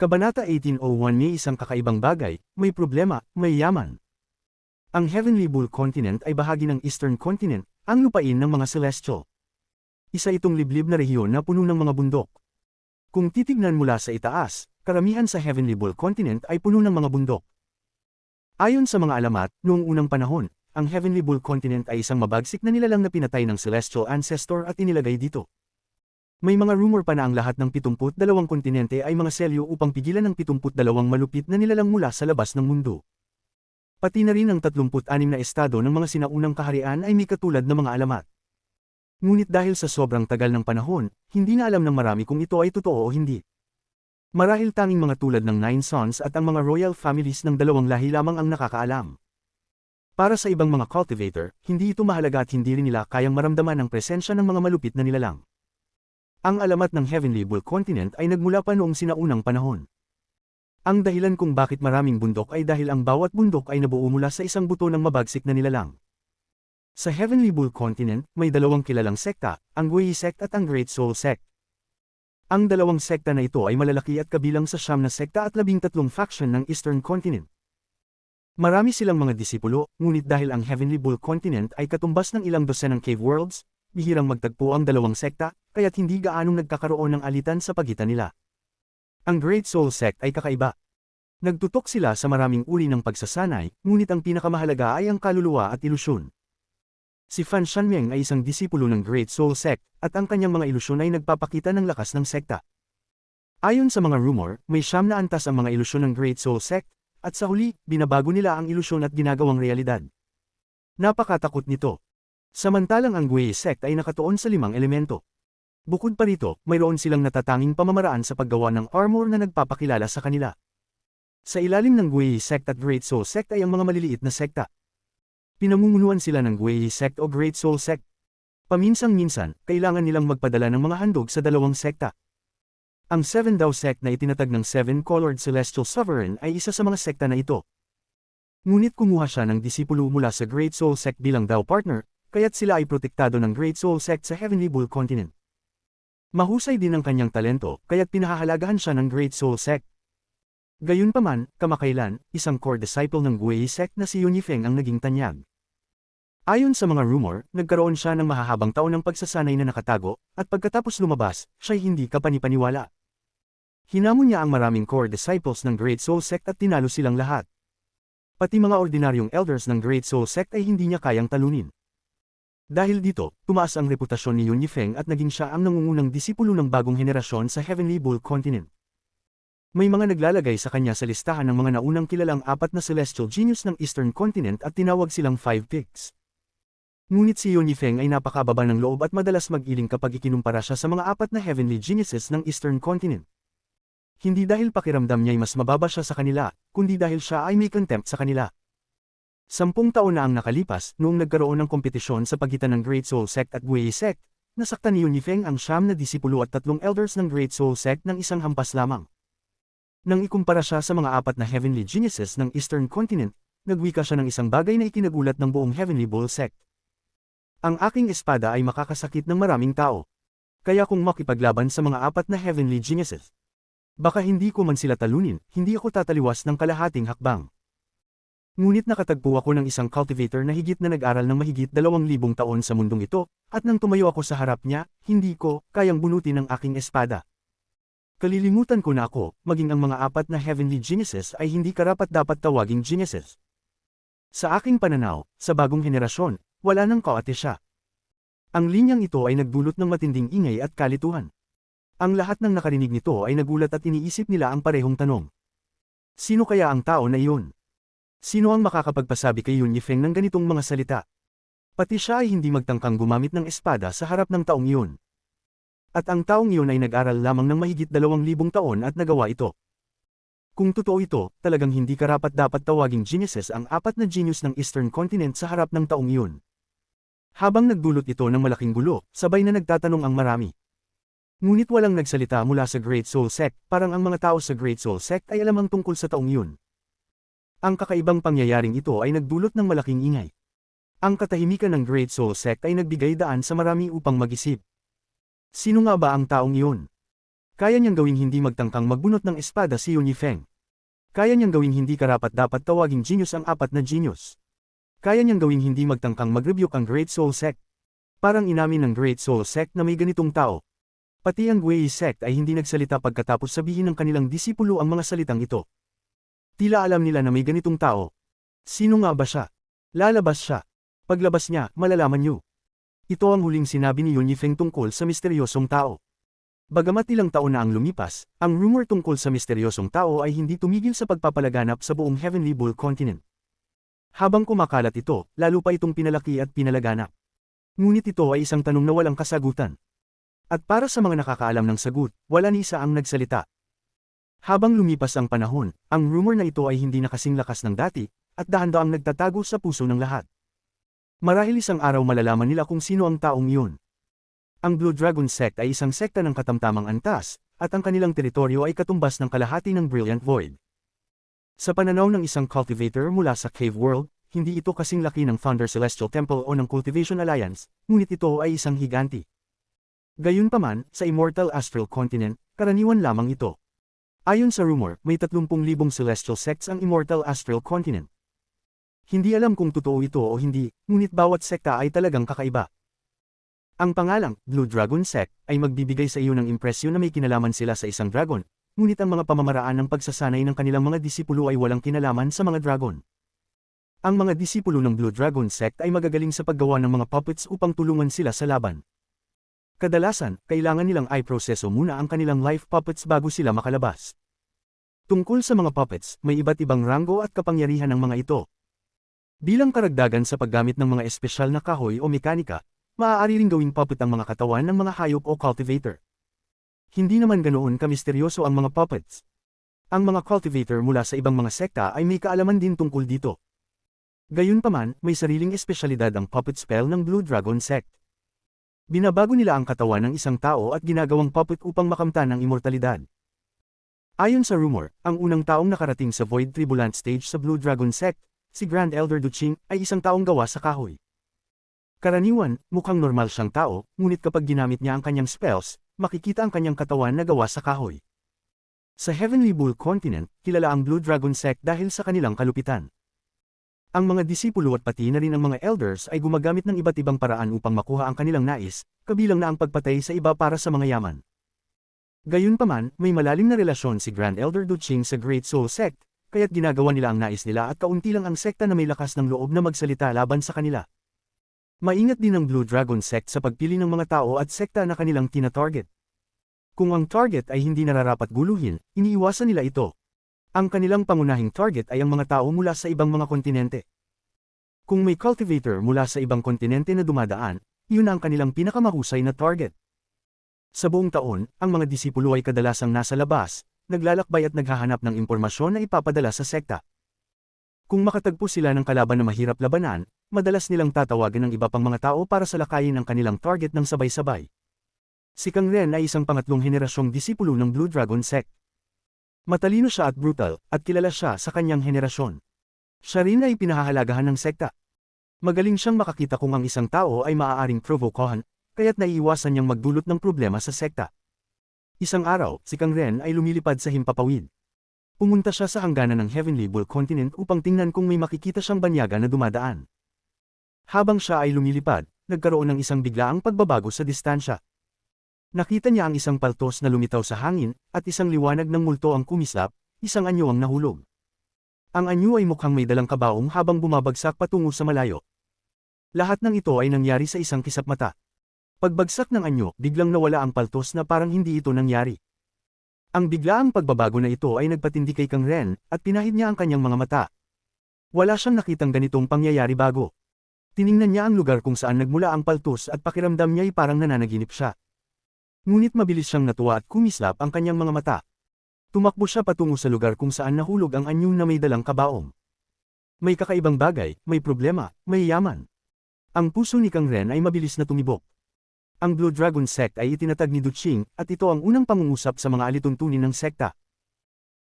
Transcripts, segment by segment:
Kabanata 1801 May isang kakaibang bagay, may problema, may yaman. Ang Heavenly Bull Continent ay bahagi ng Eastern Continent, ang lupain ng mga Celestial. Isa itong liblib na rehiyon na puno ng mga bundok. Kung titignan mula sa itaas, karamihan sa Heavenly Bull Continent ay puno ng mga bundok. Ayon sa mga alamat, noong unang panahon, ang Heavenly Bull Continent ay isang mabagsik na nilalang na pinatay ng Celestial Ancestor at inilagay dito. May mga rumor pa na ang lahat ng 72 kontinente ay mga selyo upang pigilan ang 72 malupit na nilalang mula sa labas ng mundo. Pati na rin ang 36 na estado ng mga sinaunang kaharian ay may katulad na mga alamat. Ngunit dahil sa sobrang tagal ng panahon, hindi na alam ng marami kung ito ay totoo o hindi. Marahil tanging mga tulad ng Nine Sons at ang mga royal families ng dalawang lahi lamang ang nakakaalam. Para sa ibang mga cultivator, hindi ito mahalaga at hindi rin nila kayang maramdaman ang presensya ng mga malupit na nilalang. Ang alamat ng Heavenly Bull Continent ay nagmula pa noong sinaunang panahon. Ang dahilan kung bakit maraming bundok ay dahil ang bawat bundok ay nabuo mula sa isang buto ng mabagsik na nilalang. Sa Heavenly Bull Continent, may dalawang kilalang sekta, ang Guiyi Sect at ang Great Soul Sect. Ang dalawang sekta na ito ay malalaki at kabilang sa 9 na sekta at 13 faction ng Eastern Continent. Marami silang mga disipulo, ngunit dahil ang Heavenly Bull Continent ay katumbas ng ilang dosenang cave worlds, bihirang magtagpo ang dalawang sekta, kaya't hindi gaanong nagkakaroon ng alitan sa pagitan nila. Ang Great Soul Sect ay kakaiba. Nagtutok sila sa maraming uri ng pagsasanay, ngunit ang pinakamahalaga ay ang kaluluwa at ilusyon. Si Fan Shanmeng ay isang disipulo ng Great Soul Sect, at ang kanyang mga ilusyon ay nagpapakita ng lakas ng sekta. Ayon sa mga rumor, may 9 na antas ang mga ilusyon ng Great Soul Sect, at sa huli, binabago nila ang ilusyon at ginagawang realidad. Napakatakot nito. Samantalang ang Guiyi Sect ay nakatuon sa 5 elemento. Bukod pa rito, mayroon silang natatanging pamamaraan sa paggawa ng armor na nagpapakilala sa kanila. Sa ilalim ng Guiyi Sect at Great Soul Sect ay ang mga maliliit na sekta. Pinamumunuan sila ng Guiyi Sect o Great Soul Sect. Paminsang-minsan, kailangan nilang magpadala ng mga handog sa dalawang sekta. Ang Seven Dao Sect na itinatag ng Seven Colored Celestial Sovereign ay isa sa mga sekta na ito. Ngunit kumuha siya ng disipulo mula sa Great Soul Sect bilang Dao partner, kaya't sila ay protektado ng Great Soul Sect sa Heavenly Bull Continent. Mahusay din ang kanyang talento, kaya't pinahahalagahan siya ng Great Soul Sect. Gayunpaman, kamakailan, isang core disciple ng Guiyi Sect na si Yunifeng ang naging tanyag. Ayon sa mga rumor, nagkaroon siya ng mahahabang taon ng pagsasanay na nakatago, at pagkatapos lumabas, siya'y hindi kapanipaniwala. Hinamon niya ang maraming core disciples ng Great Soul Sect at tinalo silang lahat. Pati mga ordinaryong elders ng Great Soul Sect ay hindi niya kayang talunin. Dahil dito, tumaas ang reputasyon ni Yunifeng at naging siya ang nangungunang disipulo ng bagong henerasyon sa Heavenly Bull Continent. May mga naglalagay sa kanya sa listahan ng mga naunang kilalang 4 na Celestial Genius ng Eastern Continent at tinawag silang 5 Picks. Ngunit si Yunifeng ay napakababa ng loob at madalas mag-iling kapag ikinumpara siya sa mga 4 na Heavenly Geniuses ng Eastern Continent. Hindi dahil pakiramdam niya ay mas mababa siya sa kanila, kundi dahil siya ay may contempt sa kanila. 10 taon na ang nakalipas noong nagkaroon ng kompetisyon sa pagitan ng Great Soul Sect at Guiyi Sect, nasaktan ni Yunifeng ang 9 na disipulo at 3 elders ng Great Soul Sect ng isang hampas lamang. Nang ikumpara siya sa mga 4 na Heavenly Geniuses ng Eastern Continent, nagwika siya ng isang bagay na ikinagulat ng buong Heavenly Bull Sect. Ang aking espada ay makakasakit ng maraming tao. Kaya kung makipaglaban sa mga 4 na Heavenly Geniuses, baka hindi ko man sila talunin, hindi ako tataliwas ng kalahating hakbang. Ngunit nakatagpo ako ng isang cultivator na higit na nag-aral ng mahigit 2,000 taon sa mundong ito, at nang tumayo ako sa harap niya, hindi ko kayang bunutin ang aking espada. Kalilimutan ko na ako, maging ang mga 4 na Heavenly Geniuses ay hindi karapat-dapat tawaging geniuses. Sa aking pananaw, sa bagong henerasyon, wala nang kaate siya. Ang linyang ito ay nagdulot ng matinding ingay at kalituhan. Ang lahat ng nakarinig nito ay nagulat at iniisip nila ang parehong tanong. Sino kaya ang tao na iyon? Sino ang makakapagpasabi kay Yunifeng ng ganitong mga salita? Pati siya ay hindi magtangkang gumamit ng espada sa harap ng taong iyon. At ang taong iyon ay nag-aral lamang ng mahigit 2,000 taon at nagawa ito. Kung totoo ito, talagang hindi karapat-dapat tawaging geniuses ang 4 na genius ng Eastern Continent sa harap ng taong iyon. Habang nagdulot ito ng malaking gulo, sabay na nagtatanong ang marami. Ngunit walang nagsalita mula sa Great Soul Sect, parang ang mga tao sa Great Soul Sect ay alamang tungkol sa taong iyon. Ang kakaibang pangyayaring ito ay nagdulot ng malaking ingay. Ang katahimikan ng Great Soul Sect ay nagbigay daan sa marami upang mag-isip. Sino nga ba ang taong iyon? Kaya niyang gawing hindi magtangkang magbunot ng espada si Yun Yifeng. Kaya niyang gawing hindi karapat-dapat tawaging genius ang apat na genius. Kaya niyang gawing hindi magtangkang mag-rebuke ang Great Soul Sect. Parang inamin ng Great Soul Sect na may ganitong tao. Pati ang Guei Sect ay hindi nagsalita pagkatapos sabihin ng kanilang disipulo ang mga salitang ito. Tila alam nila na may ganitong tao. Sino nga ba siya? Lalabas siya. Paglabas niya, malalaman niyo. Ito ang huling sinabi ni Yun Yifeng tungkol sa misteryosong tao. Bagamat ilang taon na ang lumipas, ang rumor tungkol sa misteryosong tao ay hindi tumigil sa pagpapalaganap sa buong Heavenly Bull Continent. Habang kumakalat ito, lalo pa itong pinalaki at pinalaganap. Ngunit ito ay isang tanong na walang kasagutan. At para sa mga nakakaalam ng sagot, wala ni isa ang nagsalita. Habang lumipas ang panahon, ang rumor na ito ay hindi na kasing lakas ng dati, at dahan-daang nagtatago sa puso ng lahat. Marahil isang araw malalaman nila kung sino ang taong iyon. Ang Blue Dragon Sect ay isang sekta ng katamtamang antas, at ang kanilang teritoryo ay katumbas ng kalahati ng Brilliant Void. Sa pananaw ng isang cultivator mula sa Cave World, hindi ito kasing laki ng Thunder Celestial Temple o ng Cultivation Alliance, ngunit ito ay isang higanti. Gayunpaman, sa Immortal Astral Continent, karaniwan lamang ito. Ayon sa rumor, may 30,000 celestial sects ang Immortal Astral Continent. Hindi alam kung totoo ito o hindi, ngunit bawat sekta ay talagang kakaiba. Ang pangalang, Blue Dragon Sect, ay magbibigay sa iyo ng impresyon na may kinalaman sila sa isang dragon, ngunit ang mga pamamaraan ng pagsasanay ng kanilang mga disipulo ay walang kinalaman sa mga dragon. Ang mga disipulo ng Blue Dragon Sect ay magagaling sa paggawa ng mga puppets upang tulungan sila sa laban. Kadalasan, kailangan nilang i-proseso muna ang kanilang life puppets bago sila makalabas. Tungkol sa mga puppets, may iba't ibang ranggo at kapangyarihan ng mga ito. Bilang karagdagan sa paggamit ng mga espesyal na kahoy o mekanika, maaari ring gawing puppet ang mga katawan ng mga hayop o cultivator. Hindi naman ganoon kamisteryoso ang mga puppets. Ang mga cultivator mula sa ibang mga sekta ay may kaalaman din tungkol dito. Gayunpaman, may sariling espesyalidad ang puppet spell ng Blue Dragon Sect. Binabago nila ang katawan ng isang tao at ginagawang puppet upang makamtan ang immortalidad. Ayon sa rumor, ang unang taong nakarating sa Void Tribulant Stage sa Blue Dragon Sect, si Grand Elder Duching, ay isang taong gawa sa kahoy. Karaniwan, mukhang normal siyang tao, ngunit kapag ginamit niya ang kanyang spells, makikita ang kanyang katawan na gawa sa kahoy. Sa Heavenly Bull Continent, kilala ang Blue Dragon Sect dahil sa kanilang kalupitan. Ang mga disipulo at pati na rin ang mga elders ay gumagamit ng iba't ibang paraan upang makuha ang kanilang nais, kabilang na ang pagpatay sa iba para sa mga yaman. Gayunpaman, may malalim na relasyon si Grand Elder Duching sa Great Soul Sect, kaya't ginagawa nila ang nais nila at kaunti lang ang sekta na may lakas ng loob na magsalita laban sa kanila. Maingat din ang Blue Dragon Sect sa pagpili ng mga tao at sekta na kanilang tina-target. Kung ang target ay hindi nararapat guluhin, iniiwasan nila ito. Ang kanilang pangunahing target ay ang mga tao mula sa ibang mga kontinente. Kung may cultivator mula sa ibang kontinente na dumadaan, yun ang kanilang pinakamahusay na target. Sa buong taon, ang mga disipulo ay kadalasang nasa labas, naglalakbay at naghahanap ng impormasyon na ipapadala sa sekta. Kung makatagpo sila ng kalaban na mahirap labanan, madalas nilang tatawagan ng iba pang mga tao para salakayin ang kanilang target ng sabay-sabay. Si Kang Ren ay isang pangatlong henerasyong disipulo ng Blue Dragon Sect. Matalino siya at brutal, at kilala siya sa kanyang henerasyon. Siya rin ay pinahahalagahan ng sekta. Magaling siyang makakita kung ang isang tao ay maaaring provokohan, kaya't naiiwasan niyang magdulot ng problema sa sekta. Isang araw, si Kang Ren ay lumilipad sa himpapawid. Pumunta siya sa hangganan ng Heavenly Bull Continent upang tingnan kung may makikita siyang banyaga na dumadaan. Habang siya ay lumilipad, nagkaroon ng isang biglaang pagbabago sa distansya. Nakita niya ang isang paltos na lumitaw sa hangin, at isang liwanag ng multo ang kumislap, isang anyo ang nahulog. Ang anyo ay mukhang may dalang kabaong habang bumabagsak patungo sa malayo. Lahat ng ito ay nangyari sa isang kisap mata. Pagbagsak ng anyo, biglang nawala ang paltos na parang hindi ito nangyari. Ang biglaang pagbabago na ito ay nagpatindi kay Kang Ren, at pinahid niya ang kanyang mga mata. Wala siyang nakitang ganitong pangyayari bago. Tiningnan niya ang lugar kung saan nagmula ang paltos at pakiramdam niya ay parang nananaginip siya. Ngunit mabilis siyang natuwa at kumislap ang kanyang mga mata. Tumakbo siya patungo sa lugar kung saan nahulog ang anyo na may dalang kabaong. May kakaibang bagay, may problema, may yaman. Ang puso ni Kang Ren ay mabilis na tumibok. Ang Blue Dragon Sect ay itinatag ni Duching, at ito ang unang pangungusap sa mga alituntunin ng sekta.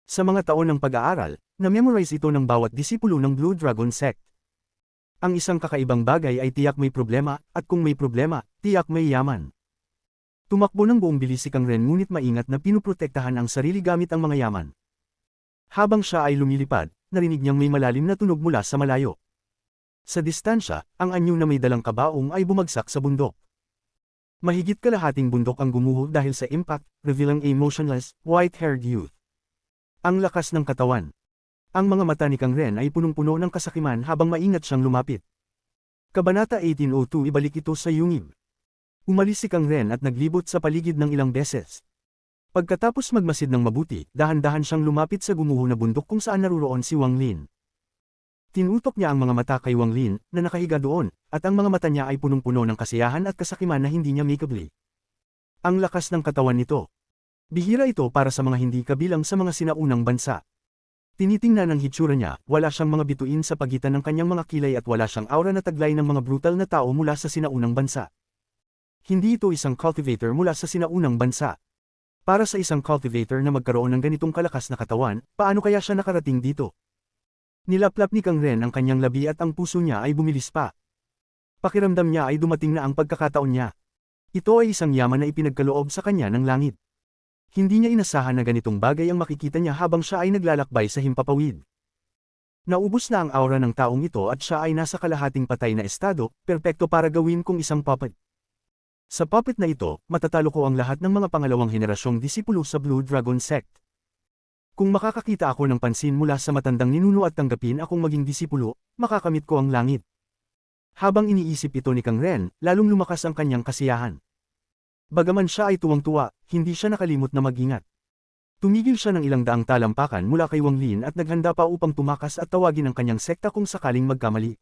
Sa mga taon ng pag-aaral, na-memorize ito ng bawat disipulo ng Blue Dragon Sect. Ang isang kakaibang bagay ay tiyak may problema, at kung may problema, tiyak may yaman. Tumakbo ng buong bilis si Kang Ren ngunit maingat na pinuprotektahan ang sarili gamit ang mga yaman. Habang siya ay lumilipad, narinig niyang may malalim na tunog mula sa malayo. Sa distansya, ang anyo na may dalang kabaong ay bumagsak sa bundok. Mahigit kalahating bundok ang gumuho dahil sa impact, revealing a motionless, white-haired youth. Ang lakas ng katawan. Ang mga mata ni Kang Ren ay punong-puno ng kasakiman habang maingat siyang lumapit. Kabanata 1802 ibalik ito sa yungib. Umalis si Kang Ren at naglibot sa paligid ng ilang beses. Pagkatapos magmasid ng mabuti, dahan-dahan siyang lumapit sa gumuho na bundok kung saan naruroon si Wang Lin. Tinutok niya ang mga mata kay Wang Lin, na nakahiga doon, at ang mga mata niya ay punong-puno ng kasiyahan at kasakiman na hindi niya makeably. Ang lakas ng katawan nito. Bihira ito para sa mga hindi kabilang sa mga sinaunang bansa. Tinitingnan ang hitsura niya, wala siyang mga bituin sa pagitan ng kanyang mga kilay at wala siyang aura na taglay ng mga brutal na tao mula sa sinaunang bansa. Hindi ito isang cultivator mula sa sinaunang bansa. Para sa isang cultivator na magkaroon ng ganitong kalakas na katawan, paano kaya siya nakarating dito? Nilaplap ni Kang Ren ang kanyang labi at ang puso niya ay bumilis pa. Pakiramdam niya ay dumating na ang pagkakataon niya. Ito ay isang yaman na ipinagkaloob sa kanya ng langit. Hindi niya inasahan na ganitong bagay ang makikita niya habang siya ay naglalakbay sa himpapawid. Naubos na ang aura ng taong ito at siya ay nasa kalahating patay na estado, perpekto para gawin kong isang puppet. Sa puppet na ito, matatalo ko ang lahat ng mga pangalawang henerasyong disipulo sa Blue Dragon Sect. Kung makakakita ako ng pansin mula sa matandang ninuno at tanggapin akong maging disipulo, makakamit ko ang langit. Habang iniisip ito ni Kang Ren, lalong lumakas ang kanyang kasiyahan. Bagaman siya ay tuwang-tuwa, hindi siya nakalimot na mag-ingat. Tumigil siya ng ilang daang talampakan mula kay Wang Lin at naghanda pa upang tumakas at tawagin ang kanyang sekta kung sakaling magkamali.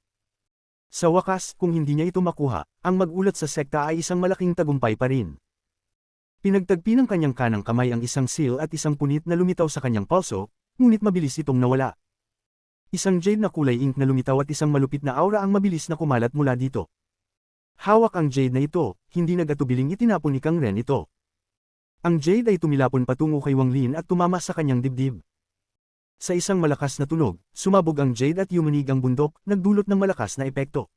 Sa wakas, kung hindi niya ito makuha, ang mag-ulat sa sekta ay isang malaking tagumpay pa rin. Pinagtagpi ng kanyang kanang kamay ang isang seal at isang punit na lumitaw sa kanyang pulso, ngunit mabilis itong nawala. Isang jade na kulay ink na lumitaw at isang malupit na aura ang mabilis na kumalat mula dito. Hawak ang jade na ito, hindi nagatubiling itinapon ni Kang Ren ito. Ang jade ay tumilapon patungo kay Wang Lin at tumama sa kanyang dibdib. Sa isang malakas na tunog, sumabog ang jade at yumanig ang bundok, nagdulot ng malakas na epekto.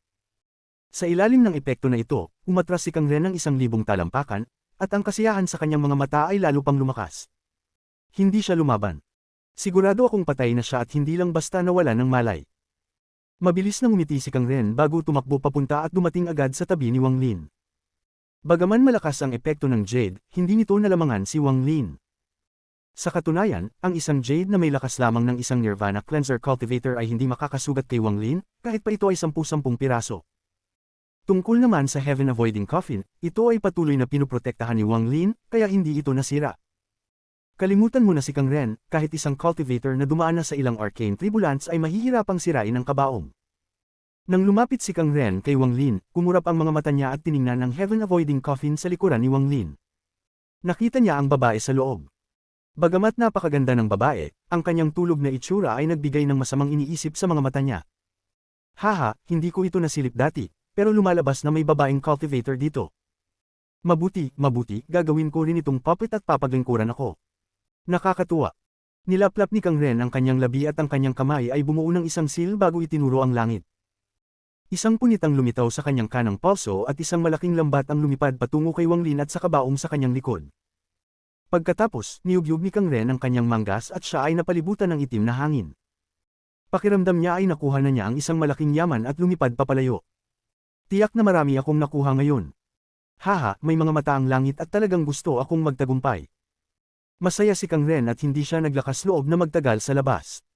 Sa ilalim ng epekto na ito, umatras si Kang Ren ng 1,000 talampakan, at ang kasiyahan sa kanyang mga mata ay lalo pang lumakas. Hindi siya lumaban. Sigurado akong patay na siya at hindi lang basta nawala ng malay. Mabilis na ngumiti si Kang Ren bago tumakbo papunta at dumating agad sa tabi ni Wang Lin. Bagaman malakas ang epekto ng jade, hindi nito nalamangan si Wang Lin. Sa katunayan, ang isang jade na may lakas lamang ng isang Nirvana Cleanser Cultivator ay hindi makakasugat kay Wang Lin, kahit pa ito ay 10-10 piraso. Tungkol naman sa Heaven Avoiding Coffin, ito ay patuloy na pinuprotektahan ni Wang Lin, kaya hindi ito nasira. Kalimutan mo na si Kang Ren, kahit isang cultivator na dumaan na sa ilang arcane tribulants ay mahihirapang sirain ang kabaong. Nang lumapit si Kang Ren kay Wang Lin, kumurap ang mga mata niya at tiningnan ang heaven-avoiding coffin sa likuran ni Wang Lin. Nakita niya ang babae sa loob. Bagamat napakaganda ng babae, ang kanyang tulog na itsura ay nagbigay ng masamang iniisip sa mga mata niya. Haha, hindi ko ito nasilip dati, pero lumalabas na may babaeng cultivator dito. Mabuti, gagawin ko rin itong puppet at papaglingkuran ako. Nakakatuwa. Nilaplap ni Kang Ren ang kanyang labi at ang kanyang kamay ay bumuo ng isang seal bago itinuro ang langit. Isang punit ang lumitaw sa kanyang kanang pulso at isang malaking lambat ang lumipad patungo kay Wang Lin at sa kabaong sa kanyang likod. Pagkatapos, niyugyug ni Kang Ren ang kanyang manggas at siya ay napalibutan ng itim na hangin. Pakiramdam niya ay nakuha na niya ang isang malaking yaman at lumipad papalayo. Tiyak na marami akong nakuha ngayon. Haha, may mga mata ang langit at talagang gusto akong magtagumpay. Masaya si Kang Ren at hindi siya naglakas loob na magtagal sa labas.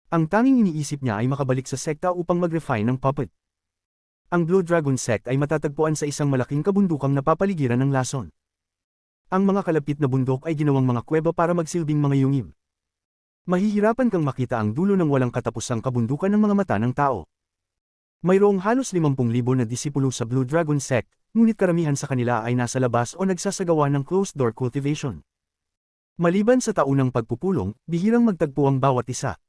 Ang tanging iniisip niya ay makabalik sa sekta upang mag-refine ng puppet. Ang Blue Dragon Sect ay matatagpuan sa isang malaking kabundukang napapaligiran ng lason. Ang mga kalapit na bundok ay ginawang mga kuweba para magsilbing mga yungib. Mahihirapan kang makita ang dulo ng walang katapusang kabundukan ng mga mata ng tao. Mayroong halos 50,000 na disipulo sa Blue Dragon Sect, ngunit karamihan sa kanila ay nasa labas o nagsasagawa ng closed-door cultivation. Maliban sa taunang pagpupulong, bihirang magtagpo ang bawat isa.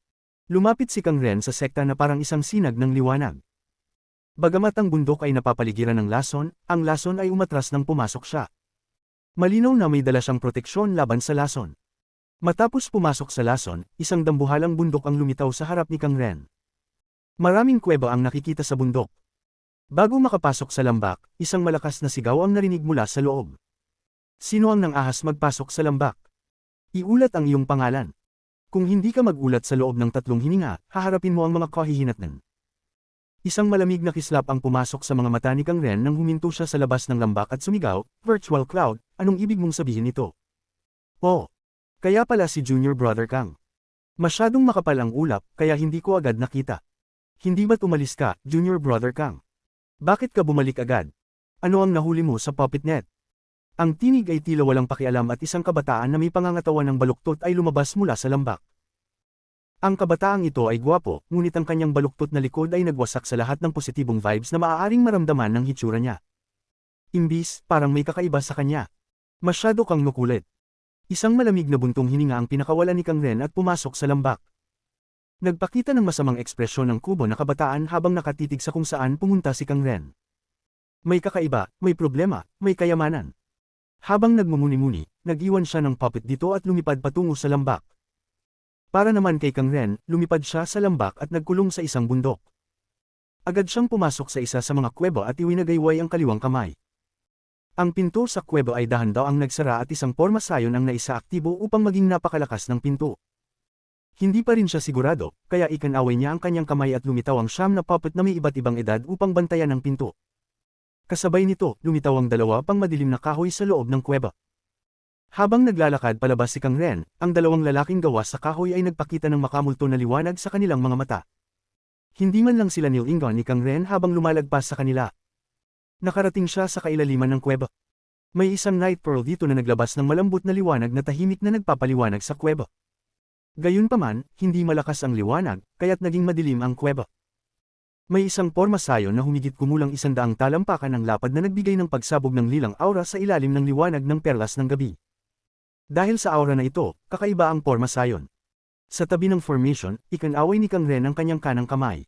Lumapit si Kang Ren sa sekta na parang isang sinag ng liwanag. Bagamat ang bundok ay napapaligiran ng lason, ang lason ay umatras nang pumasok siya. Malinaw na may dala siyang proteksyon laban sa lason. Matapos pumasok sa lason, isang dambuhalang bundok ang lumitaw sa harap ni Kang Ren. Maraming kuweba ang nakikita sa bundok. Bago makapasok sa lambak, isang malakas na sigaw ang narinig mula sa loob. Sino ang nang-ahas magpasok sa lambak? Iulat ang iyong pangalan. Kung hindi ka magulat sa loob ng 3 hininga, haharapin mo ang mga kahihinatnan. Isang malamig na kislap ang pumasok sa mga mata ni Kang Ren nang huminto siya sa labas ng lambak at sumigaw, "Virtual Cloud, anong ibig mong sabihin nito?" "Oh, kaya pala si Junior Brother Kang. Masyadong makapal ang ulap, kaya hindi ko agad nakita. Hindi ba't umalis ka, Junior Brother Kang? Bakit ka bumalik agad? Ano ang nahuli mo sa puppet net?" Ang tinig ay tila walang pakialam at isang kabataan na may pangangatawan ng baluktot ay lumabas mula sa lambak. Ang kabataang ito ay gwapo, ngunit ang kanyang baluktot na likod ay nagwasak sa lahat ng positibong vibes na maaaring maramdaman ng hitsura niya. Imbis, parang may kakaiba sa kanya. Masyado kang makulit. Isang malamig na buntong hininga ang pinakawalan ni Kang Ren at pumasok sa lambak. Nagpakita ng masamang ekspresyon ng kubo na kabataan habang nakatitig sa kung saan pumunta si Kang Ren. May kakaiba, may problema, may kayamanan. Habang nagmumuni-muni, nag-iwan siya ng puppet dito at lumipad patungo sa lambak. Para naman kay Kang Ren, lumipad siya sa lambak at nagkulong sa isang bundok. Agad siyang pumasok sa isa sa mga kuweba at iwinagayway ang kaliwang kamay. Ang pinto sa kuweba ay dahan daw ang nagsara at isang porma sayon ang naisaaktibo upang maging napakalakas ng pinto. Hindi pa rin siya sigurado, kaya ikanaway niya ang kanyang kamay at lumitaw ang siyam na puppet na may iba't ibang edad upang bantayan ang pinto. Kasabay nito, lumitaw ang 2 pang madilim na kahoy sa loob ng kuweba. Habang naglalakad palabas si Kang Ren, ang 2 lalaking gawa sa kahoy ay nagpakita ng makamulto na liwanag sa kanilang mga mata. Hindi man lang sila nilingon ni Kang Ren habang lumalagpas sa kanila. Nakarating siya sa kailaliman ng kuweba. May isang night pearl dito na naglabas ng malambot na liwanag na tahimik na nagpapaliwanag sa kuweba. Gayunpaman, hindi malakas ang liwanag, kaya't naging madilim ang kuweba. May isang porma sayon na humigit kumulang 100 talampakan ng lapad na nagbigay ng pagsabog ng lilang aura sa ilalim ng liwanag ng perlas ng gabi. Dahil sa aura na ito, kakaiba ang porma sayon. Sa tabi ng formation, ikanaway ni Kang Ren ang kanyang kanang kamay.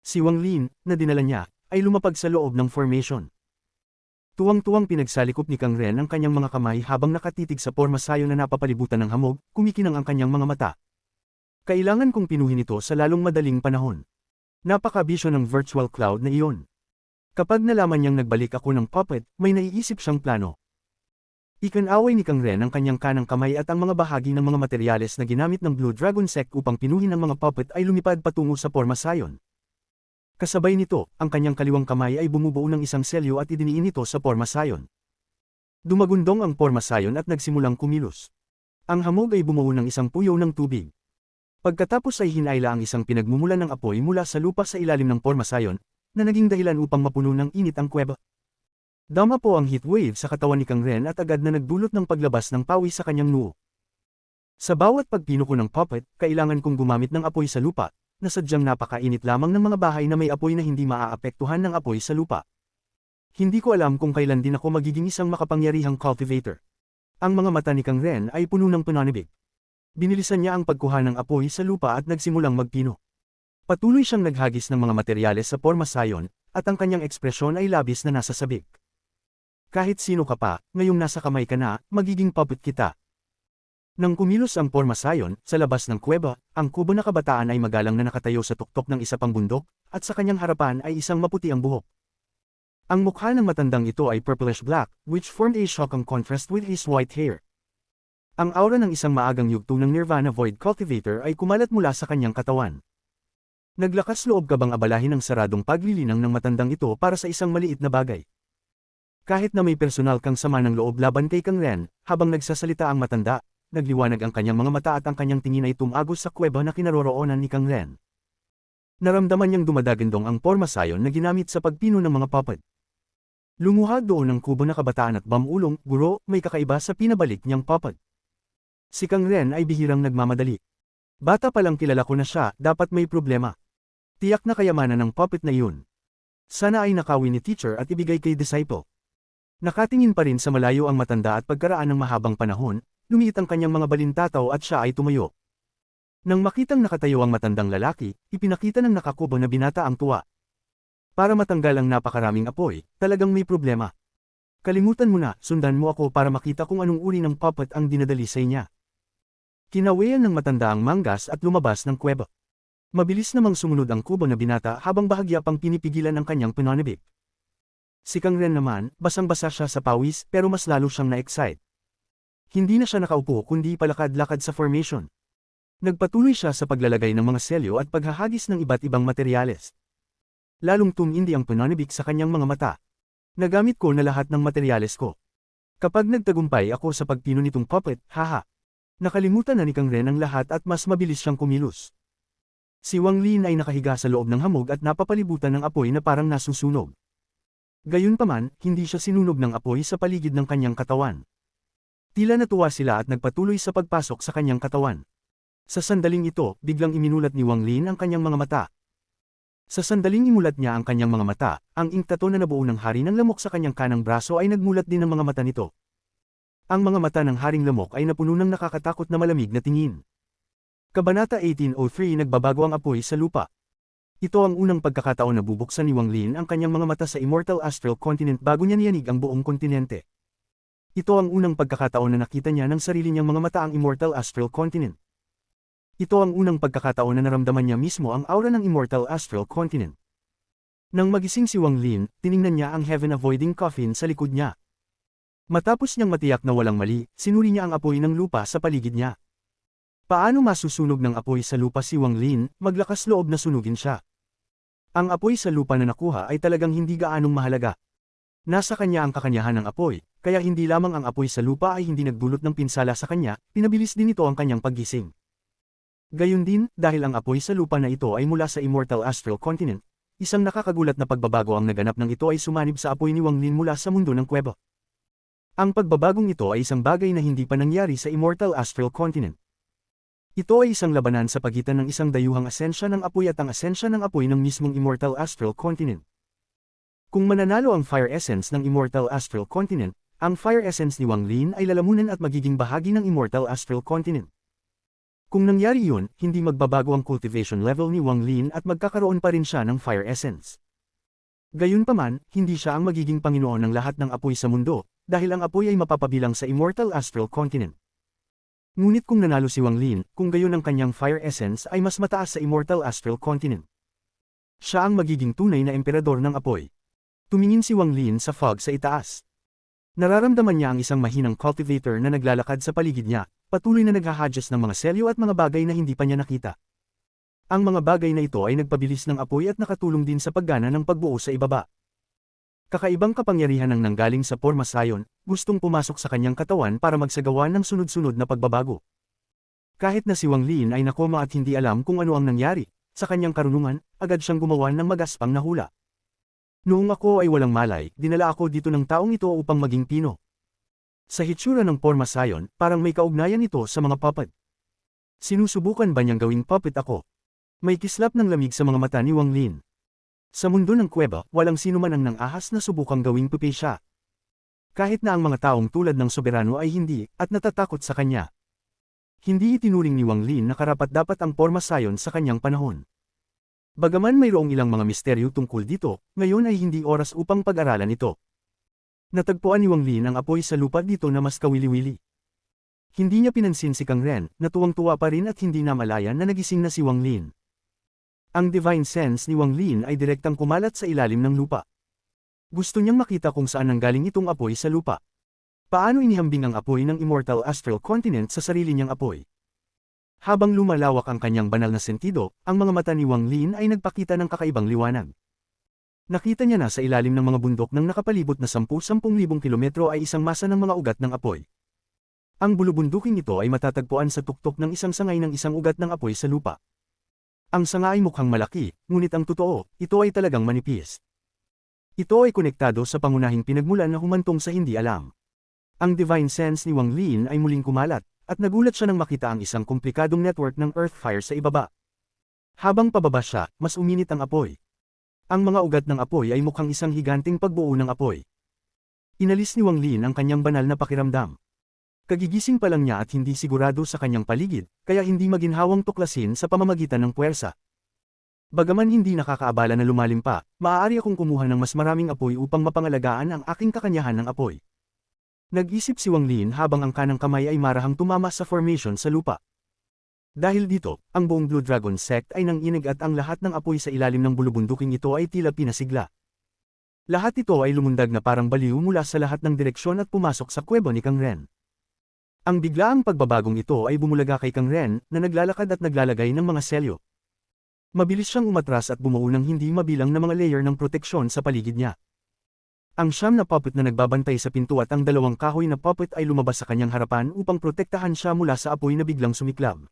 Si Wang Lin, na dinala niya, ay lumapag sa loob ng formation. Tuwang-tuwang pinagsalikop ni Kang Ren ang kanyang mga kamay habang nakatitig sa porma sayon na napapalibutan ng hamog, kumikinang ang kanyang mga mata. Kailangan kong pinuhin ito sa lalong madaling panahon. Napakabisyo ng virtual cloud na iyon. Kapag nalaman niyang nagbalik ako ng puppet, may naiisip siyang plano. Ikanaway ni Kang Ren ang kanyang kanang kamay at ang mga bahagi ng mga materyales na ginamit ng Blue Dragon Sect upang pinuhin ang mga puppet ay lumipad patungo sa porma sayon. Kasabay nito, ang kanyang kaliwang kamay ay bumubuo ng isang selyo at idiniin ito sa porma sayon. Dumagundong ang porma sayon at nagsimulang kumilos. Ang hamog ay bumuo ng isang puyaw ng tubig. Pagkatapos ay hinayla ang isang pinagmumulan ng apoy mula sa lupa sa ilalim ng porma sayon, na naging dahilan upang mapuno ng init ang kuweba. Dama po ang heat wave sa katawan ni Kang Ren at agad na nagdulot ng paglabas ng pawis sa kanyang noo. Sa bawat pagpinuko ng puppet, kailangan kong gumamit ng apoy sa lupa, na sadyang napakainit lamang ng mga bahay na may apoy na hindi maaapektuhan ng apoy sa lupa. Hindi ko alam kung kailan din ako magiging isang makapangyarihang cultivator. Ang mga mata ni Kang Ren ay puno ng pananibik. Binilisan niya ang pagkuha ng apoy sa lupa at nagsimulang magpino. Patuloy siyang naghagis ng mga materyales sa porma sayon, at ang kanyang ekspresyon ay labis na nasa sabik. Kahit sino ka pa, ngayong nasa kamay ka na, magiging puppet kita. Nang kumilos ang porma sayon, sa labas ng kuweba, ang kubo na kabataan ay magalang na nakatayo sa tuktok ng isa pang bundok, at sa kanyang harapan ay isang maputi ang buhok. Ang mukha ng matandang ito ay purplish black, which formed a shocking contrast with his white hair. Ang aura ng isang maagang yugto ng Nirvana Void Cultivator ay kumalat mula sa kanyang katawan. Naglakas loob ka bang abalahin ang saradong paglilinang ng matandang ito para sa isang maliit na bagay? Kahit na may personal kang sama ng loob laban kay Kang Ren, habang nagsasalita ang matanda, nagliwanag ang kanyang mga mata at ang kanyang tingin ay tumagos sa kuweba na kinaroroonan ni Kang Ren. Naramdaman niyang dumadagandong ang porma sayon na ginamit sa pagpino ng mga puppet. Lumuha doon ang kubo na kabataan at bamulong, guro, may kakaiba sa pinabalik niyang puppet. Si Kang Ren ay bihirang nagmamadali. Bata pa lang kilala ko na siya, dapat may problema. Tiyak na kayamanan ng puppet na iyon. Sana ay nakawin ni teacher at ibigay kay disciple. Nakatingin pa rin sa malayo ang matanda at pagkaraan ng mahabang panahon, lumiit ang kanyang mga balintataw at siya ay tumayo. Nang makitang nakatayo ang matandang lalaki, ipinakita ng nakakubo na binata ang tuwa. Para matanggal ang napakaraming apoy, talagang may problema. Kalimutan mo na, sundan mo ako para makita kung anong uri ng puppet ang dinadalisay niya. Kinawayan ng matanda ang manggas at lumabas ng kuweba. Mabilis namang sumunod ang kubo na binata habang bahagya pang pinipigilan ang kanyang pananabik. Si Kang Ren naman, basang-basa siya sa pawis pero mas lalo siyang na-excite. Hindi na siya nakaupo kundi palakad-lakad sa formation. Nagpatuloy siya sa paglalagay ng mga selyo at paghahagis ng iba't ibang materyales. Lalong tumindi ang pananabik sa kanyang mga mata. Nagamit ko na lahat ng materyales ko. Kapag nagtagumpay ako sa pagpino nitong puppet, haha. Nakalimutan na ni Kang Ren ang lahat at mas mabilis siyang kumilos. Si Wang Lin ay nakahiga sa loob ng hamog at napapalibutan ng apoy na parang nasusunog. Gayunpaman, hindi siya sinunog ng apoy sa paligid ng kanyang katawan. Tila natuwa sila at nagpatuloy sa pagpasok sa kanyang katawan. Sa sandaling ito, biglang iminulat ni Wang Lin ang kanyang mga mata. Sa sandaling imulat niya ang kanyang mga mata, ang inktato na nabuo ng hari ng lamok sa kanyang kanang braso ay nagmulat din ng mga mata nito. Ang mga mata ng haring lamok ay napuno ng nakakatakot na malamig na tingin. Kabanata 1803 Nagbabago ang apoy sa lupa. Ito ang unang pagkakataon na bubuksan ni Wang Lin ang kanyang mga mata sa Immortal Astral Continent bago niya niyanig ang buong kontinente. Ito ang unang pagkakataon na nakita niya ng sarili niyang mga mata ang Immortal Astral Continent. Ito ang unang pagkakataon na naramdaman niya mismo ang aura ng Immortal Astral Continent. Nang magising si Wang Lin, tiningnan niya ang Heaven Avoiding Coffin sa likod niya. Matapos niyang matiyak na walang mali, sinuri niya ang apoy ng lupa sa paligid niya. Paano masusunog ng apoy sa lupa si Wang Lin? Maglakas loob na sunugin siya. Ang apoy sa lupa na nakuha ay talagang hindi gaanong mahalaga. Nasa kanya ang kakanyahan ng apoy, kaya hindi lamang ang apoy sa lupa ay hindi nagdulot ng pinsala sa kanya, pinabilis din ito ang kanyang paggising. Gayun din, dahil ang apoy sa lupa na ito ay mula sa Immortal Astral Continent, isang nakakagulat na pagbabago ang naganap ng ito ay sumanib sa apoy ni Wang Lin mula sa mundo ng kuweba. Ang pagbabagong ito ay isang bagay na hindi pa nangyari sa Immortal Astral Continent. Ito ay isang labanan sa pagitan ng isang dayuhang asensya ng apoy at ang asensya ng apoy ng mismong Immortal Astral Continent. Kung mananalo ang Fire Essence ng Immortal Astral Continent, ang Fire Essence ni Wang Lin ay lalamunan at magiging bahagi ng Immortal Astral Continent. Kung nangyari yun, hindi magbabago ang cultivation level ni Wang Lin at magkakaroon pa rin siya ng Fire Essence. Gayunpaman, hindi siya ang magiging Panginoon ng lahat ng apoy sa mundo, dahil ang apoy ay mapapabilang sa Immortal Astral Continent. Ngunit kung nanalo si Wang Lin, kung gayon ang kanyang Fire Essence ay mas mataas sa Immortal Astral Continent. Siya ang magiging tunay na emperador ng apoy. Tumingin si Wang Lin sa fog sa itaas. Nararamdaman niya ang isang mahinang cultivator na naglalakad sa paligid niya, patuloy na naghahadjust ng mga selyo at mga bagay na hindi pa niya nakita. Ang mga bagay na ito ay nagpabilis ng apoy at nakatulong din sa paggana ng pagbuo sa ibaba. Kakaibang kapangyarihan ng nanggaling sa Porma Sion, gustong pumasok sa kanyang katawan para magsagawa ng sunod-sunod na pagbabago. Kahit na si Wang Lin ay nakoma at hindi alam kung ano ang nangyari, sa kanyang karunungan, agad siyang gumawa ng magaspang na hula. Noong ako ay walang malay, dinala ako dito ng taong ito upang maging pino. Sa hitsura ng Porma Sion, parang may kaugnayan ito sa mga puppet. Sinusubukan ba niyang gawing puppet ako? May kislap ng lamig sa mga mata ni Wang Lin. Sa mundo ng kuweba, walang sino man ang nang-ahas na subukang gawing puppet siya. Kahit na ang mga taong tulad ng soberano ay hindi, at natatakot sa kanya. Hindi itinuring ni Wang Lin na karapat-dapat ang Porma Sion sa kanyang panahon. Bagaman mayroong ilang mga misteryo tungkol dito, ngayon ay hindi oras upang pag-aralan ito. Natagpuan ni Wang Lin ang apoy sa lupa dito na mas kawili-wili. Hindi niya pinansin si Kang Ren, na tuwang-tuwa pa rin at hindi namalayan na nagising na si Wang Lin. Ang divine sense ni Wang Lin ay direktang kumalat sa ilalim ng lupa. Gusto niyang makita kung saan nanggaling itong apoy sa lupa. Paano inihambing ang apoy ng Immortal Astral Continent sa sarili niyang apoy? Habang lumalawak ang kanyang banal na sentido, ang mga mata ni Wang Lin ay nagpakita ng kakaibang liwanag. Nakita niya na sa ilalim ng mga bundok ng nakapalibot na 10,000 kilometro ay isang masa ng mga ugat ng apoy. Ang bulubunduking ito ay matatagpuan sa tuktok ng isang sangay ng isang ugat ng apoy sa lupa. Ang sanga ay mukhang malaki, ngunit ang totoo, ito ay talagang manipis. Ito ay konektado sa pangunahing pinagmulan na humantong sa hindi alam. Ang divine sense ni Wang Lin ay muling kumalat, at nagulat siya nang makita ang isang komplikadong network ng earth fire sa ibaba. Habang pababa siya, mas uminit ang apoy. Ang mga ugat ng apoy ay mukhang isang higanting pagbuo ng apoy. Inalis ni Wang Lin ang kanyang banal na pakiramdam. Kagigising pa lang niya at hindi sigurado sa kanyang paligid, kaya hindi maginhawang tuklasin sa pamamagitan ng puwersa. Bagaman hindi nakakaabala na lumalim pa, maaari akong kumuha ng mas maraming apoy upang mapangalagaan ang aking kakanyahan ng apoy. Nag-isip si Wang Lin habang ang kanang kamay ay marahang tumama sa formation sa lupa. Dahil dito, ang buong Blue Dragon Sect ay nanginig at ang lahat ng apoy sa ilalim ng bulubunduking ito ay tila pinasigla. Lahat ito ay lumundag na parang baliw mula sa lahat ng direksyon at pumasok sa kuweba ni Kang Ren. Ang biglaang pagbabagong ito ay bumulaga kay Kang Ren na naglalakad at naglalagay ng mga selyo. Mabilis siyang umatras at bumuo ng hindi mabilang na mga layer ng proteksyon sa paligid niya. Ang siyam na puppet na nagbabantay sa pinto at ang dalawang kahoy na puppet ay lumabas sa kanyang harapan upang protektahan siya mula sa apoy na biglang sumiklab.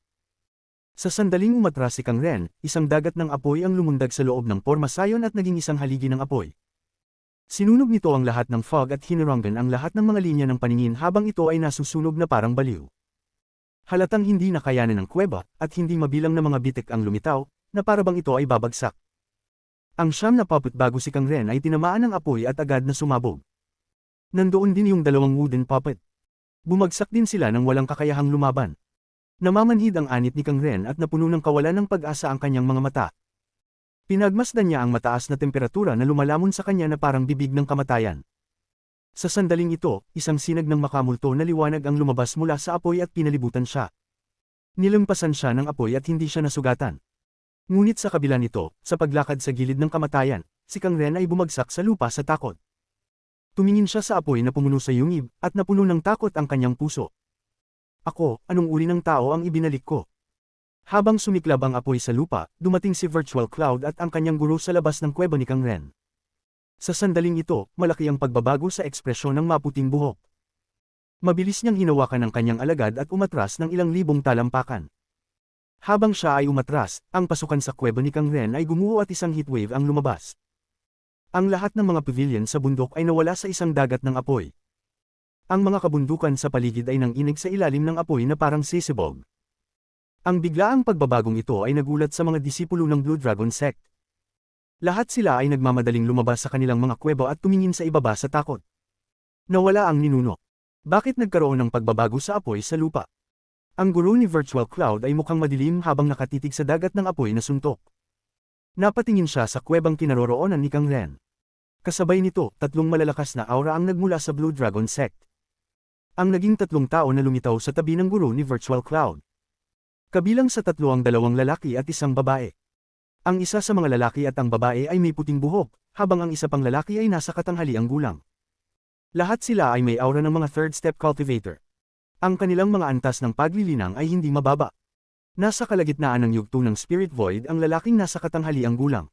Sa sandaling umatras si Kang Ren, isang dagat ng apoy ang lumundag sa loob ng pormasayon at naging isang haligi ng apoy. Sinunog nito ang lahat ng fog at hinaranggan ang lahat ng mga linya ng paningin habang ito ay nasusunog na parang baliw. Halatang hindi nakayanan ng kuweba, at hindi mabilang na mga bitik ang lumitaw, na parabang ito ay babagsak. Ang siyam na puppet bago si Kang Ren ay tinamaan ng apoy at agad na sumabog. Nandoon din yung dalawang wooden puppet. Bumagsak din sila nang walang kakayahang lumaban. Namamanhid ang anit ni Kang Ren at napuno ng kawalan ng pag-asa ang kanyang mga mata. Pinagmasdan niya ang mataas na temperatura na lumalamon sa kanya na parang bibig ng kamatayan. Sa sandaling ito, isang sinag ng makamulto na liwanag ang lumabas mula sa apoy at pinalibutan siya. Nilampasan siya ng apoy at hindi siya nasugatan. Ngunit sa kabila nito, sa paglakad sa gilid ng kamatayan, si Kang Ren ay bumagsak sa lupa sa takot. Tumingin siya sa apoy na pumuno sa yungib, at napuno ng takot ang kanyang puso. Ako, anong uri ng tao ang ibinalik ko? Habang sumiklab ang apoy sa lupa, dumating si Virtual Cloud at ang kanyang guro sa labas ng kuweba ni Kang Ren. Sa sandaling ito, malaki ang pagbabago sa ekspresyon ng maputing buhok. Mabilis niyang hinawakan ang kanyang alagad at umatras ng ilang libong talampakan. Habang siya ay umatras, ang pasukan sa kuweba ni Kang Ren ay gumuho at isang heatwave ang lumabas. Ang lahat ng mga pavilion sa bundok ay nawala sa isang dagat ng apoy. Ang mga kabundukan sa paligid ay nanginig sa ilalim ng apoy na parang sisibog. Ang biglaang pagbabagong ito ay nagulat sa mga disipulo ng Blue Dragon Sect. Lahat sila ay nagmamadaling lumabas sa kanilang mga kuweba at tumingin sa ibaba sa takot. Nawala ang ninuno. Bakit nagkaroon ng pagbabago sa apoy sa lupa? Ang guro ni Virtual Cloud ay mukhang madilim habang nakatitig sa dagat ng apoy na suntok. Napatingin siya sa kuwebang kinaroroonan ni Kang Ren. Kasabay nito, tatlong malalakas na aura ang nagmula sa Blue Dragon Sect. Ang naging tatlong tao na lumitaw sa tabi ng guro ni Virtual Cloud. Kabilang sa tatlo ang dalawang lalaki at isang babae. Ang isa sa mga lalaki at ang babae ay may puting buhok, habang ang isa pang lalaki ay nasa katanghaliang gulang. Lahat sila ay may aura ng mga third step cultivator. Ang kanilang mga antas ng paglilinang ay hindi mababa. Nasa kalagitnaan ng yugto ng Spirit Void ang lalaking nasa katanghaliang gulang.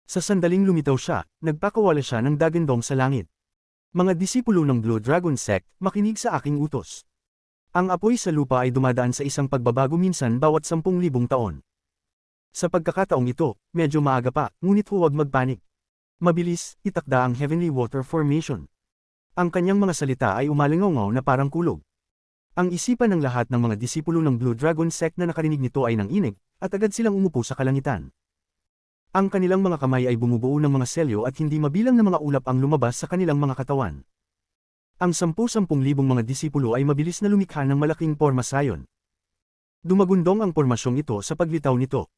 Sa sandaling lumitaw siya, nagpakawala siya ng dagandong sa langit. Mga disipulo ng Blue Dragon Sect, makinig sa aking utos. Ang apoy sa lupa ay dumadaan sa isang pagbabago minsan bawat 10,000 taon. Sa pagkakataong ito, medyo maaga pa, ngunit huwag magpanik. Mabilis, itakda ang Heavenly Water Formation. Ang kanyang mga salita ay umalingaw na parang kulog. Ang isipan ng lahat ng mga disipulo ng Blue Dragon Sect na nakarinig nito ay nanginig, at agad silang umupo sa kalangitan. Ang kanilang mga kamay ay bumubuo ng mga selyo at hindi mabilang na mga ulap ang lumabas sa kanilang mga katawan. Ang 10,000 mga disipulo ay mabilis na lumikha ng malaking pormasayon. Dumagundong ang pormasyong ito sa paglitaw nito.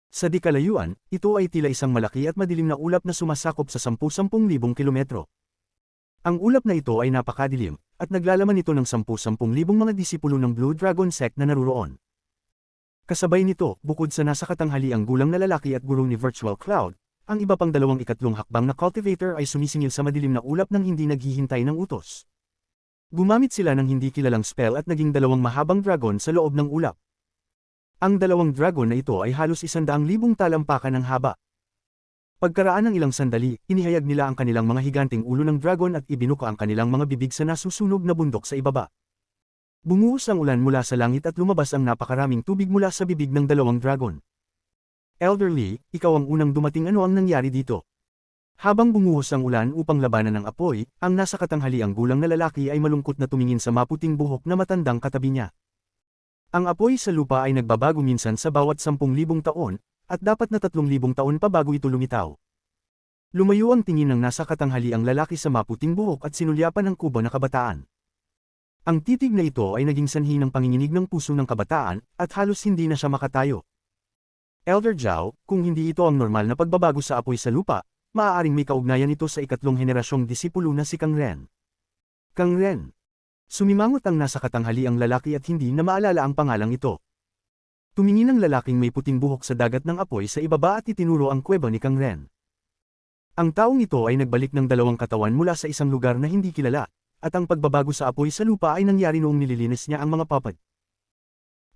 Sa di kalayuan, ito ay tila isang malaki at madilim na ulap na sumasakop sa 10,000 kilometro. Ang ulap na ito ay napakadilim, at naglalaman ito ng 10,000 mga disipulo ng Blue Dragon Sect na naruroon. Kasabay nito, bukod sa nasa katanghaliang gulang na lalaki at guro ni Virtual Cloud, ang iba pang dalawang ikatlong hakbang na cultivator ay sumisingil sa madilim na ulap nang hindi naghihintay ng utos. Gumamit sila ng hindi kilalang spell at naging dalawang mahabang dragon sa loob ng ulap. Ang dalawang dragon na ito ay halos 100,000 talampakan ng haba. Pagkaraan ng ilang sandali, inihayag nila ang kanilang mga higanting ulo ng dragon at ibinuka ang kanilang mga bibig sa nasusunog na bundok sa ibaba. Bumuhos ang ulan mula sa langit at lumabas ang napakaraming tubig mula sa bibig ng dalawang dragon. Elder Lee, ikaw ang unang dumating, ano ang nangyari dito? Habang bumuhos ang ulan upang labanan ng apoy, ang nasa katanghaliang gulang na lalaki ay malungkot na tumingin sa maputing buhok na matandang katabi niya. Ang apoy sa lupa ay nagbabago minsan sa bawat 10,000 taon, at dapat na 3,000 taon pa bago ito lumitaw. Lumayo ang tingin ng nasa katanghaliang lalaki sa maputing buhok at sinulyapan ng kubo na kabataan. Ang titig na ito ay naging sanhi ng panginginig ng puso ng kabataan, at halos hindi na siya makatayo. Elder Zhao, kung hindi ito ang normal na pagbabago sa apoy sa lupa, maaaring may kaugnayan ito sa ikatlong henerasyong disipulo na si Kang Ren. Kang Ren. Sumimangot ang nasa katanghaliang lalaki at hindi na maalala ang pangalang ito. Tumingin ang lalaking may puting buhok sa dagat ng apoy sa ibaba at itinuro ang kuweba ni Kang Ren. Ang taong ito ay nagbalik ng dalawang katawan mula sa isang lugar na hindi kilala, at ang pagbabago sa apoy sa lupa ay nangyari noong nililinis niya ang mga puppet.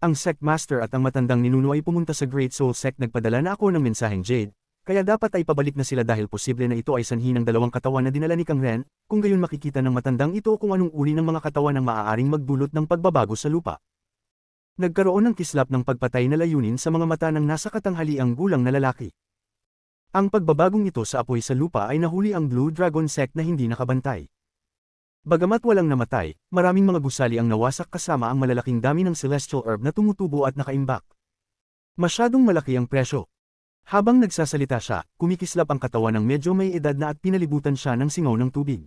Ang Sect Master at ang matandang ninuno ay pumunta sa Great Soul Sect. Nagpadala na ako ng mensaheng Jade, kaya dapat ay pabalik na sila dahil posible na ito ay sanhi ng dalawang katawan na dinala ni Kang Ren, kung gayon makikita ng matandang ito kung anong uri ng mga katawan ang maaaring magdulot ng pagbabago sa lupa. Nagkaroon ng kislap ng pagpatay na layunin sa mga mata ng nasa katanghaliang gulang na lalaki. Ang pagbabagong ito sa apoy sa lupa ay nahuli ang Blue Dragon Sect na hindi nakabantay. Bagamat walang namatay, maraming mga gusali ang nawasak kasama ang malalaking dami ng celestial herb na tumutubo at nakaimbak. Masyadong malaki ang presyo. Habang nagsasalita siya, kumikislap ang katawan ng medyo may edad na at pinalibutan siya ng singaw ng tubig.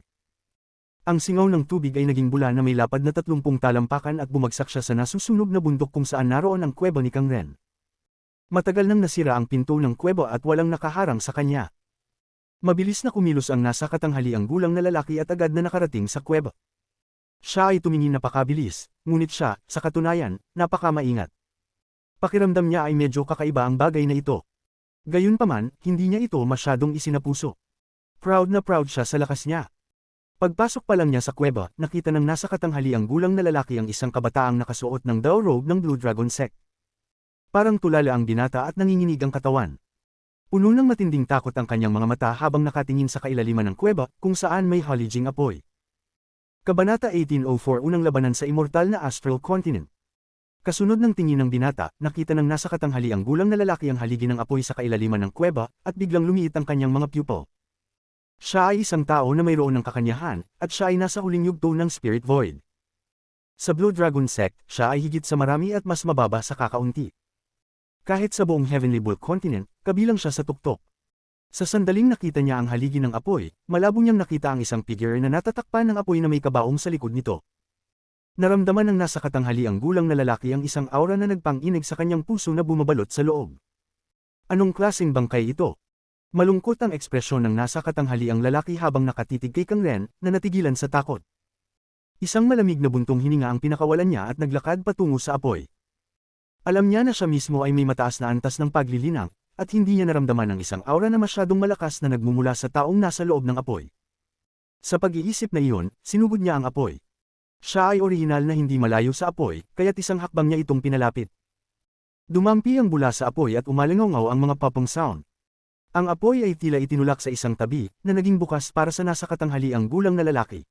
Ang singaw ng tubig ay naging bula na may lapad na 30 talampakan at bumagsak siya sa nasusunog na bundok kung saan naroon ang kuweba ni Kang Ren. Matagal nang nasira ang pinto ng kuweba at walang nakaharang sa kanya. Mabilis na kumilos ang nasa katanghaliang gulang na lalaki at agad na nakarating sa kuweba. Siya ay tumingin napakabilis, ngunit siya, sa katunayan, napakamaingat. Pakiramdam niya ay medyo kakaiba ang bagay na ito. Gayunpaman, hindi niya ito masyadong isinapuso. Proud na proud siya sa lakas niya. Pagpasok pa lang niya sa kuweba, nakita ng nasa katanghaliang gulang na lalaki ang isang kabataang nakasuot ng daw robe ng Blue Dragon Sect. Parang tulala ang binata at nanginginig ang katawan. Puno ng matinding takot ang kanyang mga mata habang nakatingin sa kailaliman ng kuweba, kung saan may haliging apoy. Kabanata 1804 Unang labanan sa immortal na Astral Continent. Kasunod ng tingin ng binata, nakita ng nasa katanghaliang gulang na lalaki ang haligi ng apoy sa kailaliman ng kuweba, at biglang lumiit ang kanyang mga pupil. Siya ay isang tao na mayroon ng kakanyahan, at siya ay nasa huling yugto ng Spirit Void. Sa Blue Dragon Sect, siya ay higit sa marami at mas mababa sa kakaunti. Kahit sa buong Heavenly Bull Continent, kabilang siya sa tuktok. Sa sandaling nakita niya ang haligi ng apoy, malabo niyang nakita ang isang figure na natatakpan ng apoy na may kabaong sa likod nito. Naramdaman ng nasa katanghaliang gulang na lalaki ang isang aura na nagpang-inig sa kanyang puso na bumabalot sa loob. Anong klaseng bangkay ito? Malungkot ang ekspresyon ng nasa katanghaliang lalaki habang nakatitig kay Kang Ren, na natigilan sa takot. Isang malamig na buntong hininga ang pinakawalan niya at naglakad patungo sa apoy. Alam niya na siya mismo ay may mataas na antas ng paglilinang, at hindi niya naramdaman ang isang aura na masyadong malakas na nagmumula sa taong nasa loob ng apoy. Sa pag-iisip na iyon, sinugod niya ang apoy. Siya ay orihinal na hindi malayo sa apoy, kaya't isang hakbang niya itong pinalapit. Dumampi ang bula sa apoy at umalingaw ang mga papong sound. Ang apoy ay tila itinulak sa isang tabi, na naging bukas para sa nasa katanghaliang gulang na lalaki.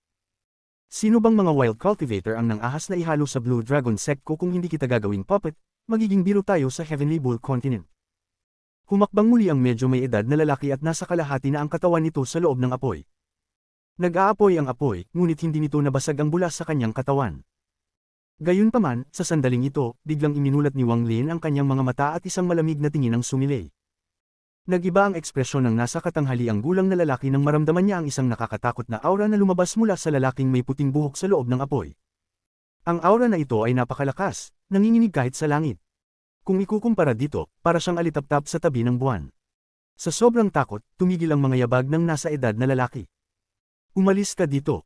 Sino bang mga wild cultivator ang nang-ahas na ihalo sa Blue Dragon Sect ko? Kung hindi kita gagawing puppet, magiging biro tayo sa Heavenly Bull Continent. Humakbang muli ang medyo may edad na lalaki at nasa kalahati na ang katawan nito sa loob ng apoy. Nag-aapoy ang apoy, ngunit hindi nito nabasag ang bulas sa kanyang katawan. Gayunpaman, sa sandaling ito, biglang iminulat ni Wang Lin ang kanyang mga mata at isang malamig na tingin ang sumilay. Nag-iba ang ekspresyon ng nasa katanghaliang gulang na lalaki nang maramdaman niya ang isang nakakatakot na aura na lumabas mula sa lalaking may puting buhok sa loob ng apoy. Ang aura na ito ay napakalakas, nanginginig kahit sa langit. Kung ikukumpara dito, para siyang alitaptap sa tabi ng buwan. Sa sobrang takot, tumigil ang mga yabag ng nasa edad na lalaki. Umalis ka dito.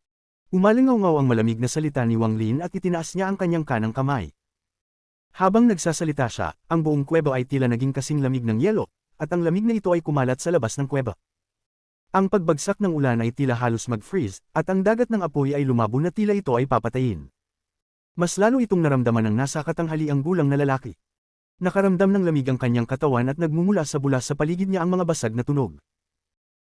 Umalingaw ang malamig na salita ni Wang Lin at itinaas niya ang kanyang kanang kamay. Habang nagsasalita siya, ang buong kuweba ay tila naging kasing lamig ng yelo, at ang lamig na ito ay kumalat sa labas ng kuweba. Ang pagbagsak ng ulan ay tila halos mag-freeze, at ang dagat ng apoy ay lumabo na tila ito ay papatayin. Mas lalo itong naramdaman ng nasa katanghaliang gulang na lalaki. Nakaramdam ng lamig ang kanyang katawan at nagmumula sa bula sa paligid niya ang mga basag na tunog.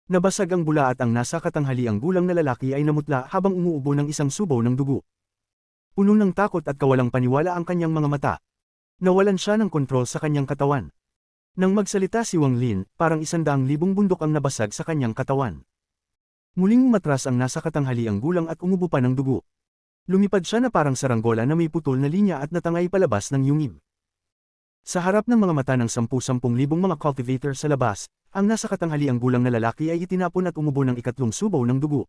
Nabasag ang bula at ang nasa katanghaliang gulang na lalaki ay namutla habang umuubo ng isang subaw ng dugo. Puno ng takot at kawalang paniwala ang kanyang mga mata. Nawalan siya ng kontrol sa kanyang katawan. Nang magsalita si Wang Lin, parang 100,000 bundok ang nabasag sa kanyang katawan. Muling umatras ang nasa katanghaliang gulang at umubo pa ng dugo. Lumipad siya na parang saranggola na may putol na linya at natangay palabas ng yungib. Sa harap ng mga mata ng 10,000 mga cultivator sa labas, ang nasa katanghaliang gulang na lalaki ay itinapon at umubo ng ikatlong subaw ng dugo.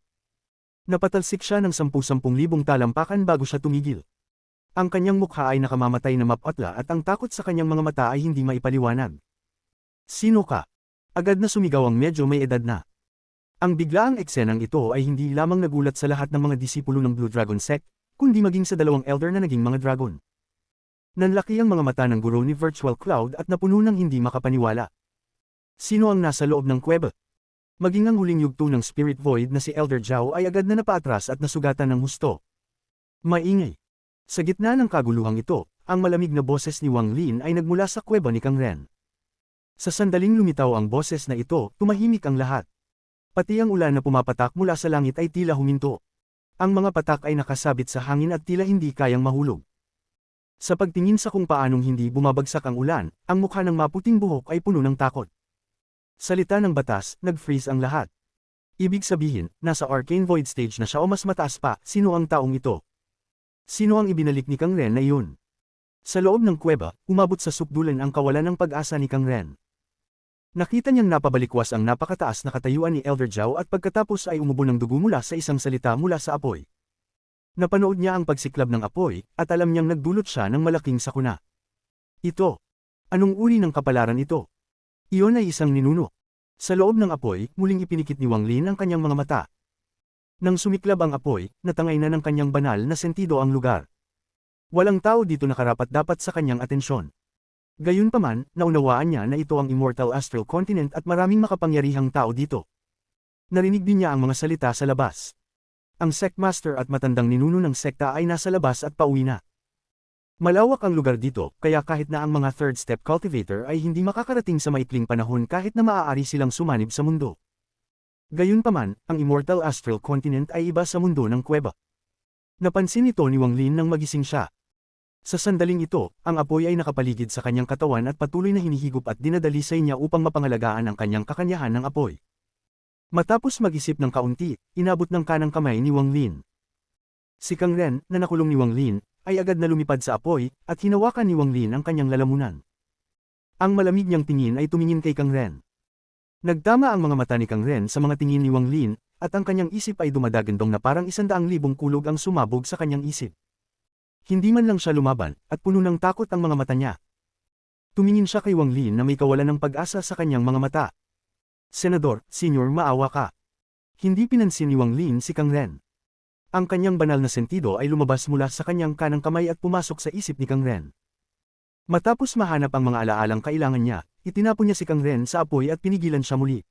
Napatalsik siya ng 10,000 talampakan bago siya tumigil. Ang kanyang mukha ay nakamamatay na mapatla at ang takot sa kanyang mga mata ay hindi maipaliwanag. Sino ka? Agad na sumigaw ang medyo may edad na. Ang biglaang eksenang ito ay hindi lamang nagulat sa lahat ng mga disipulo ng Blue Dragon Sect, kundi maging sa dalawang elder na naging mga dragon. Nanlaki ang mga mata ng guro ni Virtual Cloud at napuno ng hindi makapaniwala. Sino ang nasa loob ng kuweba? Maging ang huling yugto ng Spirit Void na si Elder Zhao ay agad na napaatras at nasugatan ng husto. Maingay. Sa gitna ng kaguluhang ito, ang malamig na boses ni Wang Lin ay nagmula sa kuweba ni Kang Ren. Sa sandaling lumitaw ang boses na ito, tumahimik ang lahat. Pati ang ulan na pumapatak mula sa langit ay tila huminto. Ang mga patak ay nakasabit sa hangin at tila hindi kayang mahulog. Sa pagtingin sa kung paanong hindi bumabagsak ang ulan, ang mukha ng maputing buhok ay puno ng takot. Salita ng batas, nag-freeze ang lahat. Ibig sabihin, nasa Arcane Void stage na siya o mas mataas pa, sino ang taong ito? Sino ang ibinalik ni Kang Ren na iyon? Sa loob ng kuweba, umabot sa sukdulan ang kawalan ng pag-asa ni Kang Ren. Nakita niyang napabalikwas ang napakataas na katayuan ni Elder Zhao at pagkatapos ay umubo ng dugo mula sa isang salita mula sa apoy. Napanood niya ang pagsiklab ng apoy, at alam niyang nagdulot siya ng malaking sakuna. Ito. Anong uri ng kapalaran ito? Iyon ay isang ninuno. Sa loob ng apoy, muling ipinikit ni Wang Lin ang kanyang mga mata. Nang sumiklab ang apoy, natangay na ng kanyang banal na sentido ang lugar. Walang tao dito nakarapat-dapat sa kanyang atensyon. Gayunpaman, naunawaan niya na ito ang Immortal Astral Continent at maraming makapangyarihang tao dito. Narinig din niya ang mga salita sa labas. Ang Sectmaster at matandang ninuno ng sekta ay nasa labas at pauwi na. Malawak ang lugar dito, kaya kahit na ang mga third step cultivator ay hindi makakarating sa maikling panahon kahit na maaari silang sumanib sa mundo. Gayunpaman, ang Immortal Astral Continent ay iba sa mundo ng kuweba. Napansin ito ni Wang Lin nang magising siya. Sa sandaling ito, ang apoy ay nakapaligid sa kanyang katawan at patuloy na hinihigop at dinadalisay niya upang mapangalagaan ang kanyang kakanyahan ng apoy. Matapos mag-isip ng kaunti, inabot ng kanang kamay ni Wang Lin. Si Kang Ren, na nakulong ni Wang Lin, ay agad na lumipad sa apoy, at hinawakan ni Wang Lin ang kanyang lalamunan. Ang malamig niyang tingin ay tumingin kay Kang Ren. Nagtama ang mga mata ni Kang Ren sa mga tingin ni Wang Lin, at ang kanyang isip ay dumadagandong na parang 100,000 kulog ang sumabog sa kanyang isip. Hindi man lang siya lumaban, at puno ng takot ang mga mata niya. Tumingin siya kay Wang Lin na may kawalan ng pag-asa sa kanyang mga mata. Senador, Senyor, maawa ka. Hindi pinansin ni Wang Lin si Kang Ren. Ang kanyang banal na sentido ay lumabas mula sa kanyang kanang kamay at pumasok sa isip ni Kang Ren. Matapos mahanap ang mga alaalang kailangan niya, itinapon niya si Kang Ren sa apoy at pinigilan siya muli.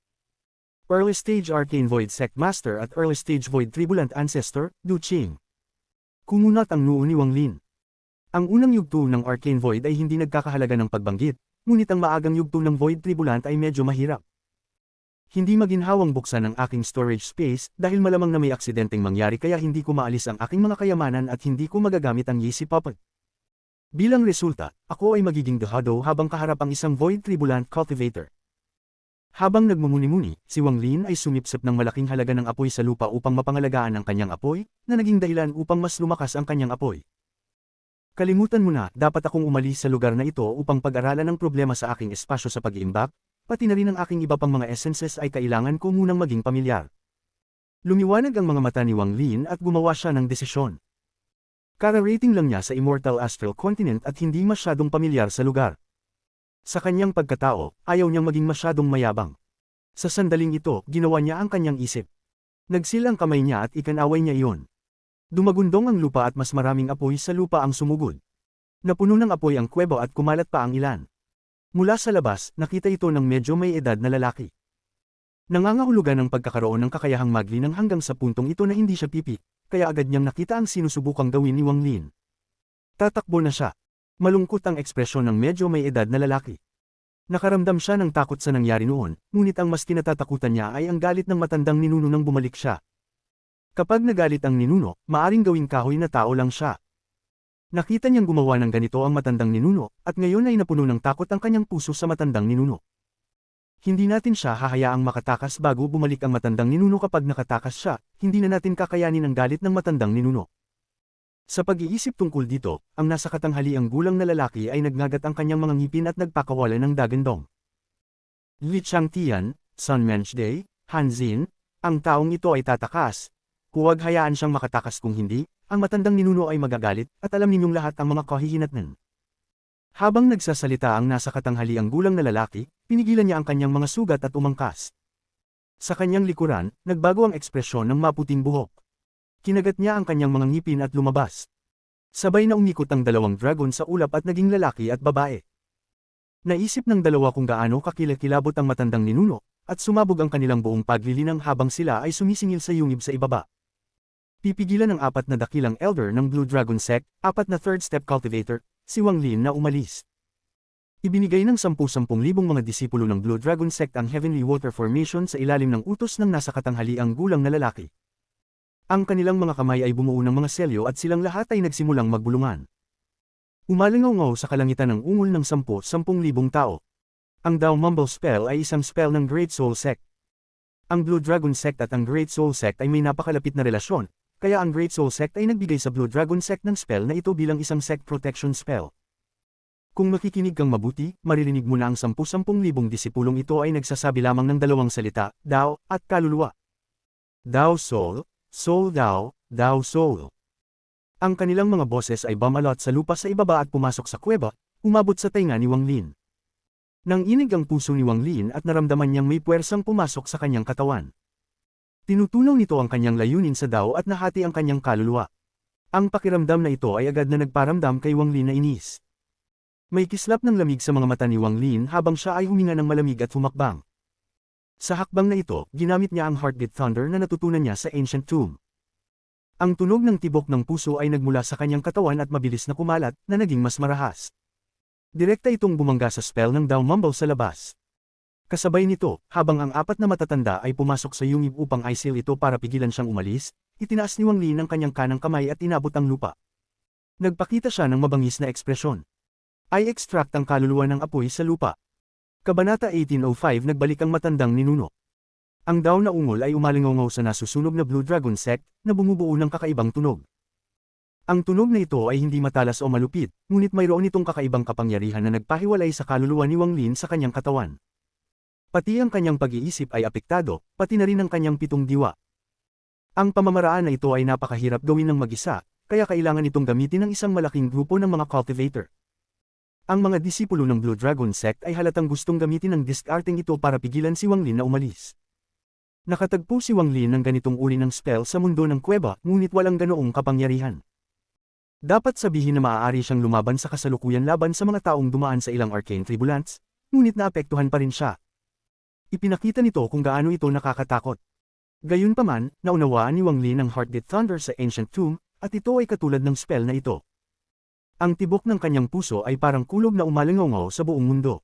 Early Stage Arcane Void Sect Master at Early Stage Void Tribulant Ancestor, Du Qing. Kumunat ang noo ni Wang Lin. Ang unang yugto ng Arcane Void ay hindi nagkakahalaga ng pagbanggit, ngunit ang maagang yugto ng Void Tribulant ay medyo mahirap. Hindi maginhawang buksan ang aking storage space dahil malamang na may aksidenteng mangyari kaya hindi ko maalis ang aking mga kayamanan at hindi ko magagamit ang Yeezy Puppet. Bilang resulta, ako ay magiging dehado habang kaharap ang isang Void Tribulant Cultivator. Habang nagmumuni-muni, si Wang Lin ay sumipsip ng malaking halaga ng apoy sa lupa upang mapangalagaan ang kanyang apoy, na naging dahilan upang mas lumakas ang kanyang apoy. Kalimutan mo na, dapat akong umalis sa lugar na ito upang pag-aralan ang problema sa aking espasyo sa pag-iimbak, pati na rin ang aking iba pang mga essences ay kailangan ko munang maging pamilyar. Lumiwanag ang mga mata ni Wang Lin at gumawa siya ng desisyon. Kara-rating lang niya sa Immortal Astral Continent at hindi masyadong pamilyar sa lugar. Sa kanyang pagkatao, ayaw niyang maging masyadong mayabang. Sa sandaling ito, ginawa niya ang kanyang isip. Nagsil ang kamay niya at ikanaway niya iyon. Dumagundong ang lupa at mas maraming apoy sa lupa ang sumugod. Napuno ng apoy ang kuweba at kumalat pa ang ilan. Mula sa labas, nakita ito ng medyo may edad na lalaki. Nangangahulugan ng pagkakaroon ng kakayahang maglinang hanggang sa puntong ito na hindi siya pipi, kaya agad niyang nakita ang sinusubukang gawin ni Wang Lin. Tatakbo na siya. Malungkot ang ekspresyon ng medyo may edad na lalaki. Nakaramdam siya ng takot sa nangyari noon, ngunit ang mas kinatatakutan niya ay ang galit ng matandang ninuno nang bumalik siya. Kapag nagalit ang ninuno, maaring gawing kahoy na tao lang siya. Nakita niyang gumawa ng ganito ang matandang ninuno, at ngayon ay napuno ng takot ang kanyang puso sa matandang ninuno. Hindi natin siya hahayaang makatakas bago bumalik ang matandang ninuno kapag nakatakas siya, hindi na natin kakayanin ang galit ng matandang ninuno. Sa pag-iisip tungkol dito, ang nasa katanghaliang gulang na lalaki ay nagngagat ang kanyang mga ngipin at nagpakawala ng dagandong. Li Changtian, Sun Menchday, Hanzin, ang taong ito ay tatakas. Huwag hayaan siyang makatakas kung hindi, ang matandang ninuno ay magagalit, at alam ninyong lahat ang mga kahihinatnan. Habang nagsasalita ang nasa katanghaliang gulang na lalaki, pinigilan niya ang kanyang mga sugat at umangkas. Sa kanyang likuran, nagbago ang ekspresyon ng maputing buhok. Kinagat niya ang kanyang mga ngipin at lumabas. Sabay na umikot ang dalawang dragon sa ulap at naging lalaki at babae. Naisip ng dalawa kung gaano kakilakilabot ang matandang ninuno, at sumabog ang kanilang buong paglilinang habang sila ay sumisingil sa yungib sa ibaba. Pipigilan ng 4 na dakilang elder ng Blue Dragon Sect, 4 na third step cultivator, si Wang Lin na umalis. Ibinigay ng 10,000 mga disipulo ng Blue Dragon Sect ang Heavenly Water Formation sa ilalim ng utos ng nasa katanghaliang gulang na lalaki. Ang kanilang mga kamay ay bumuo ng mga selyo at silang lahat ay nagsimulang magbulungan. Umalingaw-ngaw sa kalangitan ng ungol ng 10,000 tao. Ang Dao Mumble Spell ay isang spell ng Great Soul Sect. Ang Blue Dragon Sect at ang Great Soul Sect ay may napakalapit na relasyon, kaya ang Great Soul Sect ay nagbigay sa Blue Dragon Sect ng spell na ito bilang isang sect protection spell. Kung makikinig kang mabuti, maririnig mo na ang 10,000 disipulong ito ay nagsasabi lamang ng dalawang salita, Dao, at kaluluwa. Dao Soul, Soul Dao, Dao Soul. Ang kanilang mga boses ay bumalot sa lupa sa ibaba at pumasok sa kuweba, umabot sa tainga ni Wang Lin. Nang inig ang puso ni Wang Lin at naramdaman niyang may puwersang pumasok sa kanyang katawan. Tinutunaw nito ang kanyang layunin sa Dao at nahati ang kanyang kaluluwa. Ang pakiramdam na ito ay agad na nagparamdam kay Wang Lin na inis. May kislap ng lamig sa mga mata ni Wang Lin habang siya ay huminga ng malamig at humakbang. Sa hakbang na ito, ginamit niya ang Heartbeat Thunder na natutunan niya sa Ancient Tomb. Ang tunog ng tibok ng puso ay nagmula sa kanyang katawan at mabilis na kumalat, na naging mas marahas. Direkta itong bumangga sa spell ng Dao Mumble sa labas. Kasabay nito, habang ang 4 na matatanda ay pumasok sa yungib upang i-seal ito para pigilan siyang umalis, itinaas ni Wang Lin ang kanyang kanang kamay at inabot ang lupa. Nagpakita siya ng mabangis na ekspresyon. I extract ang kaluluwa ng apoy sa lupa. Kabanata 1805 Nagbalik ang matandang ninuno. Ang Dao na ungol ay umalingaw sa nasusunog na Blue Dragon Sect, na bumubuo ng kakaibang tunog. Ang tunog na ito ay hindi matalas o malupit, ngunit mayroon itong kakaibang kapangyarihan na nagpahiwalay sa kaluluwa ni Wang Lin sa kanyang katawan. Pati ang kanyang pag-iisip ay apektado, pati na rin ang kanyang 7 diwa. Ang pamamaraan na ito ay napakahirap gawin ng mag-isa, kaya kailangan itong gamitin ng isang malaking grupo ng mga cultivator. Ang mga disipulo ng Blue Dragon Sect ay halatang gustong gamitin ang discarding ito para pigilan si Wang Lin na umalis. Nakatagpo si Wang Lin ng ganitong uri ng spell sa mundo ng kuweba, ngunit walang ganoong kapangyarihan. Dapat sabihin na maaari siyang lumaban sa kasalukuyan laban sa mga taong dumaan sa ilang arcane tribulants, ngunit naapektuhan pa rin siya. Ipinakita nito kung gaano ito nakakatakot. Gayunpaman, naunawaan ni Wang Lin ang Heartbeat Thunder sa Ancient Tomb, at ito ay katulad ng spell na ito. Ang tibok ng kanyang puso ay parang kulog na umalingaw sa buong mundo.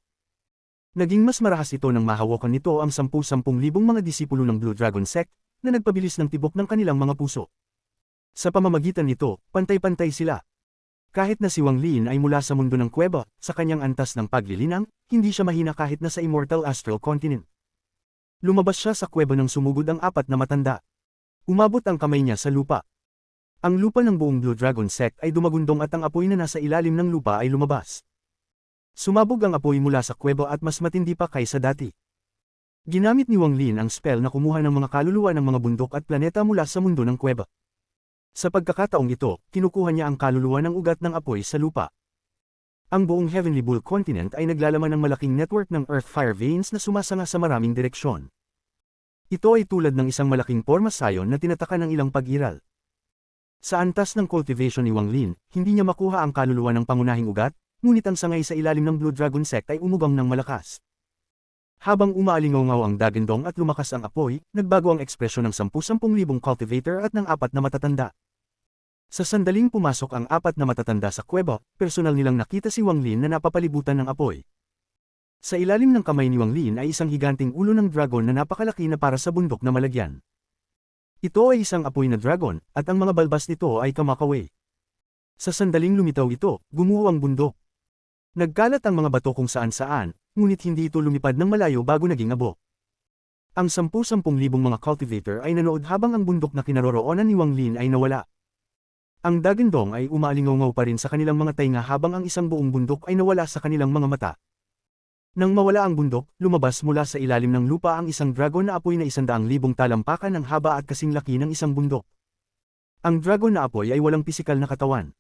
Naging mas marahas ito nang mahawakan nito ang 10,000 mga disipulo ng Blue Dragon Sect, na nagpabilis ng tibok ng kanilang mga puso. Sa pamamagitan nito, pantay-pantay sila. Kahit na si Wang Lin ay mula sa mundo ng kuweba, sa kanyang antas ng paglilinang, hindi siya mahina kahit na sa Immortal Astral Continent. Lumabas siya sa kuweba nang sumugod ang 4 na matanda. Umabot ang kamay niya sa lupa. Ang lupa ng buong Blue Dragon Sect ay dumagundong at ang apoy na nasa ilalim ng lupa ay lumabas. Sumabog ang apoy mula sa kuweba at mas matindi pa kaysa dati. Ginamit ni Wang Lin ang spell na kumuha ng mga kaluluwa ng mga bundok at planeta mula sa mundo ng kuweba. Sa pagkakataong ito, kinukuha niya ang kaluluwa ng ugat ng apoy sa lupa. Ang buong Heavenly Bull Continent ay naglalaman ng malaking network ng Earth-Fire Veins na sumasanga sa maraming direksyon. Ito ay tulad ng isang malaking porma sayon na tinatakan ng ilang pag-iral. Sa antas ng cultivation ni Wang Lin, hindi niya makuha ang kaluluwa ng pangunahing ugat, ngunit ang sangay sa ilalim ng Blue Dragon Sect ay umubang ng malakas. Habang umaalingaw ang dagandong at lumakas ang apoy, nagbago ang ekspresyon ng 10,000 cultivator at ng 4 na matatanda. Sa sandaling pumasok ang 4 na matatanda sa kuweba, personal nilang nakita si Wang Lin na napapalibutan ng apoy. Sa ilalim ng kamay ni Wang Lin ay isang higanting ulo ng dragon na napakalaki na para sa bundok na malagyan. Ito ay isang apoy na dragon, at ang mga balbas nito ay kamakaway. Sa sandaling lumitaw ito, gumuho ang bundok. Nagkalat ang mga bato kung saan-saan, ngunit hindi ito lumipad ng malayo bago naging abo. Ang 10,000 mga cultivator ay nanood habang ang bundok na kinaroroonan ni Wang Lin ay nawala. Ang dagandong ay umalingaw pa rin sa kanilang mga tainga habang ang isang buong bundok ay nawala sa kanilang mga mata. Nang mawala ang bundok, lumabas mula sa ilalim ng lupa ang isang dragon na apoy na 100,000 talampakan ng haba at kasing laki ng isang bundok. Ang dragon na apoy ay walang pisikal na katawan.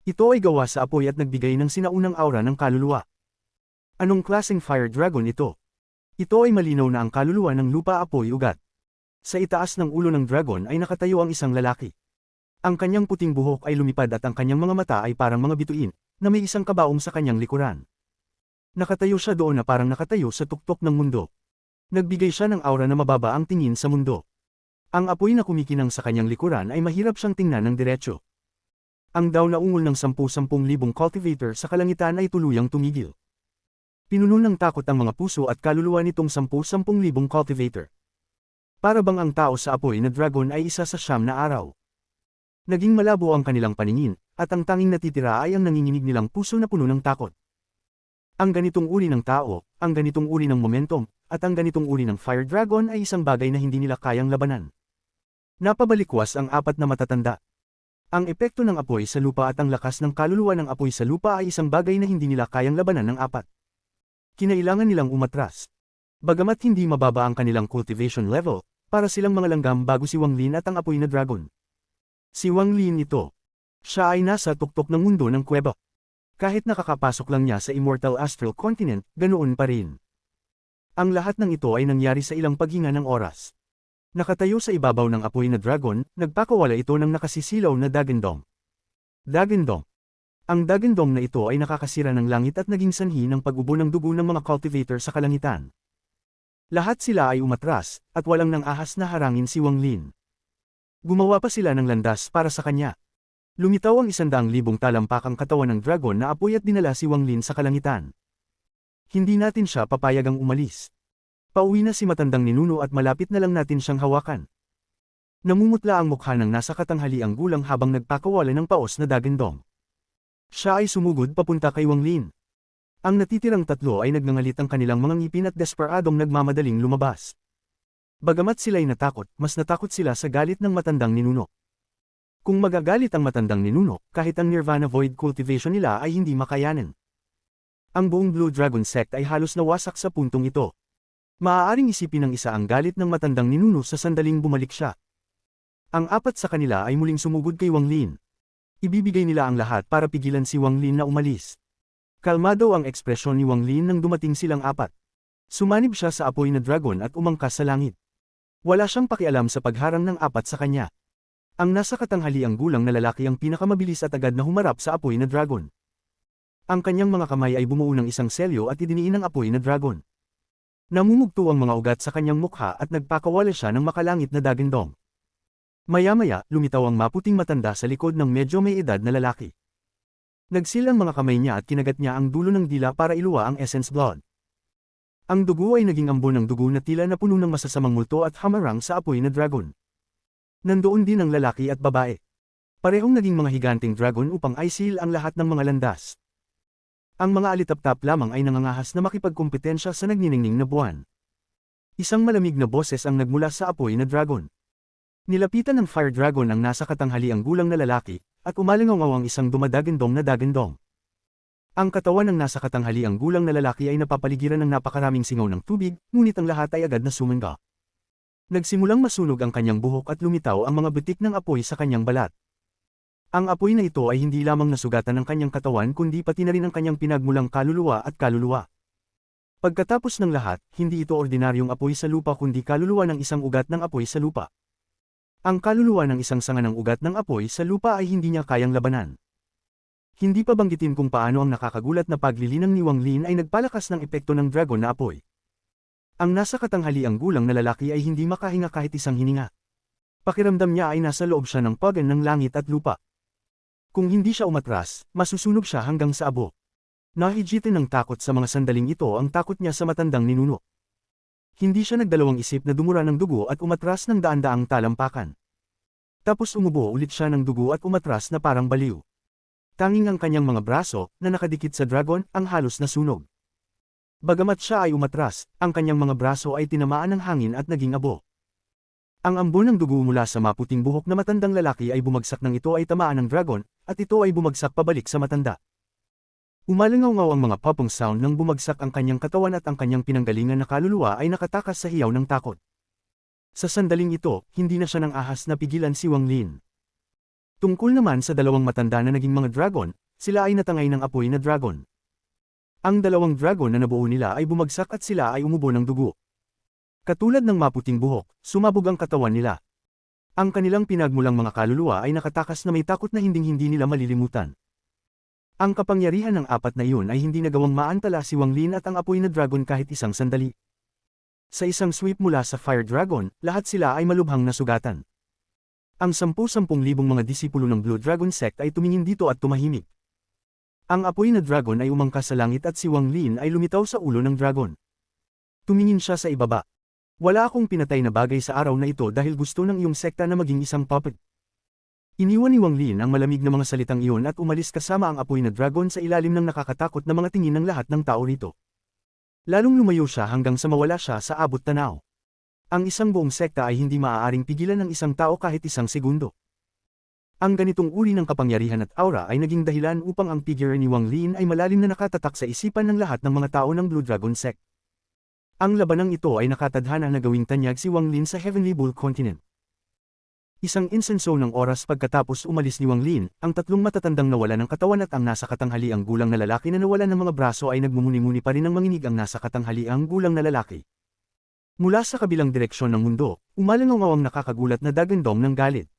Ito ay gawa sa apoy at nagbigay ng sinaunang aura ng kaluluwa. Anong klaseng fire dragon ito? Ito ay malinaw na ang kaluluwa ng lupa apoy ugat. Sa itaas ng ulo ng dragon ay nakatayo ang isang lalaki. Ang kanyang puting buhok ay lumipad at ang kanyang mga mata ay parang mga bituin, na may isang kabaong sa kanyang likuran. Nakatayo siya doon na parang nakatayo sa tuktok ng mundo. Nagbigay siya ng aura na mababa ang tingin sa mundo. Ang apoy na kumikinang sa kanyang likuran ay mahirap siyang tingnan ng diretsyo. Ang daw na ungol ng 10,000 cultivator sa kalangitan ay tuluyang tumigil. Pinuno ng takot ang mga puso at kaluluwa nitong 10,000 cultivator. Para bang ang tao sa apoy na dragon ay isa sa siyam na araw. Naging malabo ang kanilang paningin, at ang tanging natitira ay ang nanginginig nilang puso na puno ng takot. Ang ganitong uri ng tao, ang ganitong uri ng momentum, at ang ganitong uri ng fire dragon ay isang bagay na hindi nila kayang labanan. Napabalikwas ang apat na matatanda. Ang epekto ng apoy sa lupa at ang lakas ng kaluluwa ng apoy sa lupa ay isang bagay na hindi nila kayang labanan ng apat. Kinailangan nilang umatras. Bagamat hindi mababa ang kanilang cultivation level, para silang mga langgam bago si Wang Lin at ang apoy na dragon. Si Wang Lin ito. Siya ay nasa tuktok ng mundo ng kuweba. Kahit nakakapasok lang niya sa Immortal Astral Continent, ganoon pa rin. Ang lahat ng ito ay nangyari sa ilang paghinga ng oras. Nakatayo sa ibabaw ng apoy na dragon, nagpakawala ito ng nakasisilaw na Dagendong. Dagendong. Ang Dagendong na ito ay nakakasira ng langit at naging sanhi ng pag-ubo ng dugo ng mga cultivator sa kalangitan. Lahat sila ay umatras, at walang nang ahas na harangin si Wang Lin. Gumawa pa sila ng landas para sa kanya. Lumitaw ang 100,000 talampakang katawan ng dragon na apoy at dinala si Wang Lin sa kalangitan. Hindi natin siya papayagang umalis. Pauwi na si matandang ninuno at malapit na lang natin siyang hawakan. Namumutla ang mukha ng nasa katanghaliang gulang habang nagpakawala ng paos na Dagendong. Siya ay sumugod papunta kay Wang Lin. Ang natitirang tatlo ay nagngangalit ang kanilang mga ngipin at desperadong nagmamadaling lumabas. Bagamat sila'y natakot, mas natakot sila sa galit ng matandang ninuno. Kung magagalit ang matandang ninuno, kahit ang Nirvana Void cultivation nila ay hindi makayanin. Ang buong Blue Dragon sect ay halos nawasak sa puntong ito. Maaaring isipin ng isa ang galit ng matandang ninuno sa sandaling bumalik siya. Ang apat sa kanila ay muling sumugod kay Wang Lin. Ibibigay nila ang lahat para pigilan si Wang Lin na umalis. Kalmado ang ekspresyon ni Wang Lin nang dumating silang apat. Sumanib siya sa apoy na dragon at umangkas sa langit. Wala siyang pakialam sa pagharang ng apat sa kanya. Ang nasa katanghaliang gulang na lalaki ang pinakamabilis at agad na humarap sa apoy na dragon. Ang kanyang mga kamay ay bumuo ng isang selyo at idiniin ang apoy na dragon. Namumugto ang mga ugat sa kanyang mukha at nagpakawala siya ng makalangit na Dagendong. Maya-maya, lumitaw ang maputing matanda sa likod ng medyo may edad na lalaki. Nagsil ang mga kamay niya at kinagat niya ang dulo ng dila para iluwa ang essence blood. Ang dugo ay naging ambon ng dugo na tila na puno ng masasamang multo at hamarang sa apoy na dragon. Nandoon din ang lalaki at babae. Parehong naging mga higanting dragon upang aisil ang lahat ng mga landas. Ang mga alitaptap lamang ay nangangahas na makipagkumpetensya sa nagniningning na buwan. Isang malamig na boses ang nagmula sa apoy na dragon. Nilapitan ng fire dragon ang nasa katanghaliang gulang na lalaki, at umalingaw ang isang dumadagendong na dagendong. Ang katawan ng nasa katanghaliang gulang na lalaki ay napapaligiran ng napakaraming singaw ng tubig, ngunit ang lahat ay agad na sumangga. Nagsimulang masunog ang kanyang buhok at lumitaw ang mga butik ng apoy sa kanyang balat. Ang apoy na ito ay hindi lamang nasugatan ng kanyang katawan kundi pati na rin ang kanyang pinagmulang kaluluwa at kaluluwa. Pagkatapos ng lahat, hindi ito ordinaryong apoy sa lupa kundi kaluluwa ng isang ugat ng apoy sa lupa. Ang kaluluwa ng isang sanga ng ugat ng apoy sa lupa ay hindi niya kayang labanan. Hindi pa banggitin kung paano ang nakakagulat na paglilinang ni Wang Lin ay nagpalakas ng epekto ng dragon na apoy. Ang nasa katanghaliang gulang na lalaki ay hindi makahinga kahit isang hininga. Pakiramdam niya ay nasa loob siya ng pagan ng langit at lupa. Kung hindi siya umatras, masusunog siya hanggang sa abo. Nahijitin ng takot sa mga sandaling ito ang takot niya sa matandang ninuno. Hindi siya nagdalawang isip na dumura ng dugo at umatras ng daan-daang talampakan. Tapos umubo ulit siya ng dugo at umatras na parang baliw. Tanging ang kanyang mga braso, na nakadikit sa dragon, ang halos nasunog. Bagamat siya ay umatras, ang kanyang mga braso ay tinamaan ng hangin at naging abo. Ang ambon ng dugo mula sa maputing buhok na matandang lalaki ay bumagsak nang ito ay tamaan ng dragon, at ito ay bumagsak pabalik sa matanda. Umalingaw-ngaw ang mga popong sound nang bumagsak ang kanyang katawan at ang kanyang pinanggalingan na kaluluwa ay nakatakas sa hiyaw ng takot. Sa sandaling ito, hindi na siya nang ahas na pigilan si Wang Lin. Tungkol naman sa dalawang matanda na naging mga dragon, sila ay natangay ng apoy na dragon. Ang dalawang dragon na nabuo nila ay bumagsak at sila ay umubo ng dugo. Katulad ng maputing buhok, sumabog ang katawan nila. Ang kanilang pinagmulang mga kaluluwa ay nakatakas na may takot na hinding-hindi nila malilimutan. Ang kapangyarihan ng apat na iyon ay hindi nagawang maantala si Wang Lin at ang apoy na dragon kahit isang sandali. Sa isang sweep mula sa Fire Dragon, lahat sila ay malubhang nasugatan. Ang 10,000 mga disipulo ng Blue Dragon Sect ay tumingin dito at tumahimik. Ang apoy na dragon ay umangkas sa langit at si Wang Lin ay lumitaw sa ulo ng dragon. Tumingin siya sa ibaba. Wala akong pinatay na bagay sa araw na ito dahil gusto ng iyong sekta na maging isang puppet. Iniwan ni Wang Lin ang malamig na mga salitang iyon at umalis kasama ang apoy na dragon sa ilalim ng nakakatakot na mga tingin ng lahat ng tao rito. Lalong lumayo siya hanggang sa mawala siya sa abot tanaw. Ang isang buong sekta ay hindi maaaring pigilan ng isang tao kahit isang segundo. Ang ganitong uri ng kapangyarihan at aura ay naging dahilan upang ang figure ni Wang Lin ay malalim na nakatatak sa isipan ng lahat ng mga tao ng Blue Dragon Sect. Ang labanang ito ay nakatadhana na gawing tanyag si Wang Lin sa Heavenly Bull Continent. Isang insenso ng oras pagkatapos umalis ni Wang Lin, ang tatlong matatandang nawala ng katawan at ang nasa katanghaliang gulang na lalaki na nawala ng mga braso ay nagmumuni-muni pa rin ng manginig ang nasa katanghaliang gulang na lalaki. Mula sa kabilang direksyon ng mundo, umalangaw ang nakakagulat na dagandong ng galit.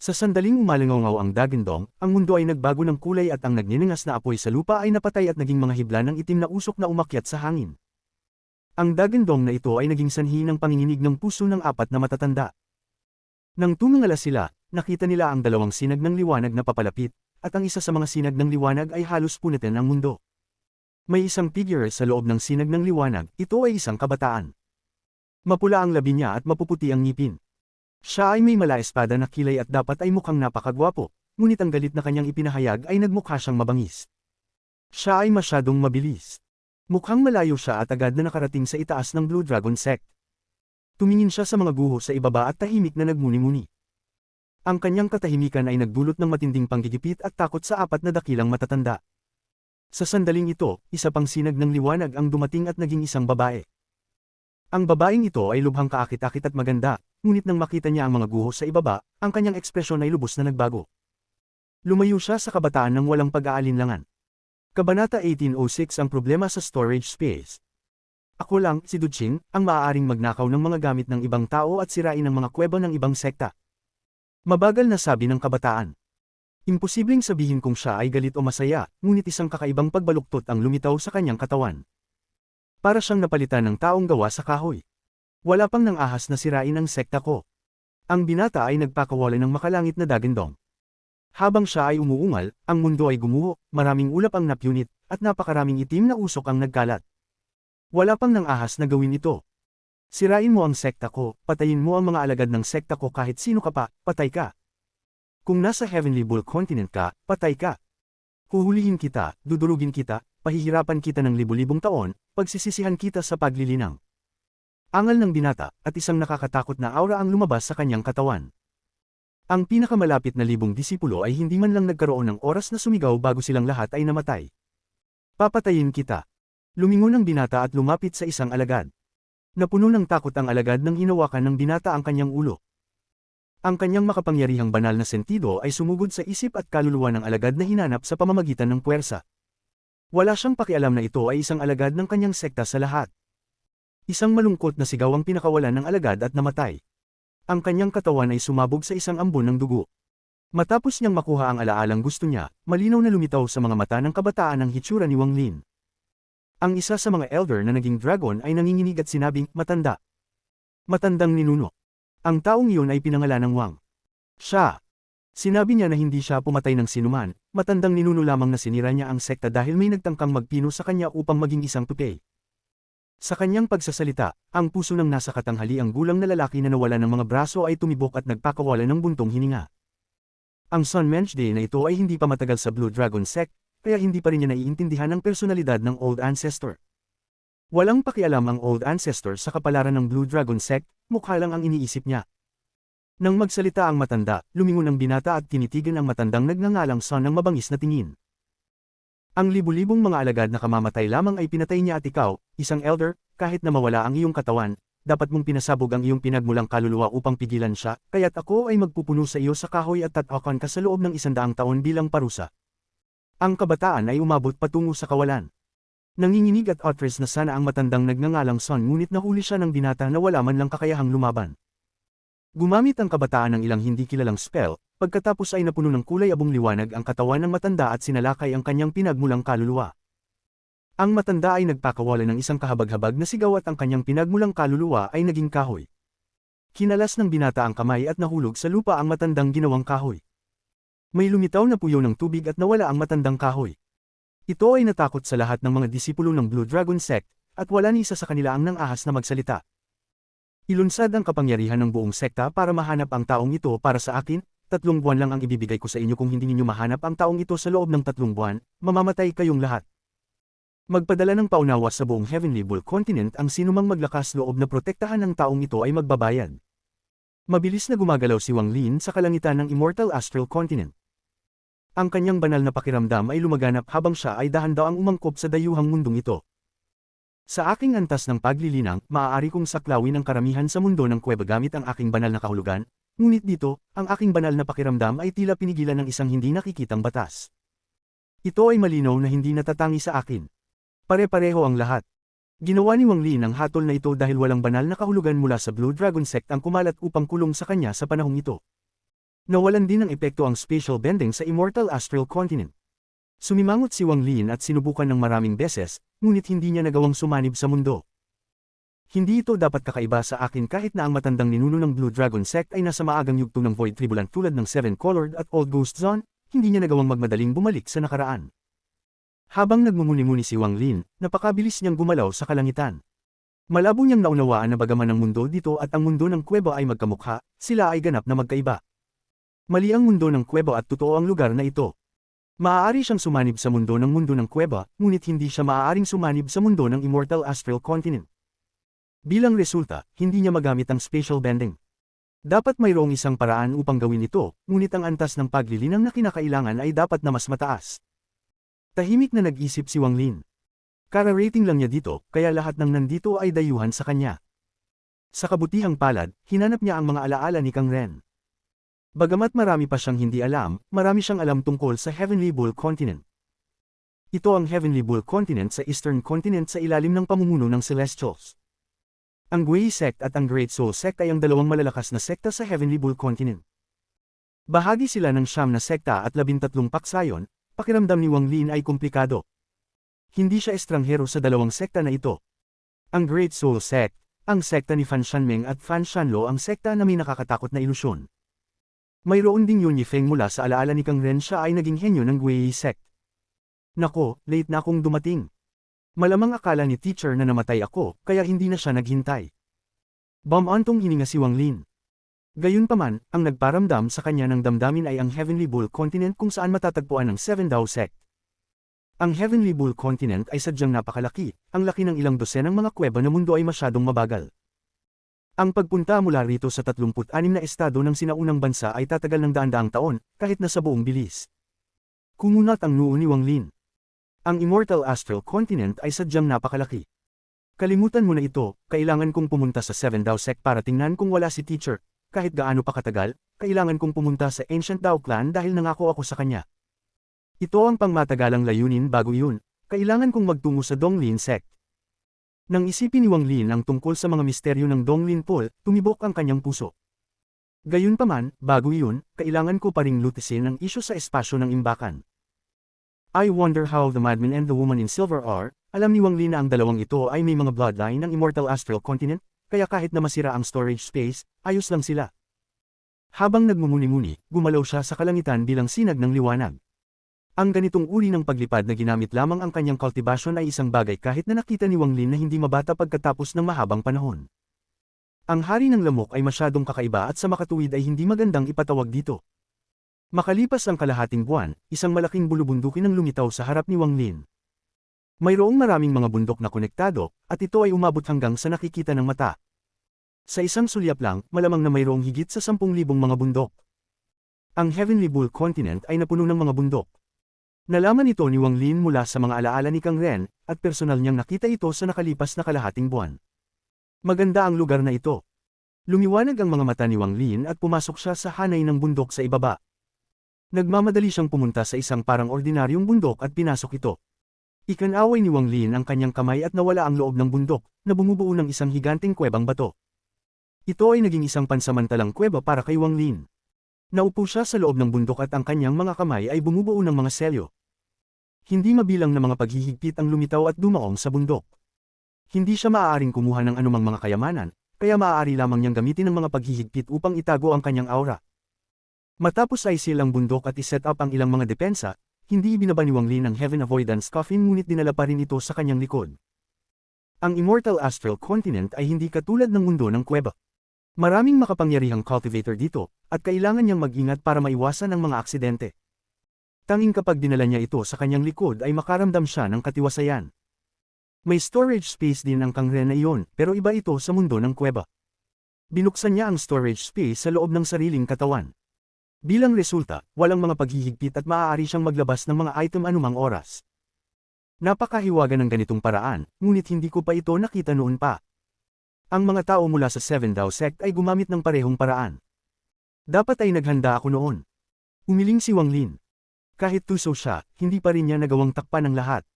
Sa sandaling umalangaw ang dagandong, ang mundo ay nagbago ng kulay at ang nagniningas na apoy sa lupa ay napatay at naging mga hibla ng itim na usok na umakyat sa hangin. Ang dagandong na ito ay naging sanhi ng panginginig ng puso ng apat na matatanda. Nang tumingala sila, nakita nila ang dalawang sinag ng liwanag na papalapit, at ang isa sa mga sinag ng liwanag ay halos punitin ang mundo. May isang figure sa loob ng sinag ng liwanag, ito ay isang kabataan. Mapula ang labi niya at mapuputi ang ngipin. Siya ay may mala espada na kilay at dapat ay mukhang napakagwapo, ngunit ang galit na kanyang ipinahayag ay nagmukha siyang mabangis. Siya ay masyadong mabilis. Mukhang malayo siya at agad na nakarating sa itaas ng Blue Dragon Sect. Tumingin siya sa mga guho sa ibaba at tahimik na nagmuni-muni. Ang kanyang katahimikan ay nagdulot ng matinding panggigipit at takot sa apat na dakilang matatanda. Sa sandaling ito, isa pang sinag ng liwanag ang dumating at naging isang babae. Ang babaeng ito ay lubhang kaakit-akit at maganda, ngunit nang makita niya ang mga guho sa ibaba, ang kanyang ekspresyon ay lubos na nagbago. Lumayo siya sa kabataan ng walang pag-aalinlangan. Kabanata 1806 Ang problema sa storage space. Ako lang, si Duching, ang maaaring magnakaw ng mga gamit ng ibang tao at sirain ang mga kuweba ng ibang sekta. Mabagal na sabi ng kabataan. Imposibleng sabihin kung siya ay galit o masaya, ngunit isang kakaibang pagbaluktot ang lumitaw sa kanyang katawan. Para siyang napalitan ng taong gawa sa kahoy. Wala pang nang ahas na sirain ang sekta ko. Ang binata ay nagpakawala ng makalangit na dagandong. Habang siya ay umuungal, ang mundo ay gumuho, maraming ulap ang napunit, at napakaraming itim na usok ang nagkalat. Wala pang nang ahas na gawin ito. Sirain mo ang sekta ko, patayin mo ang mga alagad ng sekta ko kahit sino ka pa, patay ka. Kung nasa Heavenly Bull Continent ka, patay ka. Huhulihin kita, dudurugin kita, pahihirapan kita ng libu-libong taon, pagsisisihan kita sa paglilinang. Angal ng binata, at isang nakakatakot na aura ang lumabas sa kanyang katawan. Ang pinakamalapit na libong disipulo ay hindi man lang nagkaroon ng oras na sumigaw bago silang lahat ay namatay. Papatayin kita. Lumingon ang binata at lumapit sa isang alagad. Napuno ng takot ang alagad nang hinawakan ng binata ang kanyang ulo. Ang kanyang makapangyarihang banal na sentido ay sumugod sa isip at kaluluwa ng alagad na hinanap sa pamamagitan ng puwersa. Wala siyang pakialam na ito ay isang alagad ng kanyang sekta sa lahat. Isang malungkot na sigaw ang pinakawalan ng alagad at namatay. Ang kanyang katawan ay sumabog sa isang ambon ng dugo. Matapos niyang makuha ang alaalang gusto niya, malinaw na lumitaw sa mga mata ng kabataan ang hitsura ni Wang Lin. Ang isa sa mga elder na naging dragon ay nanginginig at sinabing, matanda. Matandang ninuno. Ang taong iyon ay pinangalan ng Wang. Siya. Sinabi niya na hindi siya pumatay ng sinuman, matandang ninuno lamang na sinira niya ang sekta dahil may nagtangkang magpino sa kanya upang maging isang tupay. Sa kanyang pagsasalita, ang puso ng nasa katanghaliang gulang na lalaki na nawala ng mga braso ay tumibok at nagpakawala ng buntong hininga. Ang Sun Mensch Day na ito ay hindi pa matagal sa Blue Dragon Sect, kaya hindi pa rin niya naiintindihan ang personalidad ng Old Ancestor. Walang pakialam ang Old Ancestor sa kapalaran ng Blue Dragon Sect, mukha lang ang iniisip niya. Nang magsalita ang matanda, lumingon ang binata at tinitigan ang matandang nagngangalang Sun ng mabangis na tingin. Ang libu-libong mga alagad na kamamatay lamang ay pinatay niya at ikaw, isang elder, kahit na mawala ang iyong katawan, dapat mong pinasabog ang iyong pinagmulang kaluluwa upang pigilan siya, kaya't ako ay magpupuno sa iyo sa kahoy at tatakan ka sa loob ng 100 taon bilang parusa. Ang kabataan ay umabot patungo sa kawalan. Nanginginig at outraged na sana ang matandang nagngangalang Sun ngunit nahuli siya ng binata na wala man lang kakayahang lumaban. Gumamit ang kabataan ng ilang hindi kilalang spell, pagkatapos ay napuno ng kulay abong liwanag ang katawan ng matanda at sinalakay ang kanyang pinagmulang kaluluwa. Ang matanda ay nagpakawala ng isang kahabag-habag na sigaw at ang kanyang pinagmulang kaluluwa ay naging kahoy. Kinalas ng binata ang kamay at nahulog sa lupa ang matandang ginawang kahoy. May lumitaw na puyo ng tubig at nawala ang matandang kahoy. Ito ay natakot sa lahat ng mga disipulo ng Blue Dragon Sect, at wala ni isa sa kanila ang nang-ahas na magsalita. Ilunsad ang kapangyarihan ng buong sekta para mahanap ang taong ito para sa akin, 3 buwan lang ang ibibigay ko sa inyo kung hindi ninyo mahanap ang taong ito sa loob ng 3 buwan, mamamatay kayong lahat. Magpadala ng paunawa sa buong Heavenly Bull Continent ang sinumang maglakas loob na protektahan ng taong ito ay magbabayad. Mabilis na gumagalaw si Wang Lin sa kalangitan ng Immortal Astral Continent. Ang kanyang banal na pakiramdam ay lumaganap habang siya ay dahan-daang umangkop sa dayuhang mundong ito. Sa aking antas ng paglilinang, maaari kong saklawin ang karamihan sa mundo ng kuweba gamit ang aking banal na kahulugan, ngunit dito, ang aking banal na pakiramdam ay tila pinigilan ng isang hindi nakikitang batas. Ito ay malinaw na hindi natatangi sa akin. Pare-pareho ang lahat. Ginawa ni Wang Lin ang hatol na ito dahil walang banal na kahulugan mula sa Blue Dragon Sect ang kumalat upang kulong sa kanya sa panahong ito. Nawalan din ng epekto ang spatial bending sa Immortal Astral Continent. Sumimangot si Wang Lin at sinubukan ng maraming beses, ngunit hindi niya nagawang sumanib sa mundo. Hindi ito dapat kakaiba sa akin kahit na ang matandang ninuno ng Blue Dragon Sect ay nasa maagang yugto ng Void Tribulant tulad ng Seven Colored at Old Ghost Zone, hindi niya nagawang magmadaling bumalik sa nakaraan. Habang nagmumuni-muni si Wang Lin, napakabilis niyang gumalaw sa kalangitan. Malabo niyang naunawaan na bagaman ang mundo dito at ang mundo ng kuweba ay magkamukha, sila ay ganap na magkaiba. Mali ang mundo ng kuweba at totoo ang lugar na ito. Maaari siyang sumanib sa mundo ng kuweba, ngunit hindi siya maaaring sumanib sa mundo ng Immortal Astral Continent. Bilang resulta, hindi niya magamit ang spatial bending. Dapat mayroong isang paraan upang gawin ito, ngunit ang antas ng paglilinang na kinakailangan ay dapat na mas mataas. Tahimik na nag-isip si Wang Lin. Kara-rating lang niya dito, kaya lahat ng nandito ay dayuhan sa kanya. Sa kabutihang palad, hinanap niya ang mga alaala ni Kang Ren. Bagamat marami pa siyang hindi alam, marami siyang alam tungkol sa Heavenly Bull Continent. Ito ang Heavenly Bull Continent sa Eastern Continent sa ilalim ng pamumuno ng Celestials. Ang Guei Sect at ang Great Soul Sect ay ang dalawang malalakas na sekta sa Heavenly Bull Continent. Bahagi sila ng 9 na sekta at 13 paksayon, pakiramdam ni Wang Lin ay komplikado. Hindi siya estranghero sa dalawang sekta na ito. Ang Great Soul Sect, ang sekta ni Fan Shanmeng at Fan Shanlo ang sekta na may nakakatakot na ilusyon. Mayroon ding Yun Yifeng mula sa alaala ni Kang Ren, siya ay naging henyo ng Guei Sect. Nako, late na akong dumating. Malamang akala ni teacher na namatay ako, kaya hindi na siya naghintay. Bumantong hininga si Wang Lin. Gayunpaman, ang nagparamdam sa kanya ng damdamin ay ang Heavenly Bull Continent kung saan matatagpuan ang Seven Dao Sect. Ang Heavenly Bull Continent ay sadyang napakalaki, ang laki ng ilang dosenang mga kuweba na mundo ay masyadong mabagal. Ang pagpunta mula rito sa 36 na estado ng sinaunang bansa ay tatagal ng daan-daang taon, kahit na sa buong bilis. Kumunat ang noo ni Wang Lin. Ang Immortal Astral Continent ay sadyang napakalaki. Kalimutan mo na ito, kailangan kong pumunta sa Seven Dao Sect para tingnan kung wala si teacher, kahit gaano pa katagal, kailangan kong pumunta sa Ancient Dao Clan dahil nangako ako sa kanya. Ito ang pangmatagalang layunin bago yun, kailangan kong magtungo sa Donglin Sect. Nang isipin ni Wang Lin ang tungkol sa mga misteryo ng Donglin Pool, tumibok ang kanyang puso. Gayunpaman, bago iyon, kailangan ko pa ring lutisin ang isyu sa espasyo ng imbakan. I wonder how the madman and the woman in silver are. Alam ni Wang Lin na ang dalawang ito ay may mga bloodline ng Immortal Astral Continent, kaya kahit na masira ang storage space, ayos lang sila. Habang nagmumuni-muni, gumalaw siya sa kalangitan bilang sinag ng liwanag. Ang ganitong uri ng paglipad na ginamit lamang ang kanyang cultivation ay isang bagay kahit na nakita ni Wang Lin na hindi mabata pagkatapos ng mahabang panahon. Ang hari ng lamok ay masyadong kakaiba at sa makatuwid ay hindi magandang ipatawag dito. Makalipas ang kalahating buwan, isang malaking bulubundukin ang lumitaw sa harap ni Wang Lin. Mayroong maraming mga bundok na konektado, at ito ay umabot hanggang sa nakikita ng mata. Sa isang sulyap lang, malamang na mayroong higit sa 10,000 mga bundok. Ang Heavenly Bull Continent ay napuno ng mga bundok. Nalaman ito ni Wang Lin mula sa mga alaala ni Kang Ren, at personal niyang nakita ito sa nakalipas na kalahating buwan. Maganda ang lugar na ito. Lumiwanag ang mga mata ni Wang Lin at pumasok siya sa hanay ng bundok sa ibaba. Nagmamadali siyang pumunta sa isang parang ordinaryong bundok at pinasok ito. Ikinaway ni Wang Lin ang kanyang kamay at nawala ang loob ng bundok, na bumubuo ng isang higanting kuwebang bato. Ito ay naging isang pansamantalang kuweba para kay Wang Lin. Naupo siya sa loob ng bundok at ang kanyang mga kamay ay bumubuo ng mga selyo. Hindi mabilang na mga paghihigpit ang lumitaw at dumaong sa bundok. Hindi siya maaaring kumuha ng anumang mga kayamanan, kaya maaari lamang niyang gamitin ang mga paghihigpit upang itago ang kanyang aura. Matapos ay silang bundok at iset up ang ilang mga depensa, hindi ibinaba ni Wang Lin ang Heaven Avoidance Coffin ngunit dinala pa rin ito sa kanyang likod. Ang Immortal Astral Continent ay hindi katulad ng mundo ng kuweba. Maraming makapangyarihang cultivator dito, at kailangan niyang mag-ingat para maiwasan ang mga aksidente. Tanging kapag dinala niya ito sa kanyang likod ay makaramdam siya ng katiwasayan. May storage space din ang kangre na iyon, pero iba ito sa mundo ng kuweba. Binuksan niya ang storage space sa loob ng sariling katawan. Bilang resulta, walang mga paghihigpit at maaari siyang maglabas ng mga item anumang oras. Napakahiwaga ng ganitong paraan, ngunit hindi ko pa ito nakita noon pa. Ang mga tao mula sa Seven Dao Sect ay gumamit ng parehong paraan. Dapat ay naghanda ako noon. Umiling si Wang Lin. Kahit tuso siya, hindi pa rin niya nagawang takpan ang lahat.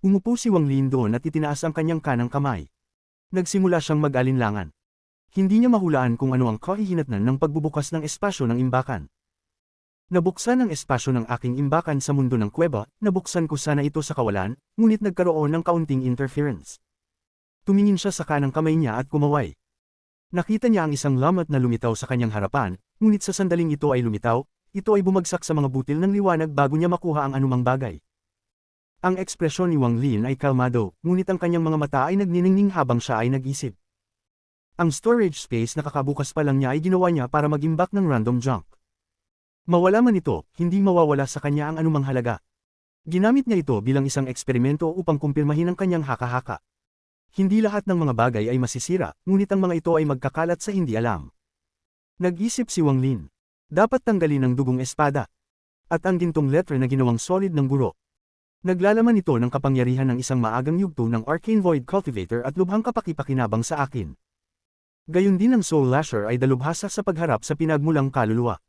Umupo si Wang Lin doon at itinaas ang kanyang kanang kamay. Nagsimula siyang mag-alinlangan. Hindi niya mahulaan kung ano ang kahihinatnan ng pagbubukas ng espasyo ng imbakan. Nabuksan ang espasyo ng aking imbakan sa mundo ng kuweba, nabuksan ko sana ito sa kawalan, ngunit nagkaroon ng kaunting interference. Tumingin siya sa kanang kamay niya at kumaway. Nakita niya ang isang lamat na lumitaw sa kanyang harapan, ngunit sa sandaling ito ay lumitaw, ito ay bumagsak sa mga butil ng liwanag bago niya makuha ang anumang bagay. Ang ekspresyon ni Wang Lin ay kalmado, ngunit ang kanyang mga mata ay nagniningning habang siya ay nag-isip. Ang storage space na kakabukas pa lang niya ay ginawa niya para mag-imbak ng random junk. Mawala man ito, hindi mawawala sa kanya ang anumang halaga. Ginamit niya ito bilang isang eksperimento upang kumpirmahin ang kanyang haka-haka. Hindi lahat ng mga bagay ay masisira, ngunit ang mga ito ay magkakalat sa hindi alam. Nag-isip si Wang Lin. Dapat tanggalin ang dugong espada. At ang gintong letre na ginawang solid ng guro. Naglalaman ito ng kapangyarihan ng isang maagang yugto ng Arcane Void Cultivator at lubhang kapakipakinabang sa akin. Gayon din ang Soul Lasher ay dalubhasa sa pagharap sa pinagmulang kaluluwa.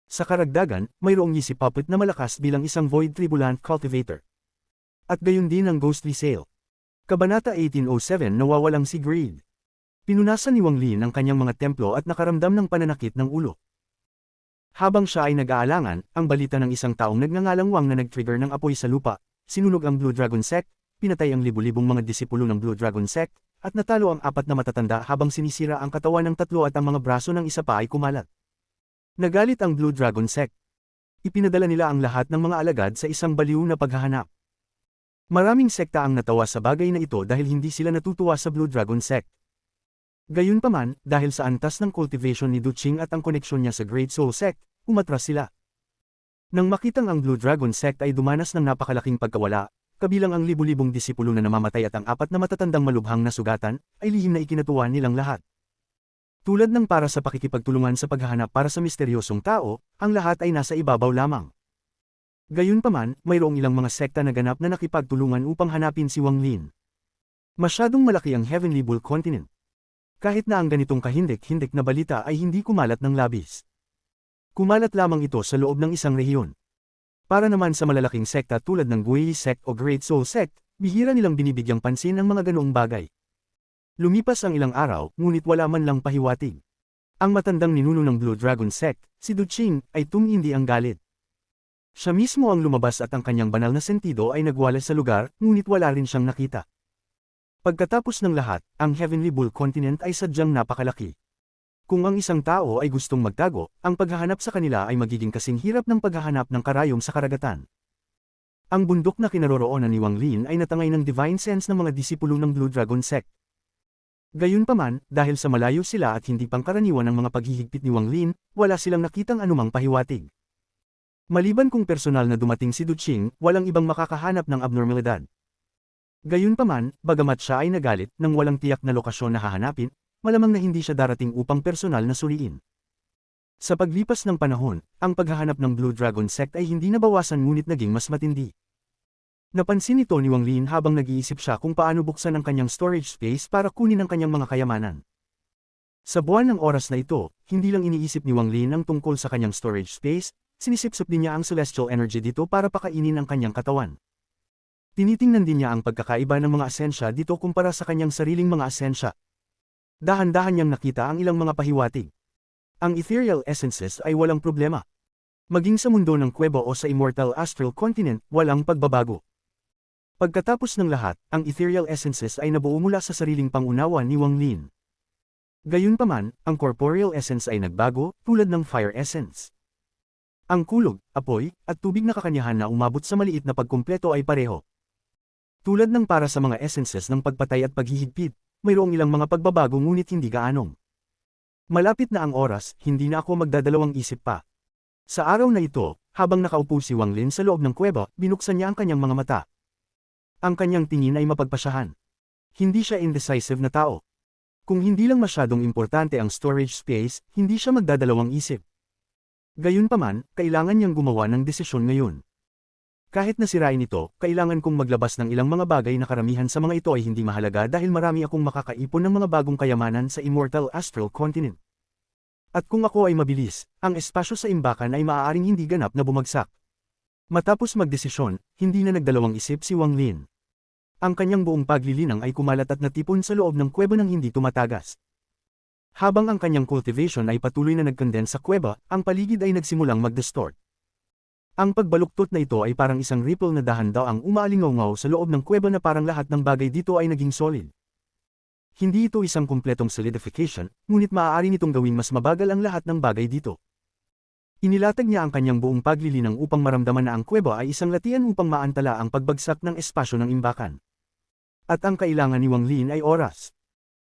Sa karagdagan, mayroong Yeezy Puppet na malakas bilang isang Void Tribulant Cultivator. At gayon din ang Ghostly Sail. Kabanata 1807 Nawawalang si Greed. Pinunasan ni Wang Lin ang kanyang mga templo at nakaramdam ng pananakit ng ulo. Habang siya ay nag-aalangan, ang balita ng isang taong nagngangalang Wang na nag-trigger ng apoy sa lupa, sinunog ang Blue Dragon Sect, pinatay ang libu-libong mga disipulo ng Blue Dragon Sect, at natalo ang 4 na matatanda habang sinisira ang katawan ng 3 at ang mga braso ng isa pa ay kumalat. Nagalit ang Blue Dragon Sect. Ipinadala nila ang lahat ng mga alagad sa isang baliw na paghahanap. Maraming sekta ang natawa sa bagay na ito dahil hindi sila natutuwa sa Blue Dragon Sect. Gayunpaman, dahil sa antas ng cultivation ni Duqing at ang koneksyon niya sa Great Soul Sect, umatras sila. Nang makitang ang Blue Dragon Sect ay dumanas ng napakalaking pagkawala, kabilang ang libu-libong disipulo na namamatay at ang 4 na matatandang malubhang na sugatan, ay lihim na ikinatuwa nilang lahat. Tulad ng para sa pakikipagtulungan sa paghahanap para sa misteryosong tao, ang lahat ay nasa ibabaw lamang. Gayunpaman, mayroong ilang mga sekta na ganap na nakipagtulungan upang hanapin si Wang Lin. Masyadong malaki ang Heavenly Bull Continent. Kahit na ang ganitong kahindik-hindik na balita ay hindi kumalat ng labis. Kumalat lamang ito sa loob ng isang rehiyon. Para naman sa malalaking sekta tulad ng Guili Sect o Great Soul Sect, bihira nilang binibigyang pansin ang mga ganoong bagay. Lumipas ang ilang araw, ngunit wala man lang pahiwatig. Ang matandang ninuno ng Blue Dragon Sect, si Duqing, ay tumindi ang galit. Siya mismo ang lumabas at ang kanyang banal na sentido ay nagwala sa lugar, ngunit wala rin siyang nakita. Pagkatapos ng lahat, ang Heavenly Bull Continent ay sadyang napakalaki. Kung ang isang tao ay gustong magtago, ang paghahanap sa kanila ay magiging kasing hirap ng paghahanap ng karayom sa karagatan. Ang bundok na kinaroroonan ni Wang Lin ay natangay ng divine sense ng mga disipulo ng Blue Dragon Sect. Gayunpaman, dahil sa malayo sila at hindi pangkaraniwan ang mga paghihigpit ni Wang Lin, wala silang nakitang anumang pahiwatig. Maliban kung personal na dumating si Duqing, walang ibang makakahanap ng abnormalidad. Gayunpaman, bagamat siya ay nagalit nang walang tiyak na lokasyon na hahanapin, malamang na hindi siya darating upang personal na suriin. Sa paglipas ng panahon, ang paghahanap ng Blue Dragon Sect ay hindi nabawasan ngunit naging mas matindi. Napansin ito ni Wang Lin habang nag-iisip siya kung paano buksan ang kanyang storage space para kunin ang kanyang mga kayamanan. Sa buwan ng oras na ito, hindi lang iniisip ni Wang Lin ang tungkol sa kanyang storage space, sinisipsip din niya ang celestial energy dito para pakainin ang kanyang katawan. Tinitingnan din niya ang pagkakaiba ng mga asensya dito kumpara sa kanyang sariling mga asensya. Dahan-dahan niyang nakita ang ilang mga pahiwatig. Ang ethereal essences ay walang problema. Maging sa mundo ng kuweba o sa Immortal Astral Continent, walang pagbabago. Pagkatapos ng lahat, ang ethereal essences ay nabuo mula sa sariling pangunawa ni Wang Lin. Gayunpaman, ang corporeal essence ay nagbago, tulad ng fire essence. Ang kulog, apoy, at tubig na kakanyahan na umabot sa maliit na pagkumpleto ay pareho. Tulad ng para sa mga essences ng pagpatay at paghihigpit, mayroong ilang mga pagbabago ngunit hindi gaanong. Malapit na ang oras, hindi na ako magdadalawang isip pa. Sa araw na ito, habang nakaupo si Wang Lin sa loob ng kuweba, binuksan niya ang kanyang mga mata. Ang kanyang tingin ay mapagpasyahan. Hindi siya indecisive na tao. Kung hindi lang masyadong importante ang storage space, hindi siya magdadalawang isip. Gayunpaman, kailangan niyang gumawa ng desisyon ngayon. Kahit nasirain ito, kailangan kong maglabas ng ilang mga bagay na karamihan sa mga ito ay hindi mahalaga dahil marami akong makakaipon ng mga bagong kayamanan sa Immortal Astral Continent. At kung ako ay mabilis, ang espasyo sa imbakan ay maaaring hindi ganap na bumagsak. Matapos magdesisyon, hindi na nagdalawang isip si Wang Lin. Ang kanyang buong paglilinang ay kumalat at natipon sa loob ng kuweba nang hindi tumatagas. Habang ang kanyang cultivation ay patuloy na nagcondense sa kuweba, ang paligid ay nagsimulang mag-distort. Ang pagbaluktot na ito ay parang isang ripple na dahan-daang umaalingaw-ngaw sa loob ng kuweba na parang lahat ng bagay dito ay naging solid. Hindi ito isang kumpletong solidification, ngunit maaari nitong gawing mas mabagal ang lahat ng bagay dito. Inilatag niya ang kanyang buong paglilinang upang maramdaman na ang kuweba ay isang latian upang maantala ang pagbagsak ng espasyo ng imbakan. At ang kailangan ni Wang Lin ay oras.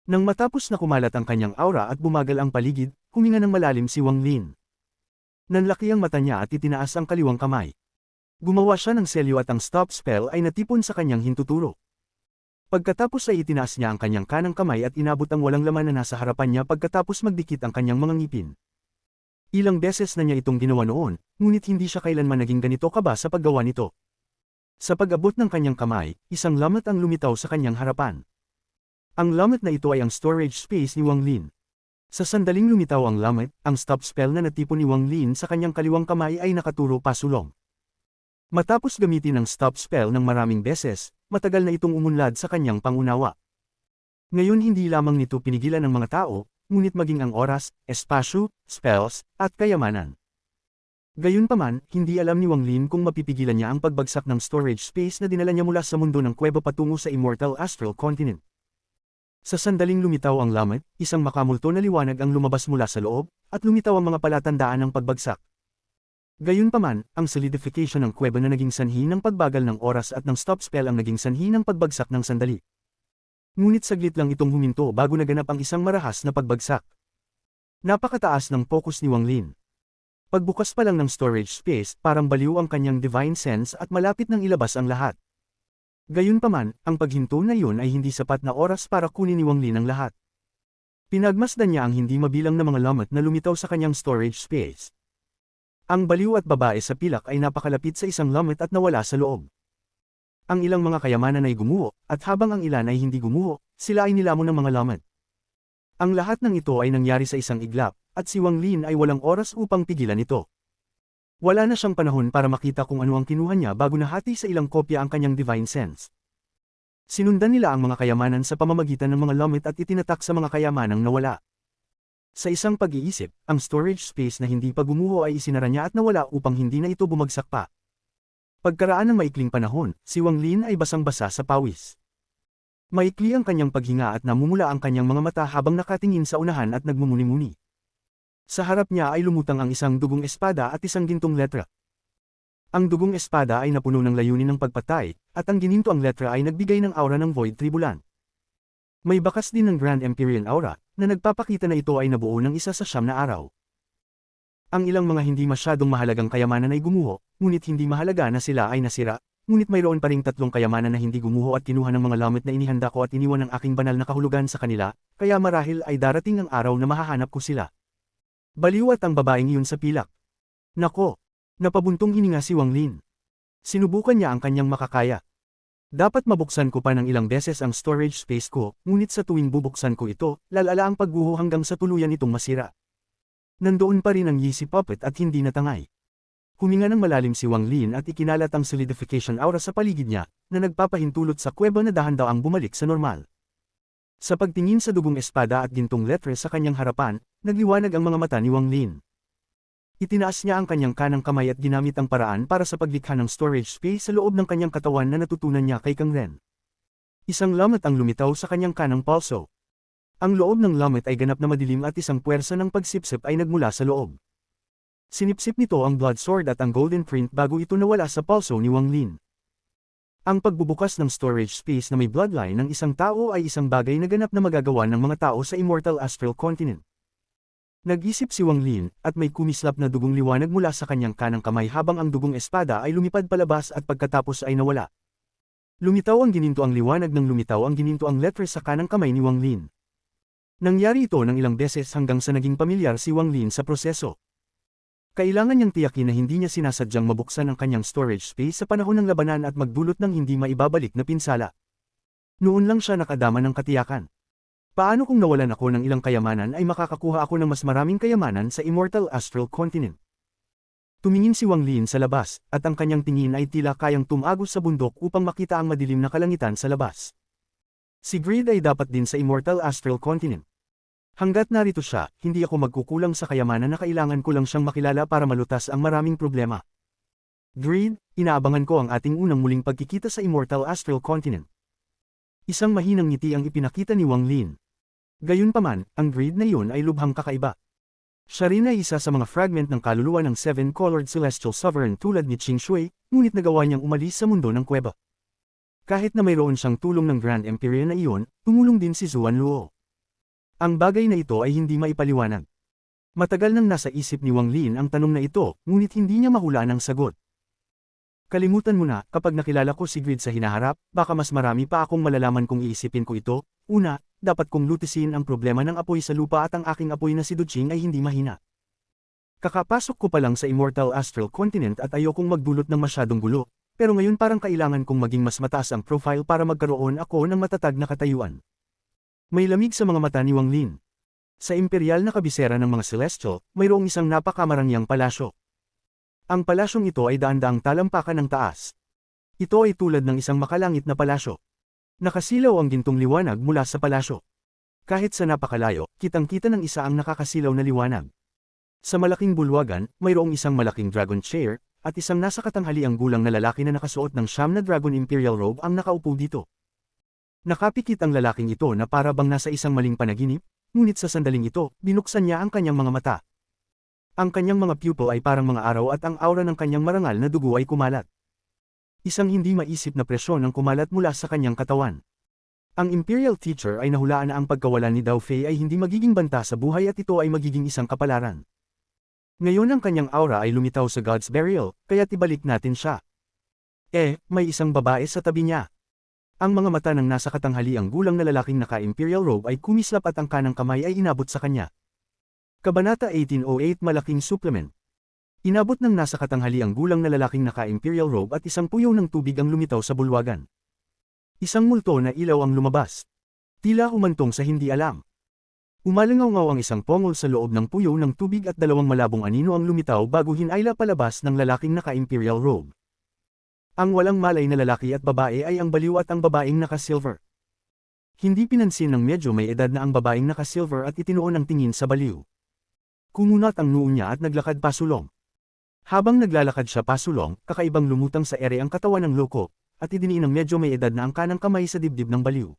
Nang matapos na kumalat ang kanyang aura at bumagal ang paligid, huminga ng malalim si Wang Lin. Nanlaki ang mata niya at itinaas ang kaliwang kamay. Gumawa siya ng selyo at ang stop spell ay natipon sa kanyang hintuturo. Pagkatapos ay itinaas niya ang kanyang kanang kamay at inabot ang walang laman na nasa harapan niya pagkatapos magdikit ang kanyang mga ngipin. Ilang beses na niya itong ginawa noon, ngunit hindi siya kailanman naging ganito kaba sa paggawa nito. Sa pag-abot ng kanyang kamay, isang lamat ang lumitaw sa kanyang harapan. Ang lamat na ito ay ang storage space ni Wang Lin. Sa sandaling lumitaw ang lamat, ang stop spell na natipon ni Wang Lin sa kanyang kaliwang kamay ay nakaturo pasulong. Matapos gamitin ang stop spell ng maraming beses, matagal na itong umunlad sa kanyang pangunawa. Ngayon hindi lamang nito pinigilan ng mga tao, ngunit maging ang oras, espasyo, spells, at kayamanan. Gayunpaman, hindi alam ni Wang Lin kung mapipigilan niya ang pagbagsak ng storage space na dinala niya mula sa mundo ng kuweba patungo sa Immortal Astral Continent. Sa sandaling lumitaw ang lamat, isang makamulto na liwanag ang lumabas mula sa loob, at lumitaw ang mga palatandaan ng pagbagsak. Gayunpaman, ang solidification ng kuweba na naging sanhi ng pagbagal ng oras at ng stop spell ang naging sanhi ng pagbagsak ng sandali. Ngunit saglit lang itong huminto bago naganap ang isang marahas na pagbagsak. Napakataas ng focus ni Wang Lin. Pagbukas pa lang ng storage space, parang baliw ang kanyang divine sense at malapit nang ilabas ang lahat. Gayunpaman, ang paghinto na iyon ay hindi sapat na oras para kunin ni Wang Lin ang lahat. Pinagmasdan niya ang hindi mabilang na mga lamat na lumitaw sa kanyang storage space. Ang baliw at babae sa pilak ay napakalapit sa isang lamat at nawala sa loob. Ang ilang mga kayamanan ay gumuho, at habang ang ilan ay hindi gumuho, sila ay nilamon ng mga lamat. Ang lahat ng ito ay nangyari sa isang iglap, at si Wang Lin ay walang oras upang pigilan ito. Wala na siyang panahon para makita kung ano ang kinuha niya bago nahati sa ilang kopya ang kanyang divine sense. Sinundan nila ang mga kayamanan sa pamamagitan ng mga lamat at itinatak sa mga kayamanang nawala. Sa isang pag-iisip, ang storage space na hindi pa gumuho ay isinara niya at nawala upang hindi na ito bumagsak pa. Pagkaraan ng maikling panahon, si Wang Lin ay basang-basa sa pawis. Maikli ang kanyang paghinga at namumula ang kanyang mga mata habang nakatingin sa unahan at nagmumuni-muni. Sa harap niya ay lumutang ang isang dugong espada at isang gintong letra. Ang dugong espada ay napuno ng layunin ng pagpatay, at ang ginintoang letra ay nagbigay ng aura ng Void Tribulan. May bakas din ng Grand Empyrean Aura, na nagpapakita na ito ay nabuo ng isa sa 9 na araw. Ang ilang mga hindi masyadong mahalagang kayamanan ay gumuho, ngunit hindi mahalaga na sila ay nasira, ngunit mayroon pa ring 3 kayamanan na hindi gumuho at kinuha ng mga lamit na inihanda ko at iniwan ng aking banal na kahulugan sa kanila, kaya marahil ay darating ang araw na mahahanap ko sila. Baliw at ang babaeng iyon sa pilak. Nako! Napabuntong hininga si Wang Lin. Sinubukan niya ang kanyang makakaya. Dapat mabuksan ko pa ng ilang beses ang storage space ko, ngunit sa tuwing bubuksan ko ito, lalala ang pagguho hanggang sa tuluyan itong masira. Nandoon pa rin ang Yeezy Puppet at hindi natangay. Huminga ng malalim si Wang Lin at ikinalat ang solidification aura sa paligid niya, na nagpapahintulot sa kuweba na dahan-daang bumalik sa normal. Sa pagtingin sa dugong espada at gintong letre sa kanyang harapan, nagliwanag ang mga mata ni Wang Lin. Itinaas niya ang kanyang kanang kamay at ginamit ang paraan para sa paglikha ng storage space sa loob ng kanyang katawan na natutunan niya kay Kang Ren. Isang lamat ang lumitaw sa kanyang kanang palso. Ang loob ng lamat ay ganap na madilim at isang puwersa ng pagsipsip ay nagmula sa loob. Sinipsip nito ang blood sword at ang golden print bago ito nawala sa palso ni Wang Lin. Ang pagbubukas ng storage space na may bloodline ng isang tao ay isang bagay na ganap na magagawa ng mga tao sa Immortal Astral Continent. Nag-isip si Wang Lin, at may kumislap na dugong liwanag mula sa kanyang kanang kamay habang ang dugong espada ay lumipad palabas at pagkatapos ay nawala. Lumitaw ang gininto ang liwanag ng lumitaw ang gininto ang letres sa kanang kamay ni Wang Lin. Nangyari ito ng ilang beses hanggang sa naging pamilyar si Wang Lin sa proseso. Kailangan niyang tiyakin na hindi niya sinasadyang mabuksan ang kanyang storage space sa panahon ng labanan at magdulot ng hindi maibabalik na pinsala. Noon lang siya nakadama ng katiyakan. Paano kung nawalan ako ng ilang kayamanan ay makakakuha ako ng mas maraming kayamanan sa Immortal Astral Continent? Tumingin si Wang Lin sa labas, at ang kanyang tingin ay tila kayang tumagos sa bundok upang makita ang madilim na kalangitan sa labas. Si Greed ay dapat din sa Immortal Astral Continent. Hanggat narito siya, hindi ako magkukulang sa kayamanan na kailangan ko lang siyang makilala para malutas ang maraming problema. Greed, inaabangan ko ang ating unang muling pagkikita sa Immortal Astral Continent. Isang mahinang ngiti ang ipinakita ni Wang Lin. Gayunpaman, ang Greed na iyon ay lubhang kakaiba. Siya rin ay isa sa mga fragment ng kaluluwa ng Seven-Colored Celestial Sovereign tulad ni Qing Shui, ngunit nagawa niyang umalis sa mundo ng kuweba. Kahit na mayroon siyang tulong ng Grand Empyrean na iyon, tumulong din si Zuan Luo. Ang bagay na ito ay hindi maipaliwanag. Matagal nang nasa isip ni Wang Lin ang tanong na ito, ngunit hindi niya mahulaan ang sagot. Kalimutan mo na, kapag nakilala ko si Greed sa hinaharap, baka mas marami pa akong malalaman kung iisipin ko ito. Una, dapat kong lutisin ang problema ng apoy sa lupa at ang aking apoy na si Duching ay hindi mahina. Kakapasok ko pa lang sa Immortal Astral Continent at ayokong magdulot ng masyadong gulo, pero ngayon parang kailangan kong maging mas mataas ang profile para magkaroon ako ng matatag na katayuan. May lamig sa mga mata ni Wang Lin. Sa imperial na kabisera ng mga Celestial, mayroong isang napakamarangyang palasyo. Ang palasyong ito ay daan-daang talampakan ng taas. Ito ay tulad ng isang makalangit na palasyo. Nakasilaw ang gintong liwanag mula sa palasyo. Kahit sa napakalayo, kitang-kita ng isa ang nakakasilaw na liwanag. Sa malaking bulwagan, mayroong isang malaking dragon chair, at isang nasa katanghaliang gulang na lalaki na nakasuot ng siyam na dragon imperial robe ang nakaupo dito. Nakapikit ang lalaking ito na para bang nasa isang maling panaginip, ngunit sa sandaling ito, binuksan niya ang kanyang mga mata. Ang kanyang mga pupil ay parang mga araw at ang aura ng kanyang marangal na dugo ay kumalat. Isang hindi maisip na presyon ang kumalat mula sa kanyang katawan. Ang Imperial Teacher ay nahulaan na ang pagkawalan ni Dao Fei ay hindi magiging banta sa buhay at ito ay magiging isang kapalaran. Ngayon ang kanyang aura ay lumitaw sa God's Burial, kaya't ibalik natin siya. May isang babae sa tabi niya. Ang mga mata ng nasa katanghaliang gulang na lalaking naka-imperial robe ay kumislap at ang kanang kamay ay inabot sa kanya. Kabanata 1808 Malaking Supplement. Inabot ng nasa katanghaliang gulang na lalaking naka-imperial robe at isang puyaw ng tubig ang lumitaw sa bulwagan. Isang multo na ilaw ang lumabas. Tila humantong sa hindi alam. Umalangaw-ngaw ang isang pongol sa loob ng puyaw ng tubig at dalawang malabong anino ang lumitaw bago hinayla palabas ng lalaking naka-imperial robe. Ang walang malay na lalaki at babae ay ang baliw at ang babaeng naka-silver. Hindi pinansin ng medyo may edad na ang babaeng naka-silver at itinuon ang tingin sa baliw. Kumunat ang noo niya at naglakad pasulong. Habang naglalakad siya pasulong, kakaibang lumutang sa ere ang katawan ng loko, at idiniin ng medyo may edad na ang kanang kamay sa dibdib ng baliw.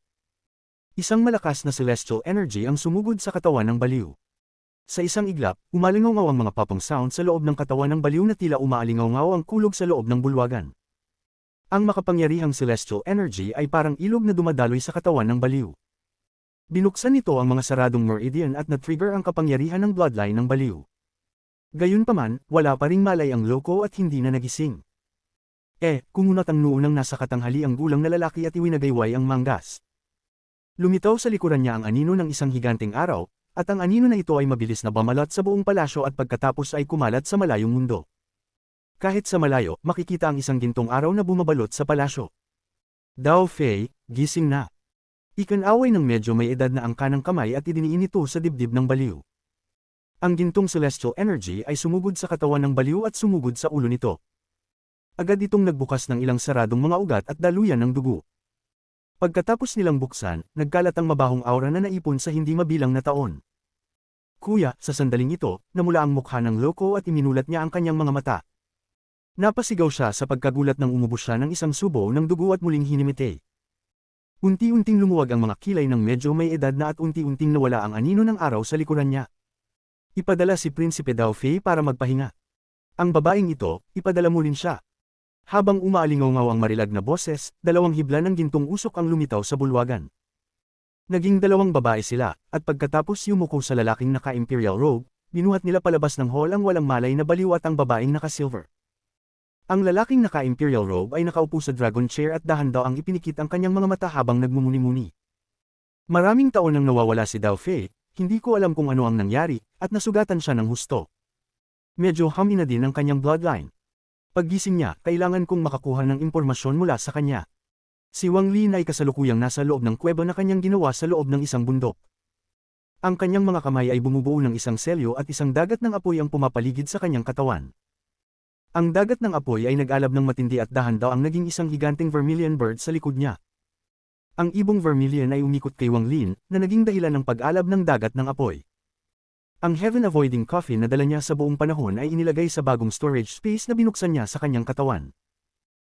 Isang malakas na celestial energy ang sumugod sa katawan ng baliw. Sa isang iglap, umalingaw-ngaw ang mga popong sound sa loob ng katawan ng baliw na tila umaalingaw-ngaw ang kulog sa loob ng bulwagan. Ang makapangyarihang celestial energy ay parang ilog na dumadaloy sa katawan ng baliw. Binuksan nito ang mga saradong meridian at na-trigger ang kapangyarihan ng bloodline ng baliw. Gayunpaman, wala pa ring malay ang loko at hindi na nagising. Kumunat ang noo ng nasa katanghaliang gulang na lalaki at iwinagayway ang manggas. Lumitaw sa likuran niya ang anino ng isang higanteng araw, at ang anino na ito ay mabilis na bumalat sa buong palasyo at pagkatapos ay kumalat sa malayong mundo. Kahit sa malayo, makikita ang isang gintong araw na bumabalot sa palasyo. Dao Fei, gising na. Ikanaway ng medyo may edad na ang kanang kamay at idiniin ito sa dibdib ng baliw. Ang gintong celestial energy ay sumugod sa katawan ng baliw at sumugod sa ulo nito. Agad itong nagbukas ng ilang saradong mga ugat at daluyan ng dugo. Pagkatapos nilang buksan, nagkalat ang mabahong aura na naipon sa hindi mabilang na taon. Kuya, sa sandaling ito, namula ang mukha ng loko at iminulat niya ang kanyang mga mata. Napasigaw siya sa pagkagulat nang umubos siya ng isang subo ng dugo at muling hinimite. Unti-unting lumuwag ang mga kilay ng medyo may edad na at unti-unting nawala ang anino ng araw sa likuran niya. Ipadala si Prinsipe Daofei para magpahinga. Ang babaeng ito, ipadala mo rin siya. Habang umaalingaw ang marilag na boses, dalawang hibla ng gintong usok ang lumitaw sa bulwagan. Naging dalawang babae sila, at pagkatapos yumuko sa lalaking naka-imperial robe, binuhat nila palabas ng hall ang walang malay na baliw at ang babaeng naka-silver. Ang lalaking naka-imperial robe ay nakaupo sa dragon chair at dahan daw ang ipinikit ang kanyang mga mata habang nagmumuni-muni. Maraming taon nang nawawala si Daofei, hindi ko alam kung ano ang nangyari, at nasugatan siya ng husto. Medyo humina din ang kanyang bloodline. Paggising niya, kailangan kong makakuha ng impormasyon mula sa kanya. Si Wang Lin ay kasalukuyang nasa loob ng kuweba na kanyang ginawa sa loob ng isang bundok. Ang kanyang mga kamay ay bumubuo ng isang selyo at isang dagat ng apoy ang pumapaligid sa kanyang katawan. Ang dagat ng apoy ay nag-alab ng matindi at dahan daw ang naging isang higanteng vermilion bird sa likod niya. Ang ibong vermilion ay umikot kay Wang Lin, na naging dahilan ng pag-alab ng dagat ng apoy. Ang heaven-avoiding coffin na dala niya sa buong panahon ay inilagay sa bagong storage space na binuksan niya sa kanyang katawan.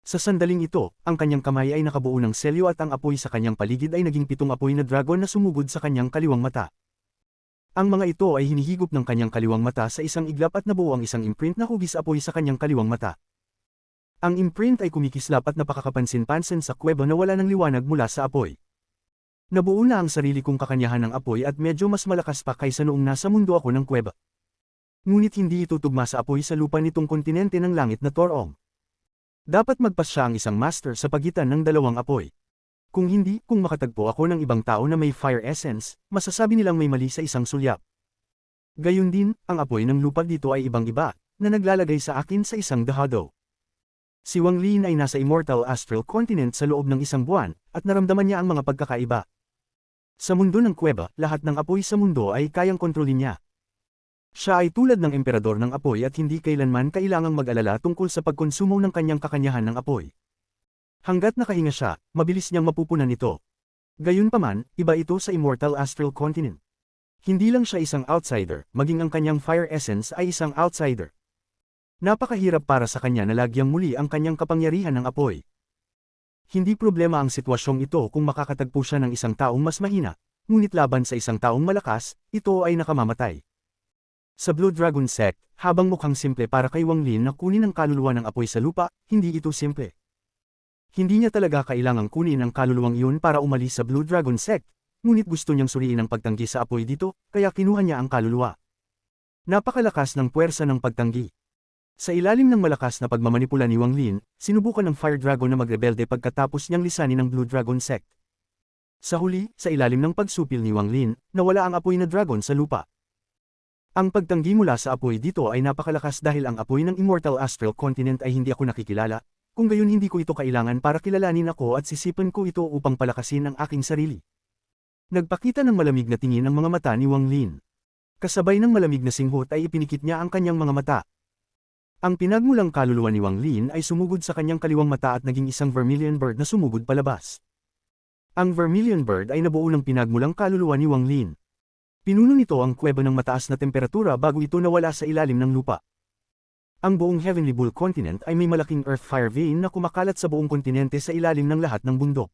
Sa sandaling ito, ang kanyang kamay ay nakabuo ng selyo at ang apoy sa kanyang paligid ay naging 7 apoy na dragon na sumugod sa kanyang kaliwang mata. Ang mga ito ay hinihigop ng kanyang kaliwang mata sa isang iglap at nabuo ang isang imprint na hugis apoy sa kanyang kaliwang mata. Ang imprint ay kumikislap at napakakapansin-pansin sa kuweba na wala ng liwanag mula sa apoy. Nabuo na ang sarili kong kakanyahan ng apoy at medyo mas malakas pa kaysa noong nasa mundo ako ng kuweba. Ngunit hindi ito tugma sa apoy sa lupa nitong kontinente ng langit na Torong. Dapat magpas siya ang isang master sa pagitan ng dalawang apoy. Kung hindi, kung makatagpo ako ng ibang tao na may fire essence, masasabi nilang may mali sa isang sulyap. Gayun din, ang apoy ng lupa dito ay ibang-iba, na naglalagay sa akin sa isang dahado. Si Wang Lin ay nasa Immortal Astral Continent sa loob ng isang buwan, at naramdaman niya ang mga pagkakaiba. Sa mundo ng kuweba, lahat ng apoy sa mundo ay kayang kontrolin niya. Siya ay tulad ng emperador ng apoy at hindi kailanman kailangang mag-alala tungkol sa pagkonsumo ng kanyang kakanyahan ng apoy. Hanggat nakahinga siya, mabilis niyang mapupunan ito. Gayunpaman, iba ito sa Immortal Astral Continent. Hindi lang siya isang outsider, maging ang kanyang fire essence ay isang outsider. Napakahirap para sa kanya na lagyang muli ang kanyang kapangyarihan ng apoy. Hindi problema ang sitwasyong ito kung makakatagpo siya ng isang taong mas mahina, ngunit laban sa isang taong malakas, ito ay nakamamatay. Sa Blue Dragon Sect, habang mukhang simple para kay Wang Lin na kunin ang kaluluwa ng apoy sa lupa, hindi ito simple. Hindi niya talaga kailangang kunin ang kaluluwang iyon para umalis sa Blue Dragon Sect, ngunit gusto niyang suriin ang pagtanggi sa apoy dito, kaya kinuha niya ang kaluluwa. Napakalakas ng puwersa ng pagtanggi. Sa ilalim ng malakas na pagmamanipula ni Wang Lin, sinubukan ng Fire Dragon na magrebelde pagkatapos niyang lisanin ang Blue Dragon Sect. Sa huli, sa ilalim ng pagsupil ni Wang Lin, nawala ang apoy na dragon sa lupa. Ang pagtanggi mula sa apoy dito ay napakalakas dahil ang apoy ng Immortal Astral Continent ay hindi ako nakikilala, kung gayon hindi ko ito kailangan para kilalanin ako at sisipan ko ito upang palakasin ang aking sarili. Nagpakita ng malamig na tingin ang mga mata ni Wang Lin. Kasabay ng malamig na singhot ay ipinikit niya ang kanyang mga mata. Ang pinagmulang kaluluwa ni Wang Lin ay sumugod sa kanyang kaliwang mata at naging isang vermilion bird na sumugod palabas. Ang vermilion bird ay nabuo ng pinagmulang kaluluwa ni Wang Lin. Pinuno nito ang kuweba ng mataas na temperatura bago ito nawala sa ilalim ng lupa. Ang buong Heavenly Bull Continent ay may malaking earth fire vein na kumakalat sa buong kontinente sa ilalim ng lahat ng bundok.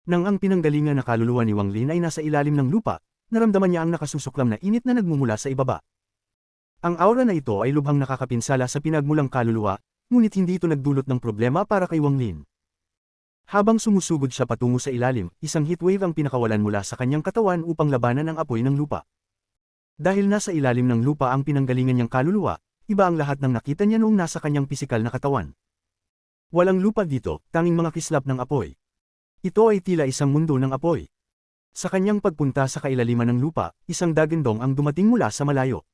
Nang ang pinanggalingan na kaluluwa ni Wang Lin ay nasa ilalim ng lupa, naramdaman niya ang nakasusuklam na init na nagmumula sa ibaba. Ang aura na ito ay lubhang nakakapinsala sa pinagmulang kaluluwa, ngunit hindi ito nagdulot ng problema para kay Wang Lin. Habang sumusugod siya patungo sa ilalim, isang heatwave ang pinakawalan mula sa kanyang katawan upang labanan ang apoy ng lupa. Dahil nasa ilalim ng lupa ang pinanggalingan niyang kaluluwa, iba ang lahat ng nakita niya noong nasa kanyang pisikal na katawan. Walang lupa dito, tanging mga kislap ng apoy. Ito ay tila isang mundo ng apoy. Sa kanyang pagpunta sa kailaliman ng lupa, isang dagandong ang dumating mula sa malayo.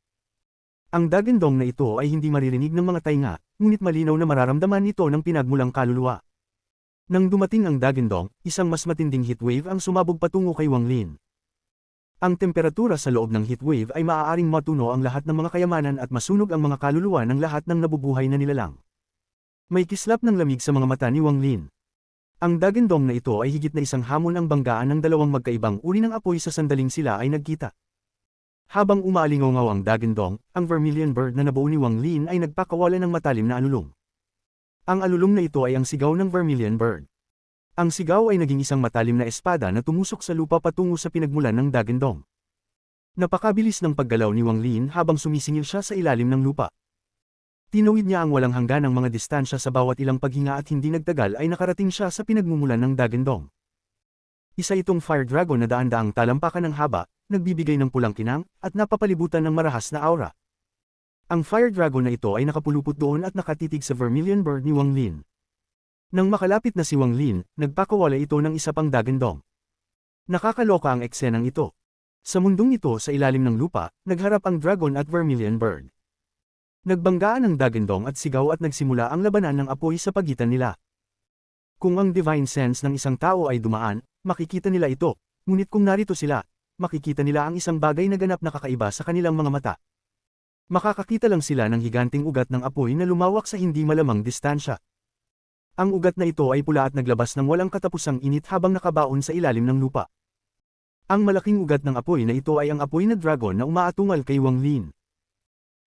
Ang dagandong na ito ay hindi maririnig ng mga tainga, ngunit malinaw na mararamdaman ito ng pinagmulang kaluluwa. Nang dumating ang dagandong, isang mas matinding heatwave ang sumabog patungo kay Wang Lin. Ang temperatura sa loob ng heatwave ay maaaring matuno ang lahat ng mga kayamanan at masunog ang mga kaluluwa ng lahat ng nabubuhay na nilalang. May kislap ng lamig sa mga mata ni Wang Lin. Ang dagandong na ito ay higit na isang hamon ang banggaan ng dalawang magkaibang uri ng apoy sa sandaling sila ay nagkita. Habang umaalingaw ang Dagandong, ang vermilion bird na nabuo ni Wang Lin ay nagpakawala ng matalim na alulong. Ang alulong na ito ay ang sigaw ng vermilion bird. Ang sigaw ay naging isang matalim na espada na tumusok sa lupa patungo sa pinagmulan ng Dagandong. Napakabilis ng paggalaw ni Wang Lin habang sumisingil siya sa ilalim ng lupa. Tinawid niya ang walang hangganang mga distansya sa bawat ilang paghinga at hindi nagtagal ay nakarating siya sa pinagmumulan ng Dagandong. Isa itong fire dragon na daan-daang talampakan ng haba, nagbibigay ng pulang kinang, at napapalibutan ng marahas na aura. Ang fire dragon na ito ay nakapulupot doon at nakatitig sa vermilion bird ni Wang Lin. Nang makalapit na si Wang Lin, nagpakawala ito ng isa pang Dagandong. Nakakaloka ang eksenang ito. Sa mundong ito sa ilalim ng lupa, nagharap ang dragon at vermilion bird. Nagbanggaan ang Dagandong at sigaw at nagsimula ang labanan ng apoy sa pagitan nila. Kung ang divine sense ng isang tao ay dumaan, makikita nila ito, ngunit kung narito sila, makikita nila ang isang bagay na ganap na kakaiba sa kanilang mga mata. Makakakita lang sila ng higanting ugat ng apoy na lumawak sa hindi malamang distansya. Ang ugat na ito ay pula at naglabas ng walang katapusang init habang nakabaon sa ilalim ng lupa. Ang malaking ugat ng apoy na ito ay ang apoy na dragon na umaatungal kay Wang Lin.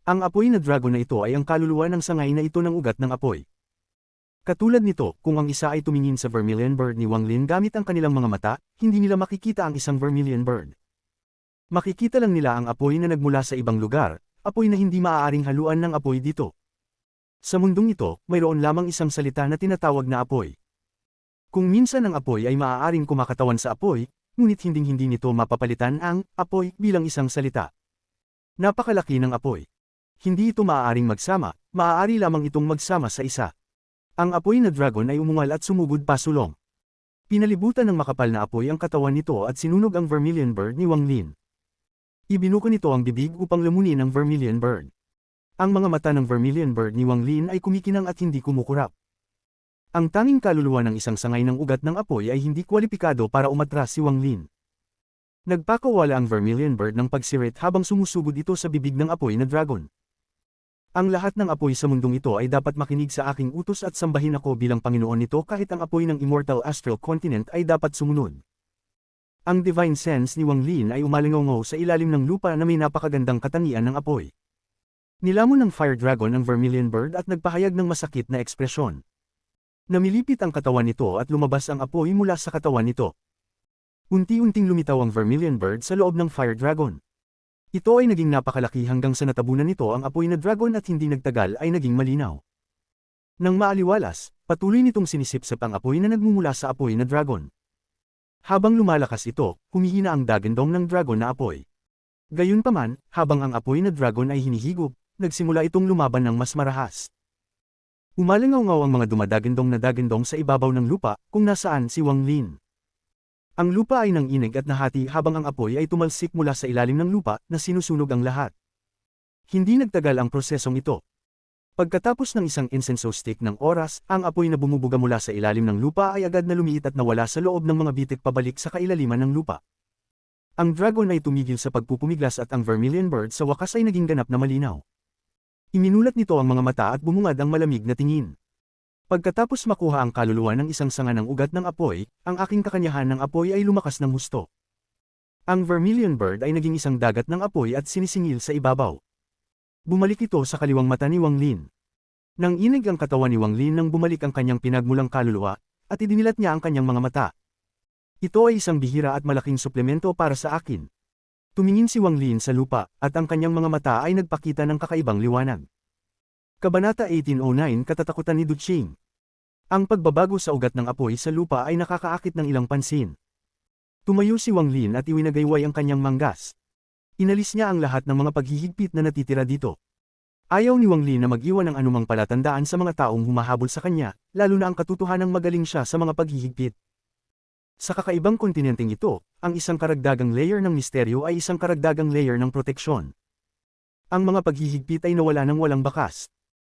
Ang apoy na dragon na ito ay ang kaluluwa ng sangay na ito ng ugat ng apoy. Katulad nito, kung ang isa ay tumingin sa vermilion bird ni Wang Lin gamit ang kanilang mga mata, hindi nila makikita ang isang vermilion bird. Makikita lang nila ang apoy na nagmula sa ibang lugar, apoy na hindi maaaring haluan ng apoy dito. Sa mundong ito, mayroon lamang isang salita na tinatawag na apoy. Kung minsan ang apoy ay maaaring kumakatawan sa apoy, ngunit hinding-hindi nito mapapalitan ang apoy bilang isang salita. Napakalaki ng apoy. Hindi ito maaaring magsama, maaari lamang itong magsama sa isa. Ang apoy na dragon ay umungal at sumugod pasulong. Pinalibutan ng makapal na apoy ang katawan nito at sinunog ang vermilion bird ni Wang Lin. Ibinuko nito ang bibig upang lamunin ang vermilion bird. Ang mga mata ng vermilion bird ni Wang Lin ay kumikinang at hindi kumukurap. Ang tanging kaluluwa ng isang sangay ng ugat ng apoy ay hindi kwalipikado para umatras si Wang Lin. Nagpakawala ang vermilion bird ng pagsirit habang sumusugod ito sa bibig ng apoy na dragon. Ang lahat ng apoy sa mundong ito ay dapat makinig sa aking utos at sambahin ako bilang Panginoon nito kahit ang apoy ng Immortal Astral Continent ay dapat sumunod. Ang divine sense ni Wang Lin ay umalingaw sa ilalim ng lupa na may napakagandang katangian ng apoy. Nilamon ng fire dragon ang vermilion bird at nagpahayag ng masakit na ekspresyon. Namilipit ang katawan nito at lumabas ang apoy mula sa katawan nito. Unti-unting lumitaw ang vermilion bird sa loob ng fire dragon. Ito ay naging napakalaki hanggang sa natabunan nito ang apoy na dragon at hindi nagtagal ay naging malinaw. Nang maaliwalas, patuloy nitong sinisipsip ang apoy na nagmumula sa apoy na dragon. Habang lumalakas ito, humihina ang Dagandong ng dragon na apoy. Gayunpaman, habang ang apoy na dragon ay hinihigop, nagsimula itong lumaban ng mas marahas. Umalingaw ang mga dumadagandong na Dagandong sa ibabaw ng lupa, kung nasaan si Wang Lin. Ang lupa ay nanginig at nahati habang ang apoy ay tumalsik mula sa ilalim ng lupa na sinusunog ang lahat. Hindi nagtagal ang prosesong ito. Pagkatapos ng isang incenso stick ng oras, ang apoy na bumubuga mula sa ilalim ng lupa ay agad na lumiit at nawala sa loob ng mga bitik pabalik sa kailaliman ng lupa. Ang dragon ay tumigil sa pagpupumiglas at ang vermilion bird sa wakas ay naging ganap na malinaw. Iminulat nito ang mga mata at bumungad ang malamig na tingin. Pagkatapos makuha ang kaluluwa ng isang sanga ng ugat ng apoy, ang aking kakanyahan ng apoy ay lumakas ng husto. Ang vermilion bird ay naging isang dagat ng apoy at sinisingil sa ibabaw. Bumalik ito sa kaliwang mata ni Wang Lin. Nang inig ang katawan ni Wang Lin nang bumalik ang kanyang pinagmulang kaluluwa, at idinilat niya ang kanyang mga mata. Ito ay isang bihira at malaking suplemento para sa akin. Tumingin si Wang Lin sa lupa, at ang kanyang mga mata ay nagpakita ng kakaibang liwanag. Kabanata 1809 Katatakutan ni Du Qing. Ang pagbabago sa ugat ng apoy sa lupa ay nakakaakit ng ilang pansin. Tumayo si Wang Lin at iwinagayway ang kanyang manggas. Inalis niya ang lahat ng mga paghihigpit na natitira dito. Ayaw ni Wang Lin na mag-iwan ng anumang palatandaan sa mga taong humahabol sa kanya, lalo na ang katotohanang magaling siya sa mga paghihigpit. Sa kakaibang kontinenteng ito, ang isang karagdagang layer ng misteryo ay isang karagdagang layer ng proteksyon. Ang mga paghihigpit ay nawala ng walang bakas.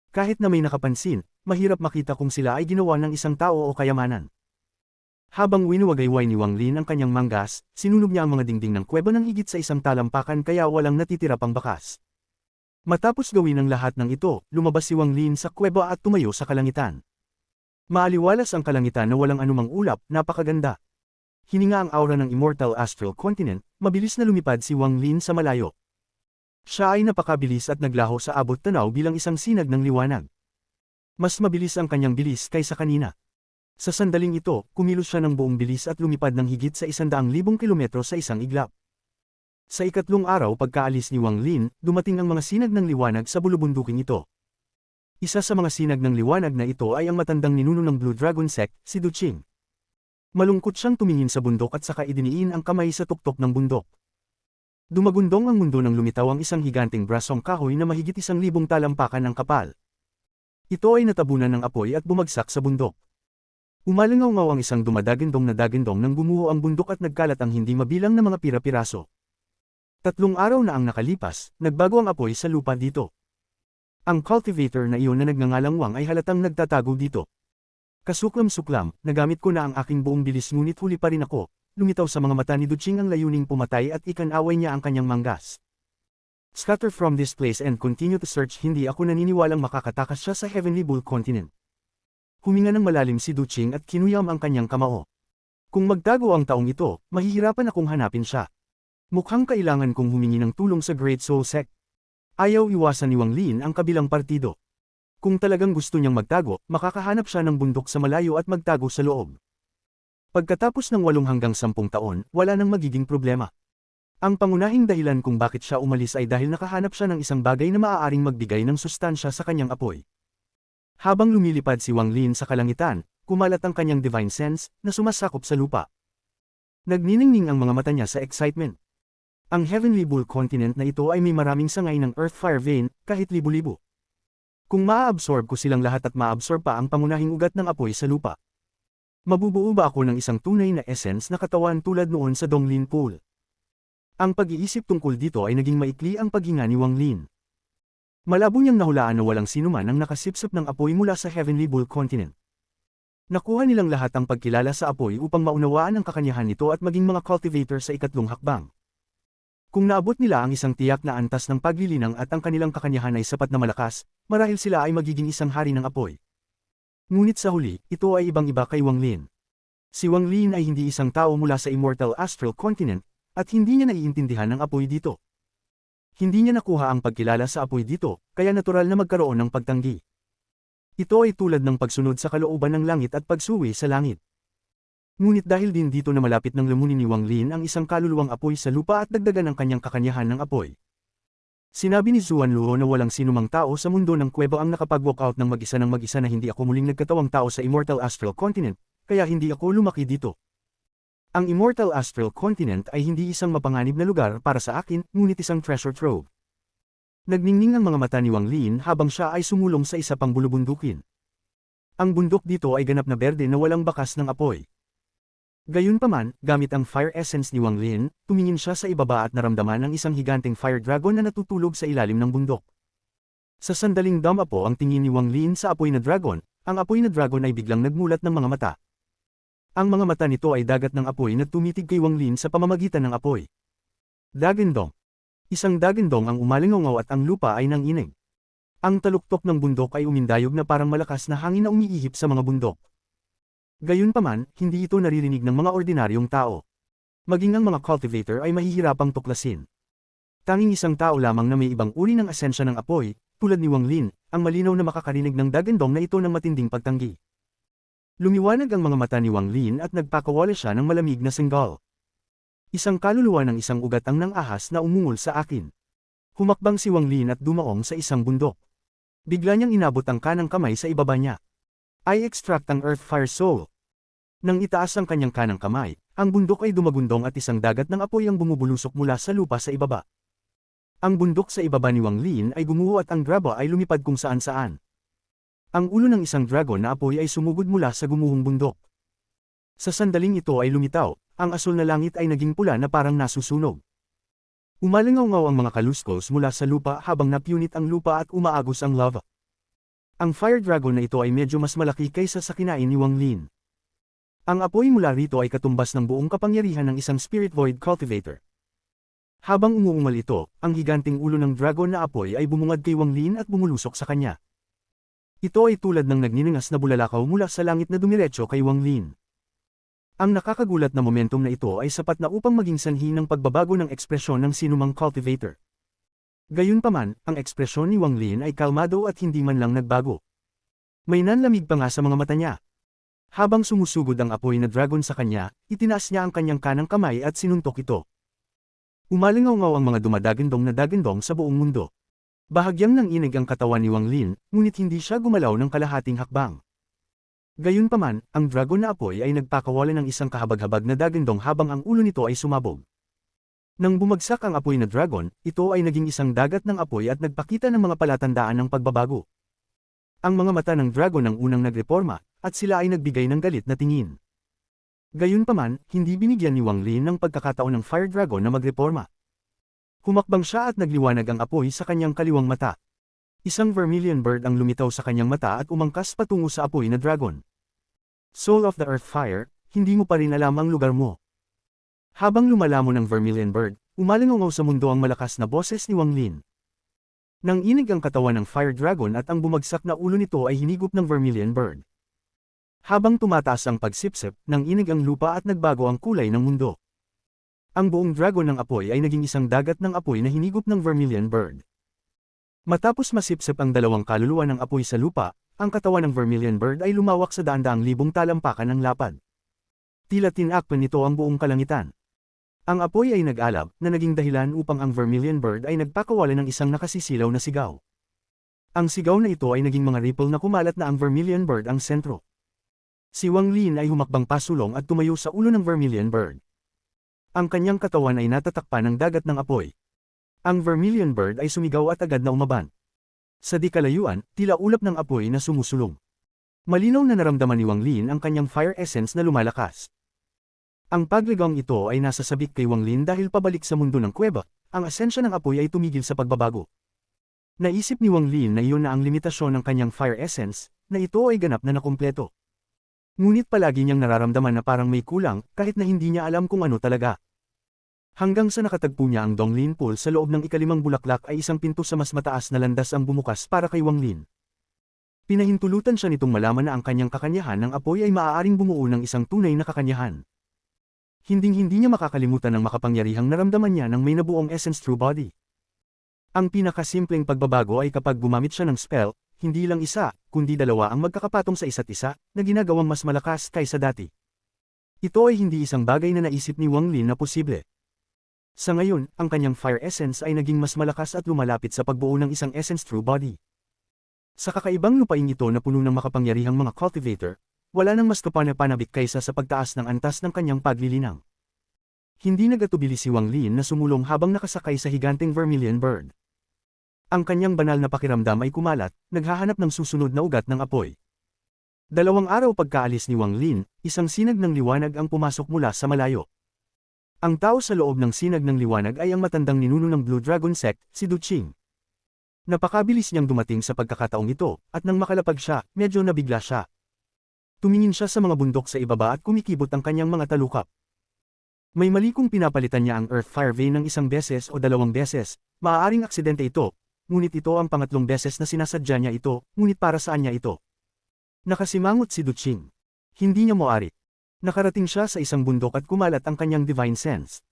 Kahit na may nakapansin, mahirap makita kung sila ay ginawa ng isang tao o kayamanan. Habang winuwagayway ni Wang Lin ang kanyang manggas, sinunog niya ang mga dingding ng kuweba ng higit sa isang talampakan kaya walang natitira pang bakas. Matapos gawin ang lahat ng ito, lumabas si Wang Lin sa kuweba at tumayo sa kalangitan. Maaliwalas ang kalangitan na walang anumang ulap, napakaganda. Hininga ang aura ng Immortal Astral Continent, mabilis na lumipad si Wang Lin sa malayo. Siya ay napakabilis at naglaho sa abot tanaw bilang isang sinag ng liwanag. Mas mabilis ang kanyang bilis kaysa kanina. Sa sandaling ito, kumilos siya ng buong bilis at lumipad ng higit sa 100,000 kilometro sa isang iglap. Sa ikatlong araw pagkaalis ni Wang Lin, dumating ang mga sinag ng liwanag sa bulubunduking ito. Isa sa mga sinag ng liwanag na ito ay ang matandang ninuno ng Blue Dragon Sect, si Du Qing. Malungkot siyang tumingin sa bundok at saka idiniin ang kamay sa tuktok ng bundok. Dumagundong ang mundo nang lumitaw ang isang higanting brasong kahoy na mahigit 1,000 talampakan ang kapal. Ito ay natabunan ng apoy at bumagsak sa bundok. Umalangaw-ngaw ang isang dumadagindong na dagindong nang bumuho ang bundok at nagkalat ang hindi mabilang na mga pira-piraso. 3 araw na ang nakalipas, nagbago ang apoy sa lupa dito. Ang cultivator na iyon na nagngangalang Wang ay halatang nagtatago dito. Kasuklam-suklam, nagamit ko na ang aking buong bilis ngunit huli pa rin ako. Lumitaw sa mga mata ni Du Qing ang layuning pumatay at ikanaway niya ang kanyang manggas. Scatter from this place and continue to search. Hindi ako naniniwalang makakatakas siya sa Heavenly Bull Continent. Huminga ng malalim si Du Qing at kinuyam ang kanyang kamao. Kung magtago ang taong ito, mahihirapan akong hanapin siya. Mukhang kailangan kong humingi ng tulong sa Great Soul Sect. Ayaw iwasan ni Wang Lin ang kabilang partido. Kung talagang gusto niyang magtago, makakahanap siya ng bundok sa malayo at magtago sa loob. Pagkatapos ng 8 hanggang 10 taon, wala nang magiging problema. Ang pangunahing dahilan kung bakit siya umalis ay dahil nakahanap siya ng isang bagay na maaaring magbigay ng sustansya sa kanyang apoy. Habang lumilipad si Wang Lin sa kalangitan, kumalat ang kanyang divine sense na sumasakop sa lupa. Nagniningning ang mga mata niya sa excitement. Ang Heavenly Bull Continent na ito ay may maraming sangay ng Earth Fire Vein, kahit libo-libo. Kung maa-absorb ko silang lahat at maa-absorb pa ang pangunahing ugat ng apoy sa lupa, mabubuo ba ako ng isang tunay na essence na katawan tulad noon sa Donglin Pool? Ang pag-iisip tungkol dito ay naging maikli ang paghinga ni Wang Lin. Malabo niyang nahulaan na walang sinuman ang nakasipsip ng apoy mula sa Heavenly Bull Continent. Nakuha nilang lahat ang pagkilala sa apoy upang maunawaan ang kakanyahan nito at maging mga cultivator sa ikatlong hakbang. Kung naabot nila ang isang tiyak na antas ng paglilinang at ang kanilang kakanyahan ay sapat na malakas, marahil sila ay magiging isang hari ng apoy. Ngunit sa huli, ito ay ibang-iba kay Wang Lin. Si Wang Lin ay hindi isang tao mula sa Immortal Astral Continent, at hindi niya naiintindihan ang apoy dito. Hindi niya nakuha ang pagkilala sa apoy dito, kaya natural na magkaroon ng pagtanggi. Ito ay tulad ng pagsunod sa kalooban ng langit at pagsuwi sa langit. Ngunit dahil din dito na malapit ng lamunin ni Wang Lin ang isang kaluluwang apoy sa lupa at dagdagan ang kanyang kakanyahan ng apoy. Sinabi ni Zuan Luo na walang sinumang tao sa mundo ng kuweba ang nakapag-walk out ng mag-isa na hindi ako muling nagkatawang tao sa Immortal Astral Continent, kaya hindi ako lumaki dito. Ang Immortal Astral Continent ay hindi isang mapanganib na lugar para sa akin, ngunit isang treasure trove. Nagningning ang mga mata ni Wang Lin habang siya ay sumulong sa isa pang bulubundukin. Ang bundok dito ay ganap na berde na walang bakas ng apoy. Gayunpaman, gamit ang fire essence ni Wang Lin, tumingin siya sa ibaba at naramdaman ang isang higanteng fire dragon na natutulog sa ilalim ng bundok. Sa sandaling dumapo ang tingin ni Wang Lin sa apoy na dragon, ang apoy na dragon ay biglang nagmulat ng mga mata. Ang mga mata nito ay dagat ng apoy na tumitig kay Wang Lin sa pamamagitan ng apoy. Dagindong. Isang dagindong ang umalingaw at ang lupa ay nanginig. Ang taluktok ng bundok ay umindayog na parang malakas na hangin na umiihip sa mga bundok. Gayunpaman, hindi ito naririnig ng mga ordinaryong tao. Maging ang mga cultivator ay mahihirapang tuklasin. Tanging isang tao lamang na may ibang uri ng asensya ng apoy, tulad ni Wang Lin, ang malinaw na makakarinig ng dagindong na ito ng matinding pagtanggi. Lumiwanag ang mga mata ni Wang Lin at nagpakawala siya ng malamig na senggal. Isang kaluluwa ng isang ugat ang nang-ahas na umungol sa akin. Humakbang si Wang Lin at dumaong sa isang bundok. Bigla niyang inabot ang kanang kamay sa ibaba niya. I extract ang Earth Fire Soul. Nang itaas ang kanyang kanang kamay, ang bundok ay dumagundong at isang dagat ng apoy ang bumubulusok mula sa lupa sa ibaba. Ang bundok sa ibaba ni Wang Lin ay gumuho at ang graba ay lumipad kung saan-saan. Ang ulo ng isang dragon na apoy ay sumugod mula sa gumuhong bundok. Sa sandaling ito ay lumitaw, ang asul na langit ay naging pula na parang nasusunog. Umalangaw-ngaw ang mga kaluskos mula sa lupa habang napunit ang lupa at umaagos ang lava. Ang fire dragon na ito ay medyo mas malaki kaysa sa kinain ni Wang Lin. Ang apoy mula rito ay katumbas ng buong kapangyarihan ng isang spirit void cultivator. Habang umuungal ito, ang higanting ulo ng dragon na apoy ay bumungad kay Wang Lin at bumulusok sa kanya. Ito ay tulad ng nagniningas na bulalakaw mula sa langit na dumiretso kay Wang Lin. Ang nakakagulat na momentum na ito ay sapat na upang maging sanhi ng pagbabago ng ekspresyon ng sinumang cultivator. Gayunpaman, ang ekspresyon ni Wang Lin ay kalmado at hindi man lang nagbago. May nanlamig pa nga sa mga mata niya. Habang sumusugod ang apoy na dragon sa kanya, itinaas niya ang kanyang kanang kamay at sinuntok ito. Umalingaw-ngaw ang mga dumadagandong na dagandong sa buong mundo. Bahagyang nanginig ang katawan ni Wang Lin, ngunit hindi siya gumalaw ng kalahating hakbang. Gayunpaman, ang dragon na apoy ay nagpakawalan ng isang kahabag-habag na dagandong habang ang ulo nito ay sumabog. Nang bumagsak ang apoy na dragon, ito ay naging isang dagat ng apoy at nagpakita ng mga palatandaan ng pagbabago. Ang mga mata ng dragon ang unang nagreporma, at sila ay nagbigay ng galit na tingin. Gayunpaman, hindi binigyan ni Wang Lin ng pagkakataon ng Fire Dragon na magreporma. Humakbang siya at nagliwanag ang apoy sa kanyang kaliwang mata. Isang vermilion bird ang lumitaw sa kanyang mata at umangkas patungo sa apoy na dragon. Soul of the Earth Fire, hindi mo pa rin alam ang lugar mo. Habang lumalamon ang vermilion bird, umalingaw sa mundo ang malakas na boses ni Wang Lin. Nang inig ang katawan ng Fire Dragon at ang bumagsak na ulo nito ay hinigop ng vermilion bird. Habang tumataas ang pagsipsip, nang inig ang lupa at nagbago ang kulay ng mundo. Ang buong dragon ng apoy ay naging isang dagat ng apoy na hinigop ng vermilion bird. Matapos masipsip ang dalawang kaluluwa ng apoy sa lupa, ang katawan ng vermilion bird ay lumawak sa daan-daang libong talampakan ng lapad. Tila tinakpan nito ang buong kalangitan. Ang apoy ay nag-alab, na naging dahilan upang ang vermilion bird ay nagpakawalan ng isang nakasisilaw na sigaw. Ang sigaw na ito ay naging mga ripple na kumalat na ang vermilion bird ang sentro. Si Wang Lin ay humakbang pasulong at tumayo sa ulo ng vermilion bird. Ang kanyang katawan ay natatakpan ng dagat ng apoy. Ang vermilion bird ay sumigaw at agad na umaban. Sa di kalayuan, tila ulap ng apoy na sumusulong. Malinaw na naramdaman ni Wang Lin ang kanyang fire essence na lumalakas. Ang pagligaw ito ay nasa sabik kay Wang Lin dahil pabalik sa mundo ng kuweba, ang asensya ng apoy ay tumigil sa pagbabago. Naisip ni Wang Lin na iyon na ang limitasyon ng kanyang fire essence, na ito ay ganap na nakumpleto. Ngunit palagi niyang nararamdaman na parang may kulang, kahit na hindi niya alam kung ano talaga. Hanggang sa nakatagpo niya ang Donglin Pool sa loob ng ikalimang bulaklak ay isang pinto sa mas mataas na landas ang bumukas para kay Wang Lin. Pinahintulutan siya nitong malaman na ang kanyang kakanyahan ng apoy ay maaaring bumuo ng isang tunay na kakanyahan. Hinding-hindi niya makakalimutan ang makapangyarihang naramdaman niya ng may nabuong essence true body. Ang pinakasimpleng pagbabago ay kapag gumamit siya ng spell, hindi lang isa, kundi dalawa ang magkakapatong sa isa't isa, na ginagawang mas malakas kaysa dati. Ito ay hindi isang bagay na naisip ni Wang Lin na posible. Sa ngayon, ang kanyang fire essence ay naging mas malakas at lumalapit sa pagbuo ng isang essence true body. Sa kakaibang lupain ito na puno ng makapangyarihang mga cultivator, wala nang mas kapanapanabik kaysa sa pagtaas ng antas ng kanyang paglilinang. Hindi nagatubili si Wang Lin na sumulong habang nakasakay sa higanteng vermilion bird. Ang kanyang banal na pakiramdam ay kumalat, naghahanap ng susunod na ugat ng apoy. 2 araw pagkaalis ni Wang Lin, isang sinag ng liwanag ang pumasok mula sa malayo. Ang tao sa loob ng sinag ng liwanag ay ang matandang ninuno ng Blue Dragon Sect, si Du Qing. Napakabilis niyang dumating sa pagkakataong ito, at nang makalapag siya, medyo nabigla siya. Tumingin siya sa mga bundok sa ibaba at kumikibot ang kanyang mga talukap. May mali kung pinapalitan niya ang Earth Fire Vein ng isang beses o 2 beses, maaaring aksidente ito. Ngunit ito ang pangatlong beses na sinasadya niya ito, ngunit para saan niya ito? Nakasimangot si Du Qing. Hindi niya moari. Nakarating siya sa isang bundok at kumalat ang kanyang divine sense.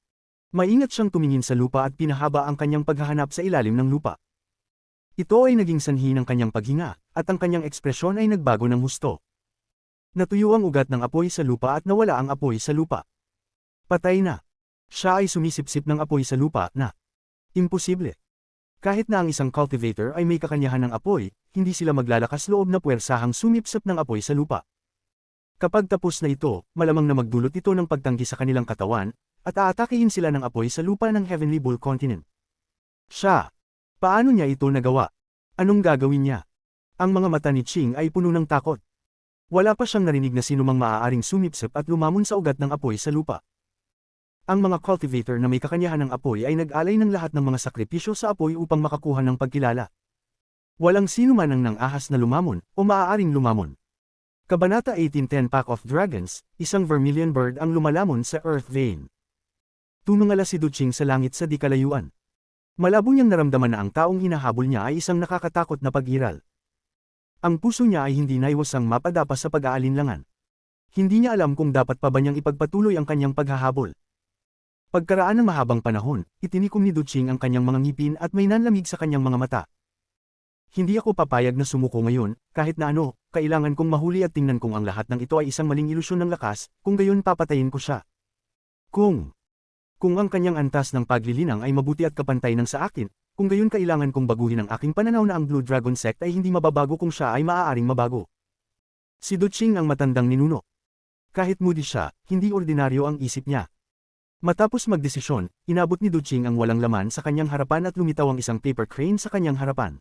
Maingat siyang tumingin sa lupa at pinahaba ang kanyang paghahanap sa ilalim ng lupa. Ito ay naging sanhi ng kanyang paghinga, at ang kanyang ekspresyon ay nagbago ng husto. Natuyo ang ugat ng apoy sa lupa at nawala ang apoy sa lupa. Patay na. Siya ay sumisipsip ng apoy sa lupa na imposible. Kahit na ang isang cultivator ay may kakanyahan ng apoy, hindi sila maglalakas loob na puwersahang sumipsip ng apoy sa lupa. Kapag tapos na ito, malamang na magdulot ito ng pagtanggi sa kanilang katawan, at aatakihin sila ng apoy sa lupa ng Heavenly Bull Continent. Siya. Paano niya ito nagawa? Anong gagawin niya? Ang mga mata ni Qing ay puno ng takot. Wala pa siyang narinig na sinumang maaaring sumipsip at lumamon sa ugat ng apoy sa lupa. Ang mga cultivator na may kakanyahan ng apoy ay nag-alay ng lahat ng mga sakripisyo sa apoy upang makakuha ng pagkilala. Walang sino man ang nang-ahas na lumamon, o maaaring lumamon. Kabanata 1810 Pack of Dragons, isang vermilion bird ang lumalamon sa Earth Vein. Tumingala si Du Qing sa langit sa di kalayuan. Malabo niyang naramdaman na ang taong hinahabol niya ay isang nakakatakot na pag-iral. Ang puso niya ay hindi naiwasang mapadapa sa pag-aalinlangan. Hindi niya alam kung dapat pa ba niyang ipagpatuloy ang kanyang paghahabol. Pagkaraan ng mahabang panahon, itinikom ni Duching ang kanyang mga ngipin at may nanlamig sa kanyang mga mata. Hindi ako papayag na sumuko ngayon, kahit na ano, kailangan kong mahuli at tingnan kung ang lahat ng ito ay isang maling ilusyon ng lakas, kung gayon papatayin ko siya. Kung ang kanyang antas ng paglilinang ay mabuti at kapantay ng sa akin, kung gayon kailangan kong baguhin ang aking pananaw na ang Blue Dragon Sect ay hindi mababago kung siya ay maaaring mabago. Si Duching ang matandang ninuno. Kahit moody siya, hindi ordinaryo ang isip niya. Matapos magdesisyon, inabot ni Duching ang walang laman sa kanyang harapan at lumitaw ang isang paper crane sa kanyang harapan.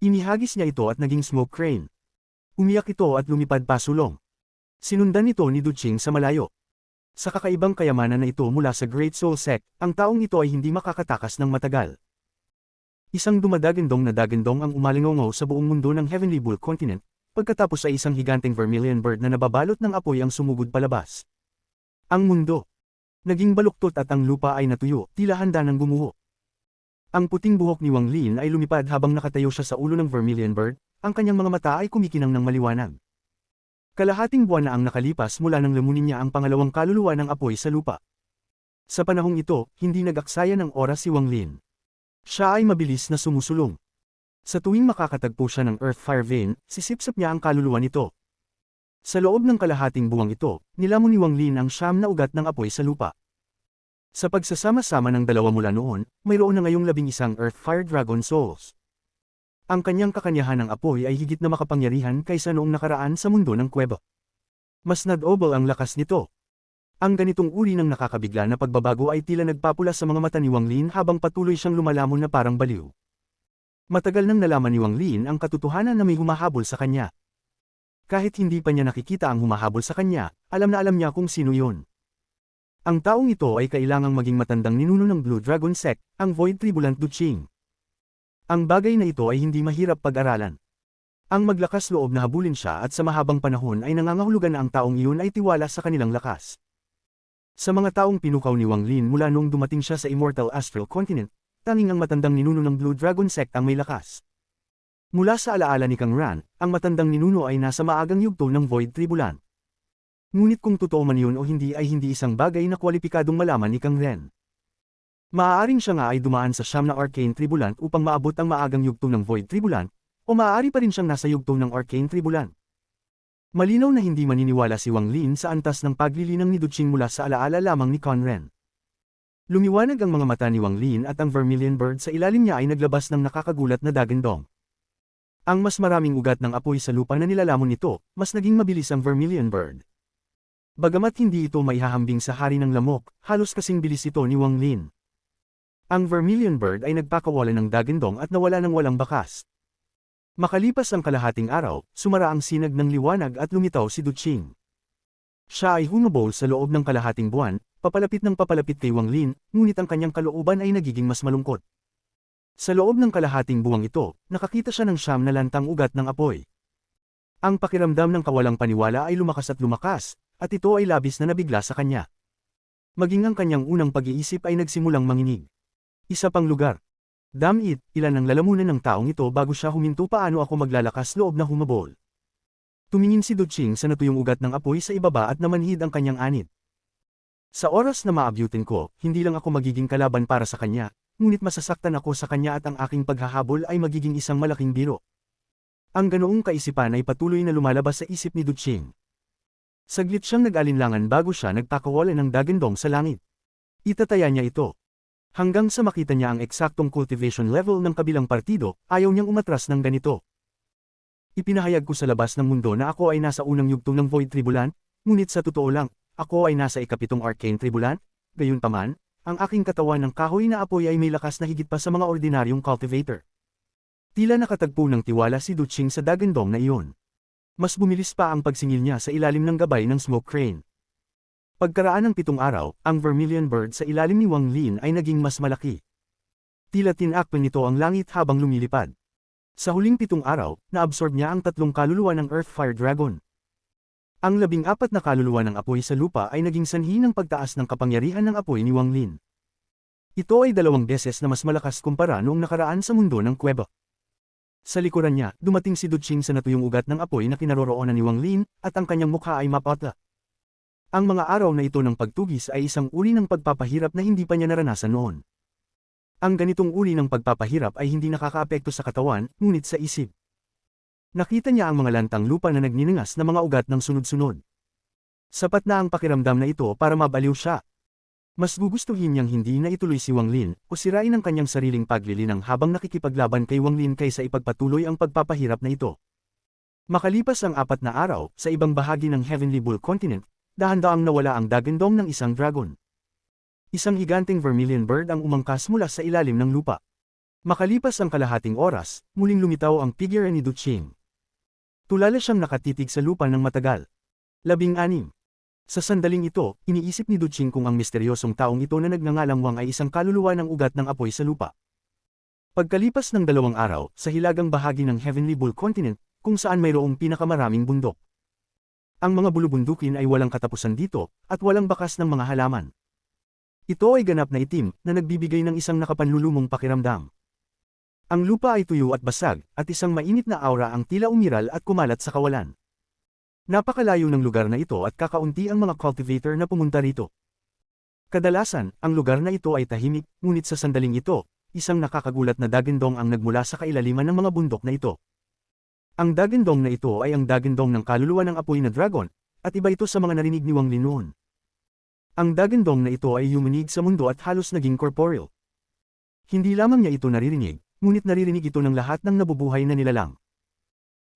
Inihagis niya ito at naging smoke crane. Umiyak ito at lumipad pasulong. Sinundan ito ni Duching sa malayo. Sa kakaibang kayamanan na ito mula sa Great Soul Sect, ang taong ito ay hindi makakatakas ng matagal. Isang dumadagandong na dagandong ang umalingongaw sa buong mundo ng Heavenly Bull Continent, pagkatapos ay isang higanteng vermilion bird na nababalot ng apoy ang sumugod palabas. Ang mundo naging baluktot at ang lupa ay natuyo, tila handa ng gumuho. Ang puting buhok ni Wang Lin ay lumipad habang nakatayo siya sa ulo ng vermilion bird, ang kanyang mga mata ay kumikinang ng maliwanag. Kalahating buwan na ang nakalipas mula nang lamunin niya ang pangalawang kaluluwa ng apoy sa lupa. Sa panahong ito, hindi nag-aksaya ng oras si Wang Lin. Siya ay mabilis na sumusulong. Sa tuwing makakatagpo siya ng Earth Fire Vein, sisipsip niya ang kaluluwa nito. Sa loob ng kalahating buwang ito, nilamon ni Wang Lin ang 9 na ugat ng apoy sa lupa. Sa pagsasama-sama ng dalawa mula noon, mayroon na ngayong 11 Earth Fire Dragon Souls. Ang kanyang kakanyahan ng apoy ay higit na makapangyarihan kaysa noong nakaraan sa mundo ng kuweba. Mas nadobol ang lakas nito. Ang ganitong uri ng nakakabigla na pagbabago ay tila nagpapula sa mga mata ni Wang Lin habang patuloy siyang lumalamon na parang baliw. Matagal nang nalaman ni Wang Lin ang katotohanan na may humahabol sa kanya. Kahit hindi pa niya nakikita ang humahabol sa kanya, alam na alam niya kung sino yon. Ang taong ito ay kailangang maging matandang ninuno ng Blue Dragon Sect, ang Void Tribulant Duching. Ang bagay na ito ay hindi mahirap pag-aralan. Ang maglakas loob na habulin siya at sa mahabang panahon ay nangangahulugan na ang taong iyon ay tiwala sa kanilang lakas. Sa mga taong pinukaw ni Wang Lin mula noong dumating siya sa Immortal Astral Continent, tanging ang matandang ninuno ng Blue Dragon Sect ang may lakas. Mula sa alaala ni Kang Ran, ang matandang ninuno ay nasa maagang yugto ng Void Tribulant. Ngunit kung totoo man yun o hindi ay hindi isang bagay na kwalipikadong malaman ni Kang Ren. Maaaring siya nga ay dumaan sa 9 na Arcane Tribulant upang maabot ang maagang yugto ng Void Tribulant, o maaari pa rin siyang nasa yugto ng Arcane Tribulant. Malinaw na hindi maniniwala si Wang Lin sa antas ng paglilinang ni Duching mula sa alaala lamang ni Kang Ren. Lumiwanag ang mga mata ni Wang Lin at ang vermilion bird sa ilalim niya ay naglabas ng nakakagulat na dagandong. Ang mas maraming ugat ng apoy sa lupa na nilalamon nito, mas naging mabilis ang vermilion bird. Bagamat hindi ito maihahambing sa hari ng lamok, halos kasing bilis ito ni Wang Lin. Ang vermilion bird ay nagpakawalan ng dagandong at nawala ng walang bakas. Makalipas ang kalahating araw, sumara ang sinag ng liwanag at lumitaw si Duching. Siya ay humabol sa loob ng kalahating buwan, papalapit ng papalapit kay Wang Lin, ngunit ang kanyang kalooban ay nagiging mas malungkot. Sa loob ng kalahating buwang ito, nakakita siya ng 9 na lantang ugat ng apoy. Ang pakiramdam ng kawalang paniwala ay lumakas, at ito ay labis na nabigla sa kanya. Maging ang kanyang unang pag-iisip ay nagsimulang manginig. Isa pang lugar. Damit, ilan ang lalamunan ng taong ito bago siya huminto, paano ako maglalakas loob na humabol. Tumingin si Duching sa natuyong ugat ng apoy sa ibaba at namanhid ang kanyang anit. Sa oras na maabyutin ko, hindi lang ako magiging kalaban para sa kanya, ngunit masasaktan ako sa kanya at ang aking paghahabol ay magiging isang malaking biro. Ang ganoong kaisipan ay patuloy na lumalabas sa isip ni Duching. Saglit siyang nag-alinlangan bago siya nagpakawalan ng dagandong sa langit. Itataya niya ito. Hanggang sa makita niya ang eksaktong cultivation level ng kabilang partido, ayaw niyang umatras ng ganito. Ipinahayag ko sa labas ng mundo na ako ay nasa unang yugto ng Void Tribulant, ngunit sa totoo lang, ako ay nasa ikapitong Arcane Tribulant, gayunpaman, ang aking katawan ng kahoy na apoy ay may lakas na higit pa sa mga ordinaryong cultivator. Tila nakatagpo ng tiwala si Duching sa dagandong na iyon. Mas bumilis pa ang pagsingil niya sa ilalim ng gabay ng smoke crane. Pagkaraan ng 7 araw, ang vermilion bird sa ilalim ni Wang Lin ay naging mas malaki. Tila tinakpan nito ang langit habang lumilipad. Sa huling 7 araw, naabsorb niya ang 3 kaluluwa ng Earth Fire Dragon. Ang 14 na kaluluwa ng apoy sa lupa ay naging sanhi ng pagtaas ng kapangyarihan ng apoy ni Wang Lin. Ito ay 2 beses na mas malakas kumpara noong nakaraan sa mundo ng kuweba. Sa likuran niya, dumating si Duching sa natuyong ugat ng apoy na kinaroroonan ni Wang Lin, at ang kanyang mukha ay mapatla. Ang mga araw na ito ng pagtugis ay isang uri ng pagpapahirap na hindi pa niya naranasan noon. Ang ganitong uri ng pagpapahirap ay hindi nakakaapekto sa katawan, ngunit sa isip. Nakita niya ang mga lantang lupa na nagniningas na mga ugat ng sunod-sunod. Sapat na ang pakiramdam na ito para mabaliw siya. Mas gugustuhin niyang hindi na ituloy si Wang Lin o sirain ang kanyang sariling paglilinang habang nakikipaglaban kay Wang Lin kaysa ipagpatuloy ang pagpapahirap na ito. Makalipas ang 4 na araw, sa ibang bahagi ng Heavenly Bull Continent, dahan-daang nawala ang dagandong ng isang dragon. Isang higanteng vermilion bird ang umangkas mula sa ilalim ng lupa. Makalipas ang kalahating oras, muling lumitaw ang figure ni Du Qing. Tulala siyang nakatitig sa lupa ng matagal. 16. Sa sandaling ito, iniisip ni Du Qing kung ang misteryosong taong ito na nagngangalang Wang ay isang kaluluwa ng ugat ng apoy sa lupa. Pagkalipas ng 2 araw, sa hilagang bahagi ng Heavenly Bull Continent, kung saan mayroong pinakamaraming bundok. Ang mga bulubundukin ay walang katapusan dito, at walang bakas ng mga halaman. Ito ay ganap na itim, na nagbibigay ng isang nakapanlulumong pakiramdam. Ang lupa ay tuyo at basag, at isang mainit na aura ang tila umiral at kumalat sa kawalan. Napakalayo ng lugar na ito at kakaunti ang mga cultivator na pumunta rito. Kadalasan, ang lugar na ito ay tahimik, ngunit sa sandaling ito, isang nakakagulat na dagandong ang nagmula sa kailaliman ng mga bundok na ito. Ang dagandong na ito ay ang dagandong ng kaluluwa ng apoy na dragon, at iba ito sa mga narinig ni Wang Lin noon. Ang dagandong na ito ay yumanig sa mundo at halos naging corporeal. Hindi lamang niya ito naririnig, ngunit naririnig ito ng lahat ng nabubuhay na nilalang.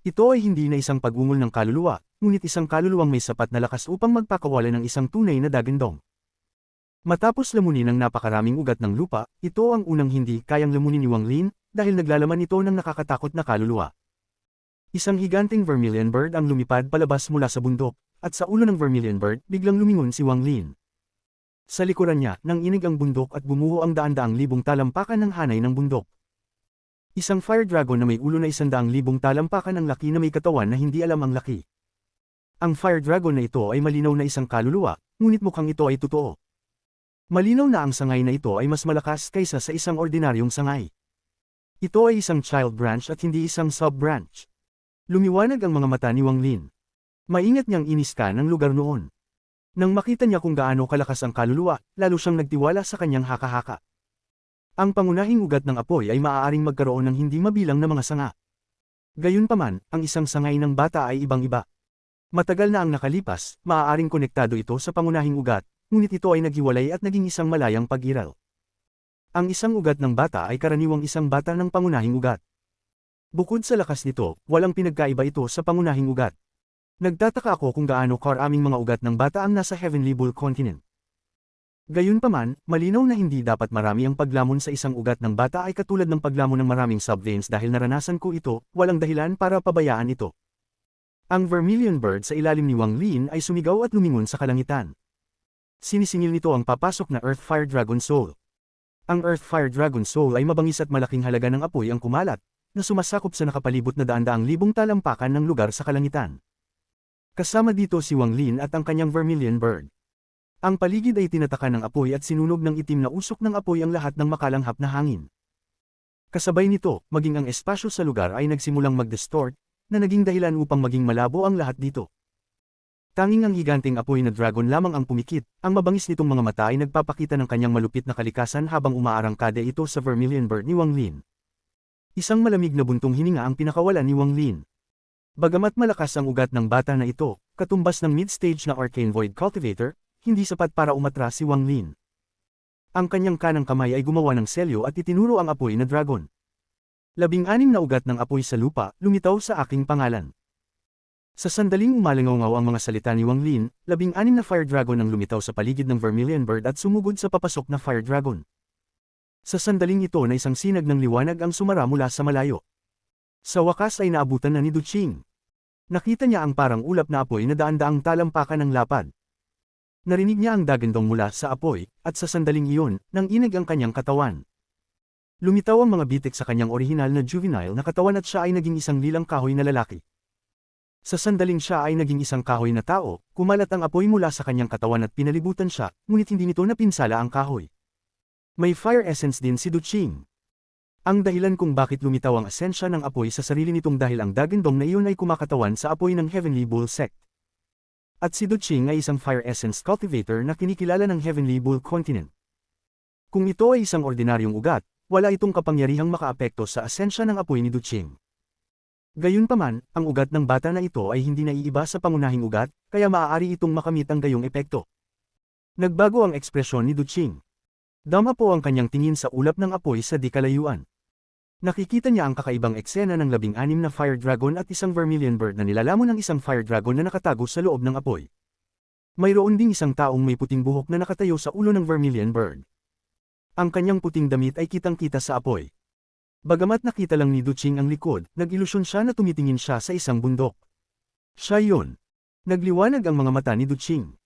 Ito ay hindi na isang pag-ungol ng kaluluwa, ngunit isang kaluluwang may sapat na lakas upang magpakawala ng isang tunay na dagandong. Matapos lamunin ang napakaraming ugat ng lupa, ito ang unang hindi kayang lamunin ni Wang Lin, dahil naglalaman ito ng nakakatakot na kaluluwa. Isang higanteng vermilion bird ang lumipad palabas mula sa bundok, at sa ulo ng vermilion bird, biglang lumingon si Wang Lin. Sa likuran niya, nang inig ang bundok at bumuho ang daan-daang libong talampakan ng hanay ng bundok. Isang fire dragon na may ulo na 100,000 talampakan ang laki na may katawan na hindi alam ang laki. Ang fire dragon na ito ay malinaw na isang kaluluwa, ngunit mukhang ito ay totoo. Malinaw na ang sangay na ito ay mas malakas kaysa sa isang ordinaryong sangay. Ito ay isang child branch at hindi isang sub-branch. Lumiwanag ang mga mata ni Wang Lin. Maingat niyang iniskan ang lugar noon. Nang makita niya kung gaano kalakas ang kaluluwa, lalo siyang nagtiwala sa kanyang haka-haka. Ang pangunahing ugat ng apoy ay maaaring magkaroon ng hindi mabilang na mga sanga. Gayunpaman, ang isang sangay ng bata ay ibang-iba. Matagal na ang nakalipas, maaaring konektado ito sa pangunahing ugat, ngunit ito ay naghiwalay at naging isang malayang pag-iral. Ang isang ugat ng bata ay karaniwang isang bata ng pangunahing ugat. Bukod sa lakas nito, walang pinagkaiba ito sa pangunahing ugat. Nagtataka ako kung gaano karaming mga ugat ng bata ang nasa Heavenly Bull Continent. Gayunpaman, malinaw na hindi dapat marami ang paglamon sa isang ugat ng bata ay katulad ng paglamon ng maraming subveins dahil naranasan ko ito, walang dahilan para pabayaan ito. Ang vermilion bird sa ilalim ni Wang Lin ay sumigaw at lumingon sa kalangitan. Sinisingil nito ang papasok na Earth Fire Dragon Soul. Ang Earth Fire Dragon Soul ay mabangis at malaking halaga ng apoy ang kumalat, na sumasakop sa nakapalibot na daan-daang libong talampakan ng lugar sa kalangitan. Kasama dito si Wang Lin at ang kanyang vermilion bird. Ang paligid ay tinataka ng apoy at sinunog ng itim na usok ng apoy ang lahat ng makalanghap na hangin. Kasabay nito, maging ang espasyo sa lugar ay nagsimulang mag-distort, na naging dahilan upang maging malabo ang lahat dito. Tanging ang higanteng apoy na dragon lamang ang pumikit, ang mabangis nitong mga mata ay nagpapakita ng kanyang malupit na kalikasan habang umaarangkada ito sa vermilion bird ni Wang Lin. Isang malamig na buntong hininga ang pinakawalan ni Wang Lin. Bagamat malakas ang ugat ng bata na ito, katumbas ng mid-stage na Arcane Void Cultivator, hindi sapat para umatras si Wang Lin. Ang kanyang kanang kamay ay gumawa ng selyo at itinuro ang apoy na dragon. 16 na ugat ng apoy sa lupa, lumitaw sa aking pangalan. Sa sandaling umalangaw ang mga salita ni Wang Lin, 16 na fire dragon ang lumitaw sa paligid ng vermilion bird at sumugod sa papasok na fire dragon. Sa sandaling ito na isang sinag ng liwanag ang sumara mula sa malayo. Sa wakas ay naabutan na ni Du Qing. Nakita niya ang parang ulap na apoy na daan-daang talampakan ng lapad. Narinig niya ang dagandong mula sa apoy, at sa sandaling iyon, nang inig ang kanyang katawan. Lumitaw ang mga bitik sa kanyang orihinal na juvenile na katawan at siya ay naging isang lilang kahoy na lalaki. Sa sandaling siya ay naging isang kahoy na tao, kumalat ang apoy mula sa kanyang katawan at pinalibutan siya, ngunit hindi nito napinsala ang kahoy. May fire essence din si Du Qing. Ang dahilan kung bakit lumitaw ang asensya ng apoy sa sarili nitong dahil ang dagandong na iyon ay kumakatawan sa apoy ng Heavenly Bull Sect. At si Duching ay isang Fire Essence Cultivator na kinikilala ng Heavenly Bull Continent. Kung ito ay isang ordinaryong ugat, wala itong kapangyarihang makaapekto sa asensya ng apoy ni Duching. Gayunpaman, ang ugat ng bata na ito ay hindi naiiba sa pangunahing ugat, kaya maaari itong makamit ang gayong epekto. Nagbago ang ekspresyon ni Duching. Dama po ang kanyang tingin sa ulap ng apoy sa di kalayuan. Nakikita niya ang kakaibang eksena ng 16 na Fire Dragon at isang Vermilion Bird na nilalamon ng isang Fire Dragon na nakatago sa loob ng apoy. Mayroon ding isang taong may puting buhok na nakatayo sa ulo ng Vermilion Bird. Ang kanyang puting damit ay kitang-kita sa apoy. Bagamat nakita lang ni Duching ang likod, nag-ilusyon siya na tumitingin siya sa isang bundok. Siya yun. Nagliwanag ang mga mata ni Duching.